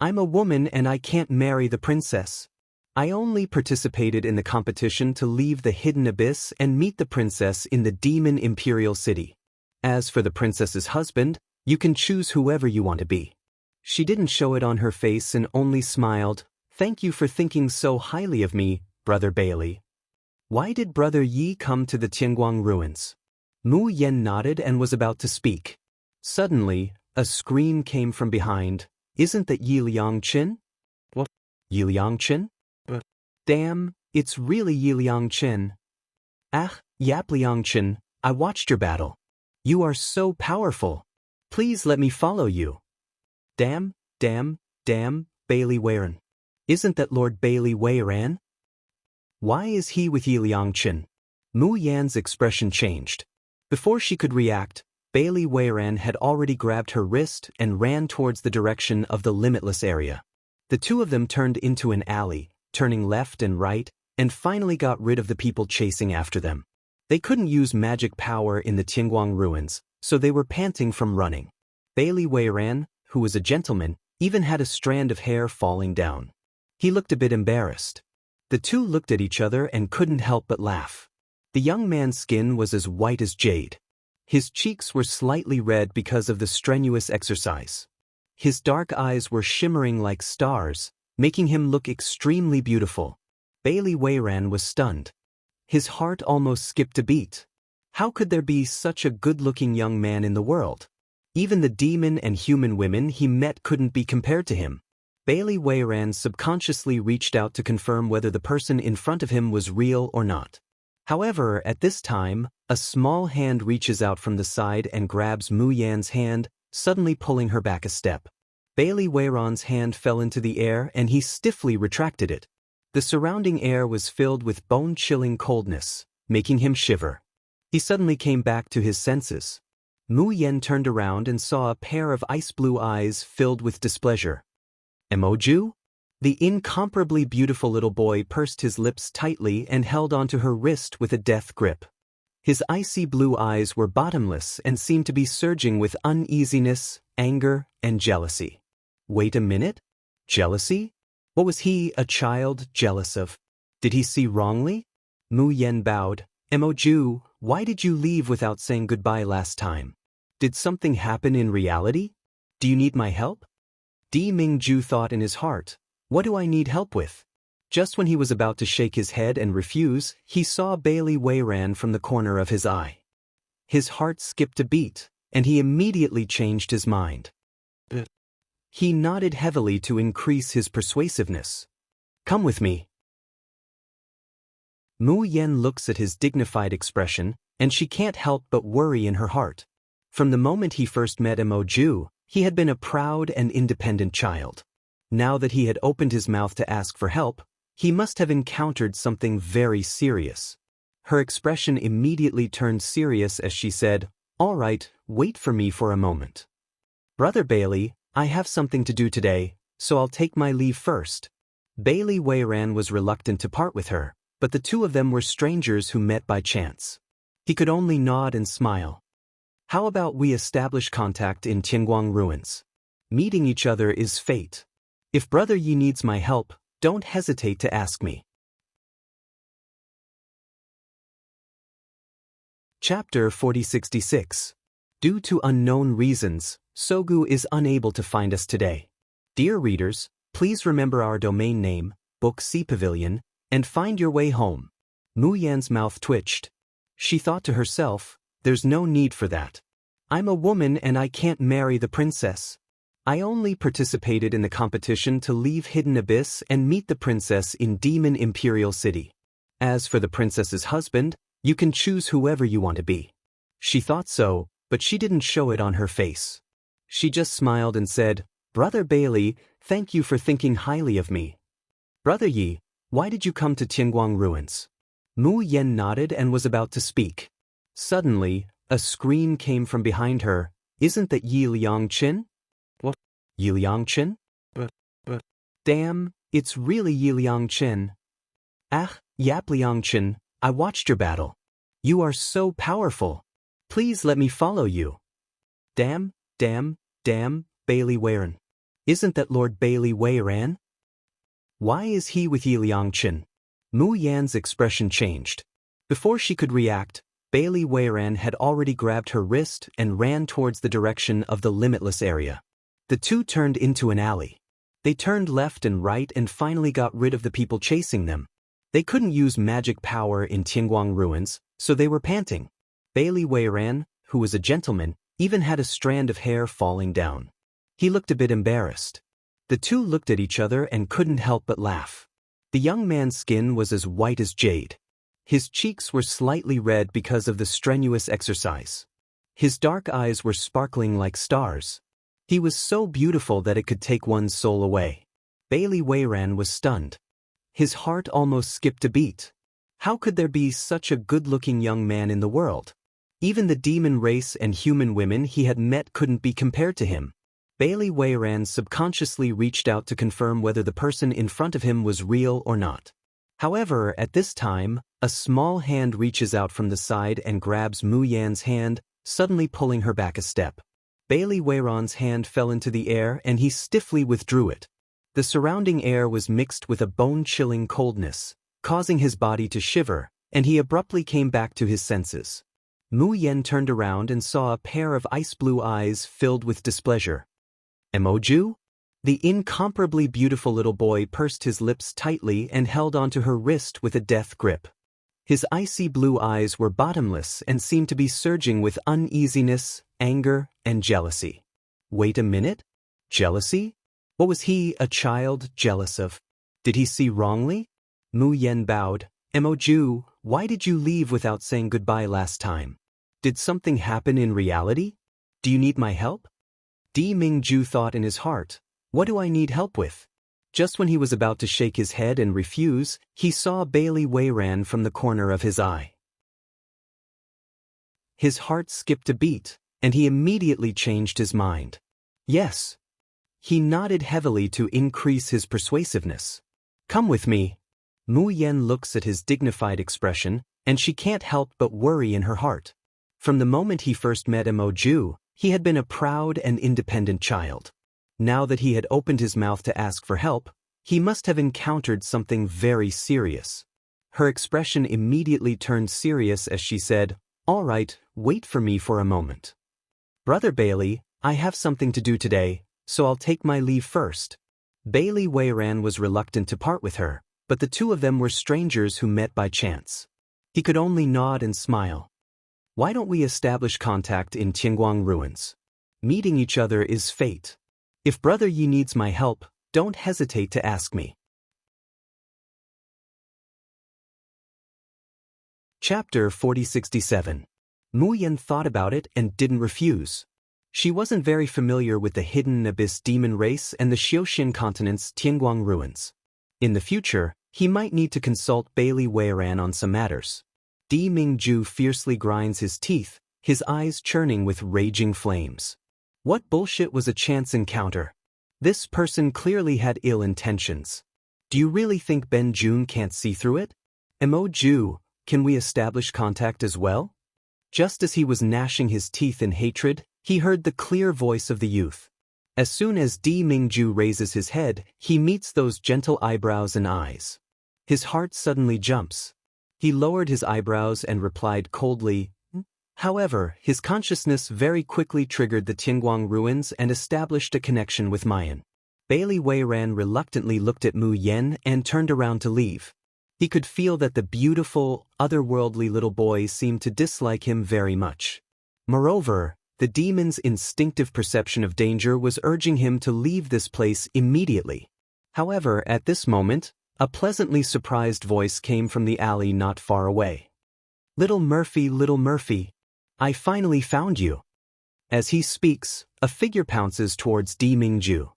I'm a woman and I can't marry the princess. I only participated in the competition to leave the Hidden Abyss and meet the princess in the Demon Imperial City. As for the princess's husband, you can choose whoever you want to be. She didn't show it on her face and only smiled. Thank you for thinking so highly of me, Brother Bailey. Why did Brother Yi come to the Tianguang ruins? Mu Yan nodded and was about to speak. Suddenly, a scream came from behind. Isn't that Yi Liangqin? What? Yi Liangqin? But damn, it's really Yi Liangqin. Ah, Yap Liangqin, I watched your battle. You are so powerful. Please let me follow you. Damn, Bailey Weiran. Isn't that Lord Bailey Weiran? Why is he with Yi Liangqin? Mu Yan's expression changed. Before she could react, Bailey Weiran had already grabbed her wrist and ran towards the direction of the limitless area. The two of them turned into an alley, turning left and right, and finally got rid of the people chasing after them. They couldn't use magic power in the Tianguang ruins, so they were panting from running. Bailey Weiran, who was a gentleman, even had a strand of hair falling down. He looked a bit embarrassed. The two looked at each other and couldn't help but laugh. The young man's skin was as white as jade. His cheeks were slightly red because of the strenuous exercise. His dark eyes were shimmering like stars, making him look extremely beautiful. Bailey Weiran was stunned. His heart almost skipped a beat. How could there be such a good-looking young man in the world? Even the demon and human women he met couldn't be compared to him. Bailey Weiran subconsciously reached out to confirm whether the person in front of him was real or not. However, at this time, a small hand reaches out from the side and grabs Mu Yan's hand, suddenly pulling her back a step. Bailey Weiran's hand fell into the air and he stiffly retracted it. The surrounding air was filled with bone-chilling coldness, making him shiver. He suddenly came back to his senses. Mu Yan turned around and saw a pair of ice-blue eyes filled with displeasure. Emoju? The incomparably beautiful little boy pursed his lips tightly and held onto her wrist with a death grip. His icy blue eyes were bottomless and seemed to be surging with uneasiness, anger, and jealousy. Wait a minute? Jealousy? What was he, a child, jealous of? Did he see wrongly? Mu Yan bowed. Emoju, why did you leave without saying goodbye last time? Did something happen in reality? Do you need my help? Di Mingju thought in his heart. What do I need help with? Just when he was about to shake his head and refuse, he saw Bailey Weiran from the corner of his eye. His heart skipped a beat, and he immediately changed his mind. He nodded heavily to increase his persuasiveness. Come with me. Mu Yan looks at his dignified expression, and she can't help but worry in her heart. From the moment he first met Emoju, he had been a proud and independent child. Now that he had opened his mouth to ask for help, he must have encountered something very serious. Her expression immediately turned serious as she said, "All right, wait for me for a moment. Brother Bailey, I have something to do today, so I'll take my leave first." Bailey Weiran was reluctant to part with her, but the two of them were strangers who met by chance. He could only nod and smile. How about we establish contact in Tianguang ruins? Meeting each other is fate. If Brother Yi needs my help, don't hesitate to ask me. Chapter 4066. Due to unknown reasons, Sogu is unable to find us today. Dear readers, please remember our domain name, Book C Pavilion, and find your way home. Mu Yan's mouth twitched. She thought to herself, there's no need for that. I'm a woman and I can't marry the princess. I only participated in the competition to leave Hidden Abyss and meet the princess in Demon Imperial City. As for the princess's husband, you can choose whoever you want to be. She thought so, but she didn't show it on her face. She just smiled and said, "Brother Bailey, thank you for thinking highly of me." "Brother Yi, why did you come to Tianguang ruins?" Mu Yen nodded and was about to speak. Suddenly, a scream came from behind her. "Isn't that Yi Liangqin?" "What? Yi Liangqin? But. Damn, it's really Yi Liangqin." "Ah, Yap Liangqin, I watched your battle. You are so powerful. Please let me follow you." Damn, Bailey Weiran. Isn't that Lord Bailey Weiran? Why is he with Yi Liangqin? Mu Yan's expression changed. Before she could react, Bailey Weiran had already grabbed her wrist and ran towards the direction of the limitless area. The two turned into an alley. They turned left and right and finally got rid of the people chasing them. They couldn't use magic power in Tianguang ruins, so they were panting. Bailey Weiran, who was a gentleman, even had a strand of hair falling down. He looked a bit embarrassed. The two looked at each other and couldn't help but laugh. The young man's skin was as white as jade. His cheeks were slightly red because of the strenuous exercise. His dark eyes were sparkling like stars. He was so beautiful that it could take one's soul away. Bailey Weiran was stunned. His heart almost skipped a beat. How could there be such a good-looking young man in the world? Even the demon race and human women he had met couldn't be compared to him. Bailey Weiran subconsciously reached out to confirm whether the person in front of him was real or not. However, at this time, a small hand reaches out from the side and grabs Mu Yan's hand, suddenly pulling her back a step. Bailey Weiran's hand fell into the air and he stiffly withdrew it. The surrounding air was mixed with a bone-chilling coldness, causing his body to shiver, and he abruptly came back to his senses. Mu Yan turned around and saw a pair of ice-blue eyes filled with displeasure. "Emoju?" The incomparably beautiful little boy pursed his lips tightly and held onto her wrist with a death grip. His icy blue eyes were bottomless and seemed to be surging with uneasiness, anger, and jealousy. Wait a minute? Jealousy? What was he, a child, jealous of? Did he see wrongly? Mu Yan bowed. "Emoju, why did you leave without saying goodbye last time? Did something happen in reality? Do you need my help?" Di Mingju thought in his heart, "What do I need help with?" Just when he was about to shake his head and refuse, he saw Bailey Weiran from the corner of his eye. His heart skipped a beat, and he immediately changed his mind. Yes. He nodded heavily to increase his persuasiveness. "Come with me." Mu Yan looks at his dignified expression, and she can't help but worry in her heart. From the moment he first met Emoju, he had been a proud and independent child. Now that he had opened his mouth to ask for help, he must have encountered something very serious. Her expression immediately turned serious as she said, "All right, wait for me for a moment. Brother Bailey, I have something to do today, so I'll take my leave first." Bailey Weiran was reluctant to part with her, but the two of them were strangers who met by chance. He could only nod and smile. "Why don't we establish contact in Tianguang ruins? Meeting each other is fate. If Brother Yi needs my help, don't hesitate to ask me." Chapter 4067. Mu Yan thought about it and didn't refuse. She wasn't very familiar with the hidden abyss demon race and the Xiuxian continent's Tianguang ruins. In the future, he might need to consult Bailey Weiran on some matters. Di Mingju fiercely grinds his teeth, his eyes churning with raging flames. What bullshit was a chance encounter? This person clearly had ill intentions. Do you really think Ben Jun can't see through it? Emoju, can we establish contact as well? Just as he was gnashing his teeth in hatred, he heard the clear voice of the youth. As soon as Di Mingju raises his head, he meets those gentle eyebrows and eyes. His heart suddenly jumps. He lowered his eyebrows and replied coldly. However, his consciousness very quickly triggered the Tianguang ruins and established a connection with Mayan. Bailey Weiran reluctantly looked at Mu Yan and turned around to leave. He could feel that the beautiful, otherworldly little boy seemed to dislike him very much. Moreover, the demon's instinctive perception of danger was urging him to leave this place immediately. However, at this moment, a pleasantly surprised voice came from the alley not far away. Little Murphy, I finally found you." As he speaks, a figure pounces towards Di Mingju.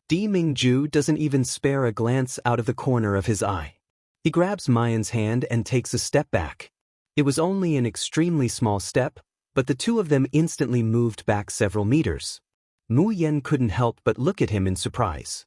Di Mingju doesn't even spare a glance out of the corner of his eye. He grabs Mayan's hand and takes a step back. It was only an extremely small step, but the two of them instantly moved back several meters. Mu Yen couldn't help but look at him in surprise.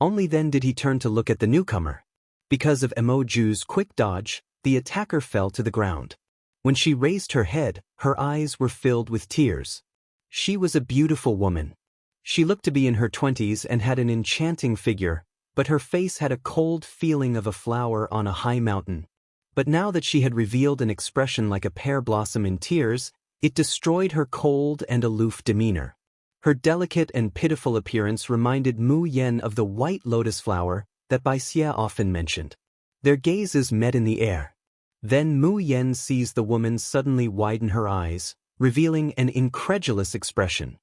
Only then did he turn to look at the newcomer. Because of Emoju's quick dodge, the attacker fell to the ground. When she raised her head, her eyes were filled with tears. She was a beautiful woman. She looked to be in her 20s and had an enchanting figure, but her face had a cold feeling of a flower on a high mountain. But now that she had revealed an expression like a pear blossom in tears, it destroyed her cold and aloof demeanor. Her delicate and pitiful appearance reminded Mu Yen of the white lotus flower that Bai Xia often mentioned. Their gazes met in the air. Then Mu Yen sees the woman suddenly widen her eyes, revealing an incredulous expression.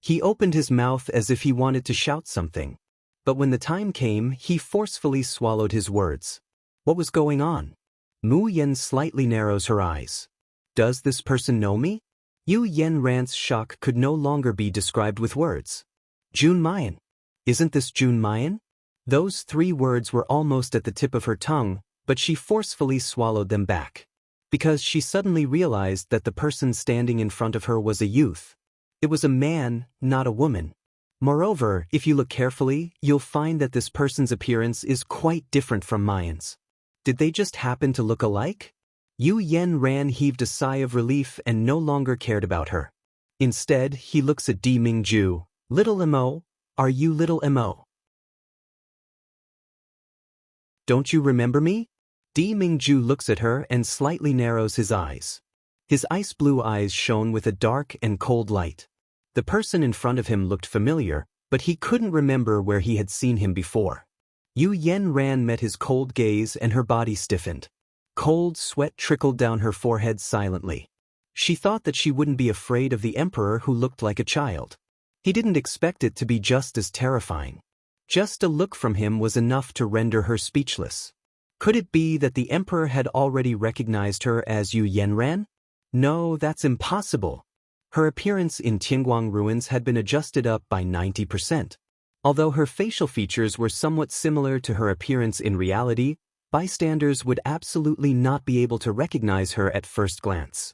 He opened his mouth as if he wanted to shout something. But when the time came, he forcefully swallowed his words. What was going on? Mu Yen slightly narrows her eyes. Does this person know me? Yu Yenran's shock could no longer be described with words. Jun Mayan. Isn't this Jun Mayan? Those 3 words were almost at the tip of her tongue, but she forcefully swallowed them back. Because she suddenly realized that the person standing in front of her was a youth. It was a man, not a woman. Moreover, if you look carefully, you'll find that this person's appearance is quite different from Mayan's. Did they just happen to look alike? Yu Yenran heaved a sigh of relief and no longer cared about her. Instead, he looks at Di Mingju. Little Mo, are you little Mo? Don't you remember me? Di Mingju looks at her and slightly narrows his eyes. His ice blue eyes shone with a dark and cold light. The person in front of him looked familiar, but he couldn't remember where he had seen him before. Yu Yenran met his cold gaze and her body stiffened. Cold sweat trickled down her forehead silently. She thought that she wouldn't be afraid of the emperor who looked like a child. He didn't expect it to be just as terrifying. Just a look from him was enough to render her speechless. Could it be that the emperor had already recognized her as Yu Yenran? No, that's impossible. Her appearance in Tianguang ruins had been adjusted up by 90%. Although her facial features were somewhat similar to her appearance in reality, bystanders would absolutely not be able to recognize her at first glance.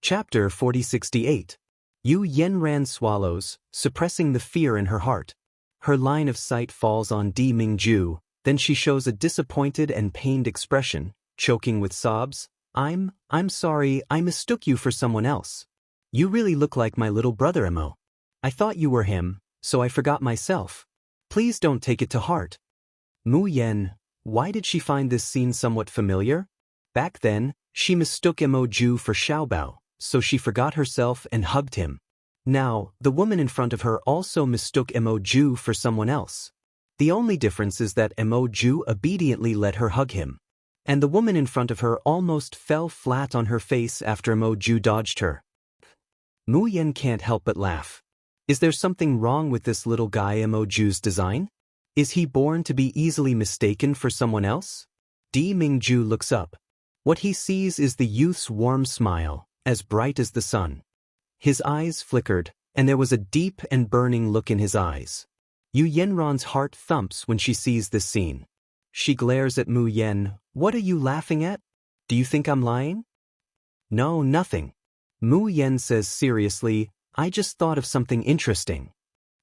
Chapter 4068. Yu Yenran swallows, suppressing the fear in her heart. Her line of sight falls on Di Mingju, then she shows a disappointed and pained expression, choking with sobs. I'm sorry, I mistook you for someone else. You really look like my little brother Mo. I thought you were him, so I forgot myself. Please don't take it to heart. Mu Yen, why did she find this scene somewhat familiar? Back then, she mistook Emoju for Xiaobao, so she forgot herself and hugged him. Now, the woman in front of her also mistook Emoju for someone else. The only difference is that Emoju obediently let her hug him. And the woman in front of her almost fell flat on her face after Emoju dodged her. Mu Yen can't help but laugh. Is there something wrong with this little guy Emoju's design? Is he born to be easily mistaken for someone else? Di Mingju looks up. What he sees is the youth's warm smile, as bright as the sun. His eyes flickered, and there was a deep and burning look in his eyes. Yu Yenran's heart thumps when she sees this scene. She glares at Mu Yen. What are you laughing at? Do you think I'm lying? No, nothing. Mu Yen says seriously, I just thought of something interesting.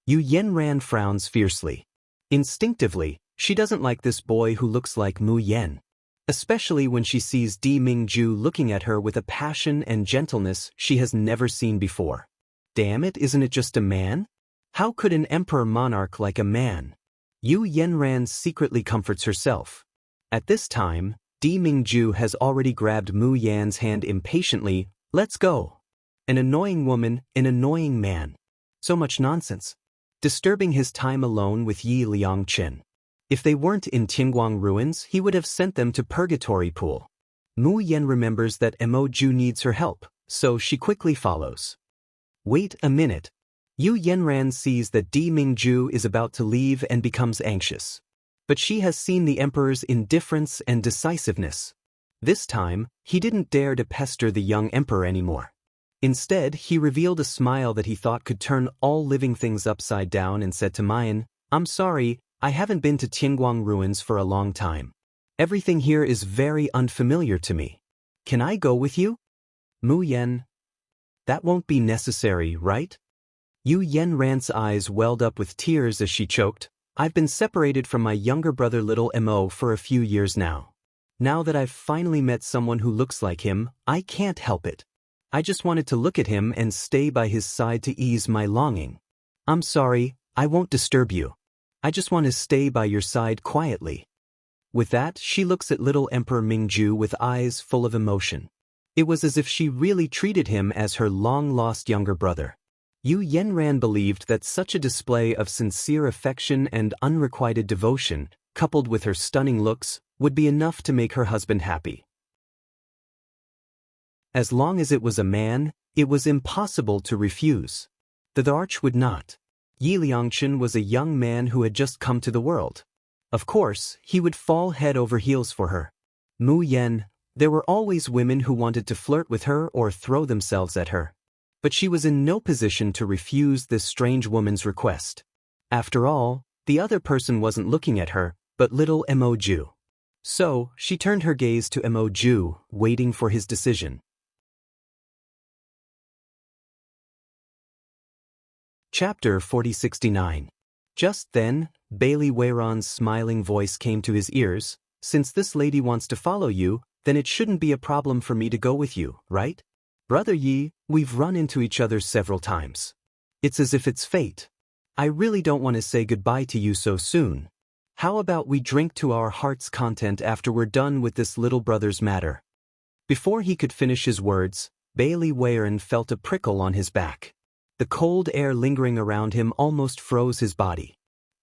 Yu Yenran frowns fiercely. Instinctively, she doesn't like this boy who looks like Mu Yen. Especially when she sees Di Mingju looking at her with a passion and gentleness she has never seen before. Damn it, isn't it just a man? How could an emperor monarch like a man? Yu Yenran secretly comforts herself. At this time, Di Mingju has already grabbed Mu Yan's hand impatiently. Let's go. An annoying woman, an annoying man. So much nonsense. Disturbing his time alone with Yi Liangchen. If they weren't in Tianguang ruins, he would have sent them to Purgatory Pool. Mu Yen remembers that Emoju needs her help, so she quickly follows. Wait a minute. Yu Yenran sees that Di Mingju is about to leave and becomes anxious. But she has seen the emperor's indifference and decisiveness. This time, he didn't dare to pester the young emperor anymore. Instead, he revealed a smile that he thought could turn all living things upside down and said to Mayan, "I'm sorry, I haven't been to Tianguang ruins for a long time. Everything here is very unfamiliar to me. Can I go with you?" Mu Yen. "That won't be necessary, right?" Yu Yenran's eyes welled up with tears as she choked. "I've been separated from my younger brother little Mo for a few years now. Now that I've finally met someone who looks like him, I can't help it. I just wanted to look at him and stay by his side to ease my longing. I'm sorry, I won't disturb you. I just want to stay by your side quietly." With that, she looks at little Emperor Mingju with eyes full of emotion. It was as if she really treated him as her long-lost younger brother. Yu Yenran believed that such a display of sincere affection and unrequited devotion, coupled with her stunning looks, would be enough to make her husband happy. As long as it was a man, it was impossible to refuse. The Arch would not. Yi Liangchen was a young man who had just come to the world. Of course, he would fall head over heels for her. Mu Yen, there were always women who wanted to flirt with her or throw themselves at her. But she was in no position to refuse this strange woman's request. After all, the other person wasn't looking at her, but little Mo Ju. So, she turned her gaze to Mo Ju, waiting for his decision. Chapter 4069. Just then, Bailey Weiron's smiling voice came to his ears. "Since this lady wants to follow you, then it shouldn't be a problem for me to go with you, right? Brother Yi, we've run into each other several times. It's as if it's fate. I really don't want to say goodbye to you so soon. How about we drink to our heart's content after we're done with this little brother's matter?" Before he could finish his words, Bailey Weiron felt a prickle on his back. The cold air lingering around him almost froze his body.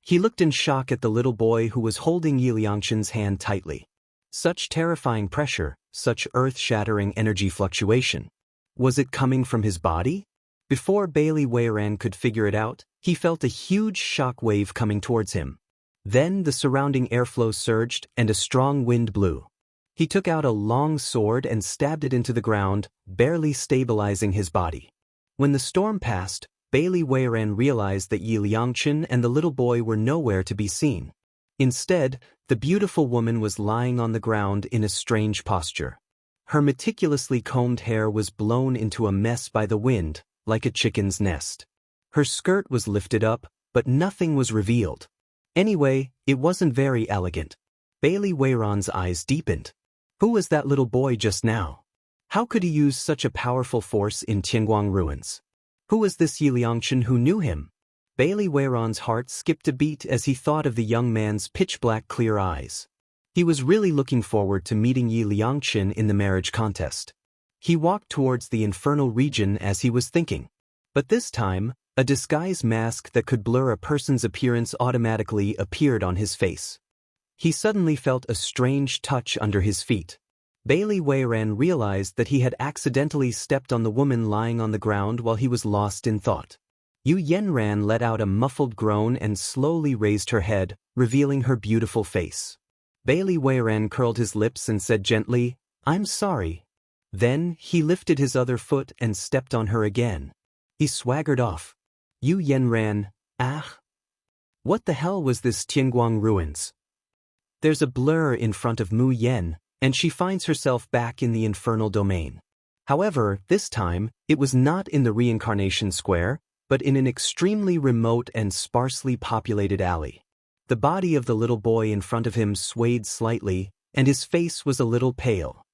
He looked in shock at the little boy who was holding Yi Liangchen's hand tightly. Such terrifying pressure, such earth-shattering energy fluctuation. Was it coming from his body? Before Bailey Weiran could figure it out, he felt a huge shock wave coming towards him. Then the surrounding airflow surged and a strong wind blew. He took out a long sword and stabbed it into the ground, barely stabilizing his body. When the storm passed, Bailey Weiran realized that Yi Liangchen and the little boy were nowhere to be seen. Instead, the beautiful woman was lying on the ground in a strange posture. Her meticulously combed hair was blown into a mess by the wind, like a chicken's nest. Her skirt was lifted up, but nothing was revealed. Anyway, it wasn't very elegant. Bailey Weiron's eyes deepened. Who was that little boy just now? How could he use such a powerful force in Tianguang ruins? Who was this Yi Liangchen who knew him? Bailey Weiron's heart skipped a beat as he thought of the young man's pitch-black clear eyes. He was really looking forward to meeting Yi Liangchen in the marriage contest. He walked towards the infernal region as he was thinking. But this time, a disguise mask that could blur a person's appearance automatically appeared on his face. He suddenly felt a strange touch under his feet. Bailey Weiran realized that he had accidentally stepped on the woman lying on the ground while he was lost in thought. Yu Yenran let out a muffled groan and slowly raised her head, revealing her beautiful face. Bailey Weiran curled his lips and said gently, "I'm sorry." Then, he lifted his other foot and stepped on her again. He swaggered off. Yu Yenran, "Ah? What the hell was this Tianguang ruins?" There's a blur in front of Mu Yen, and she finds herself back in the infernal domain. However, this time, it was not in the reincarnation square, but in an extremely remote and sparsely populated alley. The body of the little boy in front of him swayed slightly, and his face was a little pale.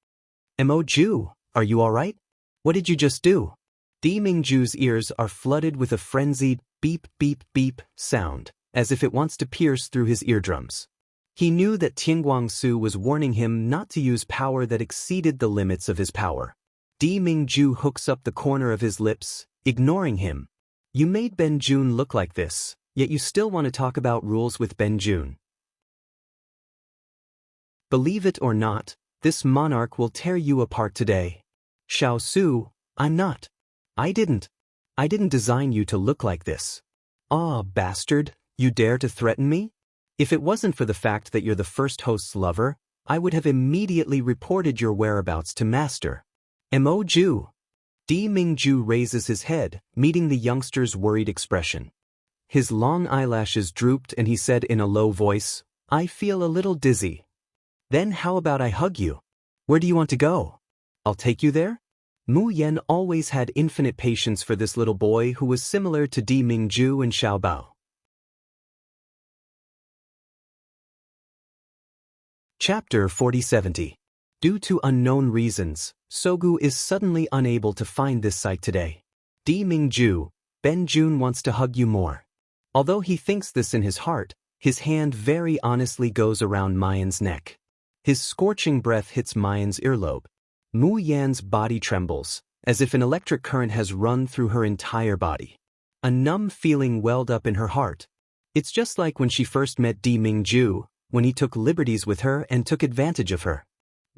"Mo Ju, are you all right? What did you just do?" Di Mingju's ears are flooded with a frenzied beep beep beep sound, as if it wants to pierce through his eardrums. He knew that Tianguang Su was warning him not to use power that exceeded the limits of his power. Di Mingju hooks up the corner of his lips, ignoring him. "You made Ben Jun look like this, yet you still want to talk about rules with Ben Jun. Believe it or not, this monarch will tear you apart today. Xiao Su, I'm not. I didn't design you to look like this. Ah, bastard, you dare to threaten me? If it wasn't for the fact that you're the first host's lover, I would have immediately reported your whereabouts to Master Mo Ju. Di Mingju raises his head, meeting the youngster's worried expression. His long eyelashes drooped and he said in a low voice, I feel a little dizzy. Then how about I hug you? Where do you want to go? I'll take you there? Mu Yan always had infinite patience for this little boy who was similar to Di Mingju and Xiao Bao. Chapter 4070. Due to unknown reasons, Sogu is suddenly unable to find this site today. Di Mingju, Ben Jun wants to hug you more. Although he thinks this in his heart, his hand very honestly goes around Mayan's neck. His scorching breath hits Mayan's earlobe. Mu Yan's body trembles, as if an electric current has run through her entire body. A numb feeling welled up in her heart. It's just like when she first met Di Mingju, when he took liberties with her and took advantage of her.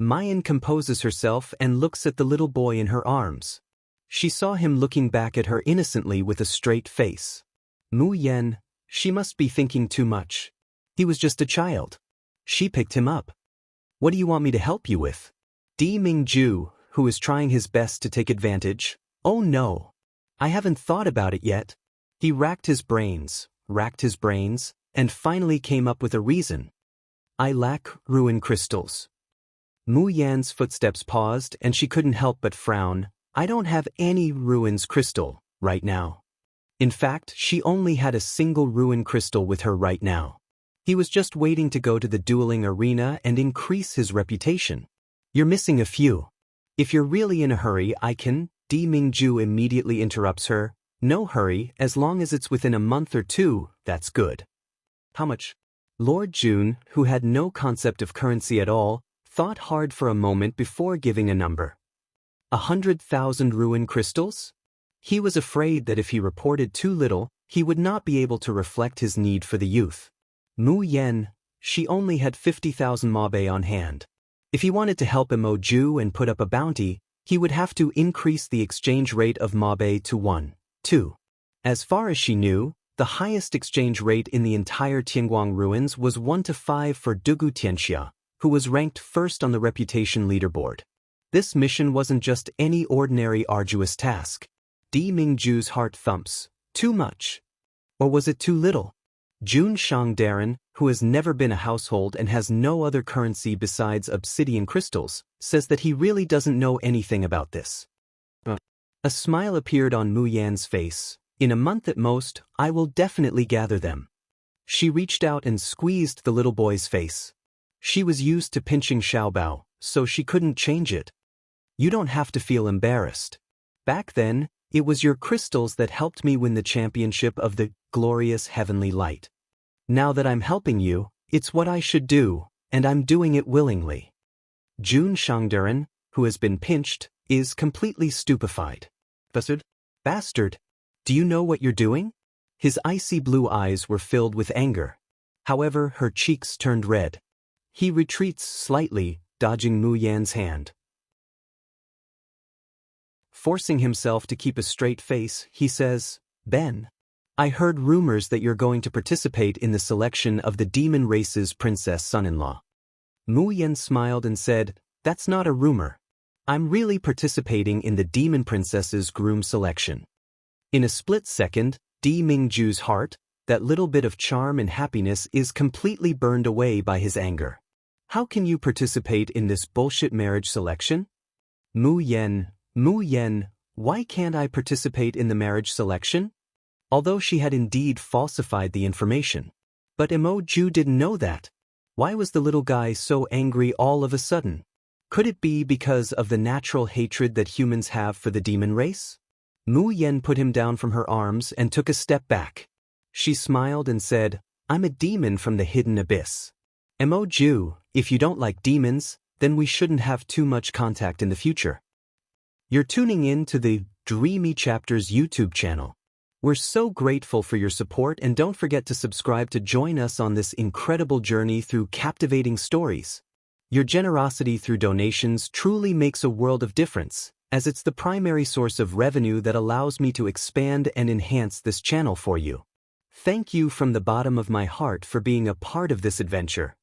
Mayan composes herself and looks at the little boy in her arms. She saw him looking back at her innocently with a straight face. Mu Yan, she must be thinking too much. He was just a child. She picked him up. What do you want me to help you with? Di Mingju, who is trying his best to take advantage. Oh no. I haven't thought about it yet. He racked his brains, and finally came up with a reason. I lack ruin crystals. Mu Yan's footsteps paused and she couldn't help but frown. I don't have any ruins crystal right now. In fact, she only had a single ruin crystal with her right now. He was just waiting to go to the dueling arena and increase his reputation. You're missing a few. If you're really in a hurry, I can. Di Mingju immediately interrupts her. No hurry, as long as it's within a month or two, that's good. How much? Lord Jun, who had no concept of currency at all, thought hard for a moment before giving a number. 100,000 ruin crystals? He was afraid that if he reported too little, he would not be able to reflect his need for the youth. Mu Yan, she only had 50,000 mabe on hand. If he wanted to help Mo Ju and put up a bounty, he would have to increase the exchange rate of mabe to 1:2. As far as she knew, the highest exchange rate in the entire Tianguang ruins was 1:5 for Dugu Tianxia, who was ranked first on the reputation leaderboard. This mission wasn't just any ordinary arduous task. Di Mingju's heart thumps. Too much. Or was it too little? Jun Shangdaran, who has never been a household and has no other currency besides obsidian crystals, says that he really doesn't know anything about this. A smile appeared on Mu Yan's face. In a month at most, I will definitely gather them. She reached out and squeezed the little boy's face. She was used to pinching Xiao Bao, so she couldn't change it. You don't have to feel embarrassed. Back then, it was your crystals that helped me win the championship of the glorious heavenly light. Now that I'm helping you, it's what I should do, and I'm doing it willingly. Jun Shangdaran, who has been pinched, is completely stupefied. Bastard! Do you know what you're doing? His icy blue eyes were filled with anger. However, her cheeks turned red. He retreats slightly, dodging Mu Yan's hand. Forcing himself to keep a straight face, he says, Ben, I heard rumors that you're going to participate in the selection of the demon race's princess son-in-law. Mu Yan smiled and said, that's not a rumor. I'm really participating in the demon princess's groom selection. In a split second, Di Mingju's heart, that little bit of charm and happiness, is completely burned away by his anger. How can you participate in this bullshit marriage selection? Mu Yan, why can't I participate in the marriage selection? Although she had indeed falsified the information. But Mo Ju didn't know that. Why was the little guy so angry all of a sudden? Could it be because of the natural hatred that humans have for the demon race? Mu Yan put him down from her arms and took a step back. She smiled and said, I'm a demon from the hidden abyss. Mo Ju, if you don't like demons, then we shouldn't have too much contact in the future. You're tuning in to the Dreamy Chapters YouTube channel. We're so grateful for your support, and don't forget to subscribe to join us on this incredible journey through captivating stories. Your generosity through donations truly makes a world of difference, as it's the primary source of revenue that allows me to expand and enhance this channel for you. Thank you from the bottom of my heart for being a part of this adventure.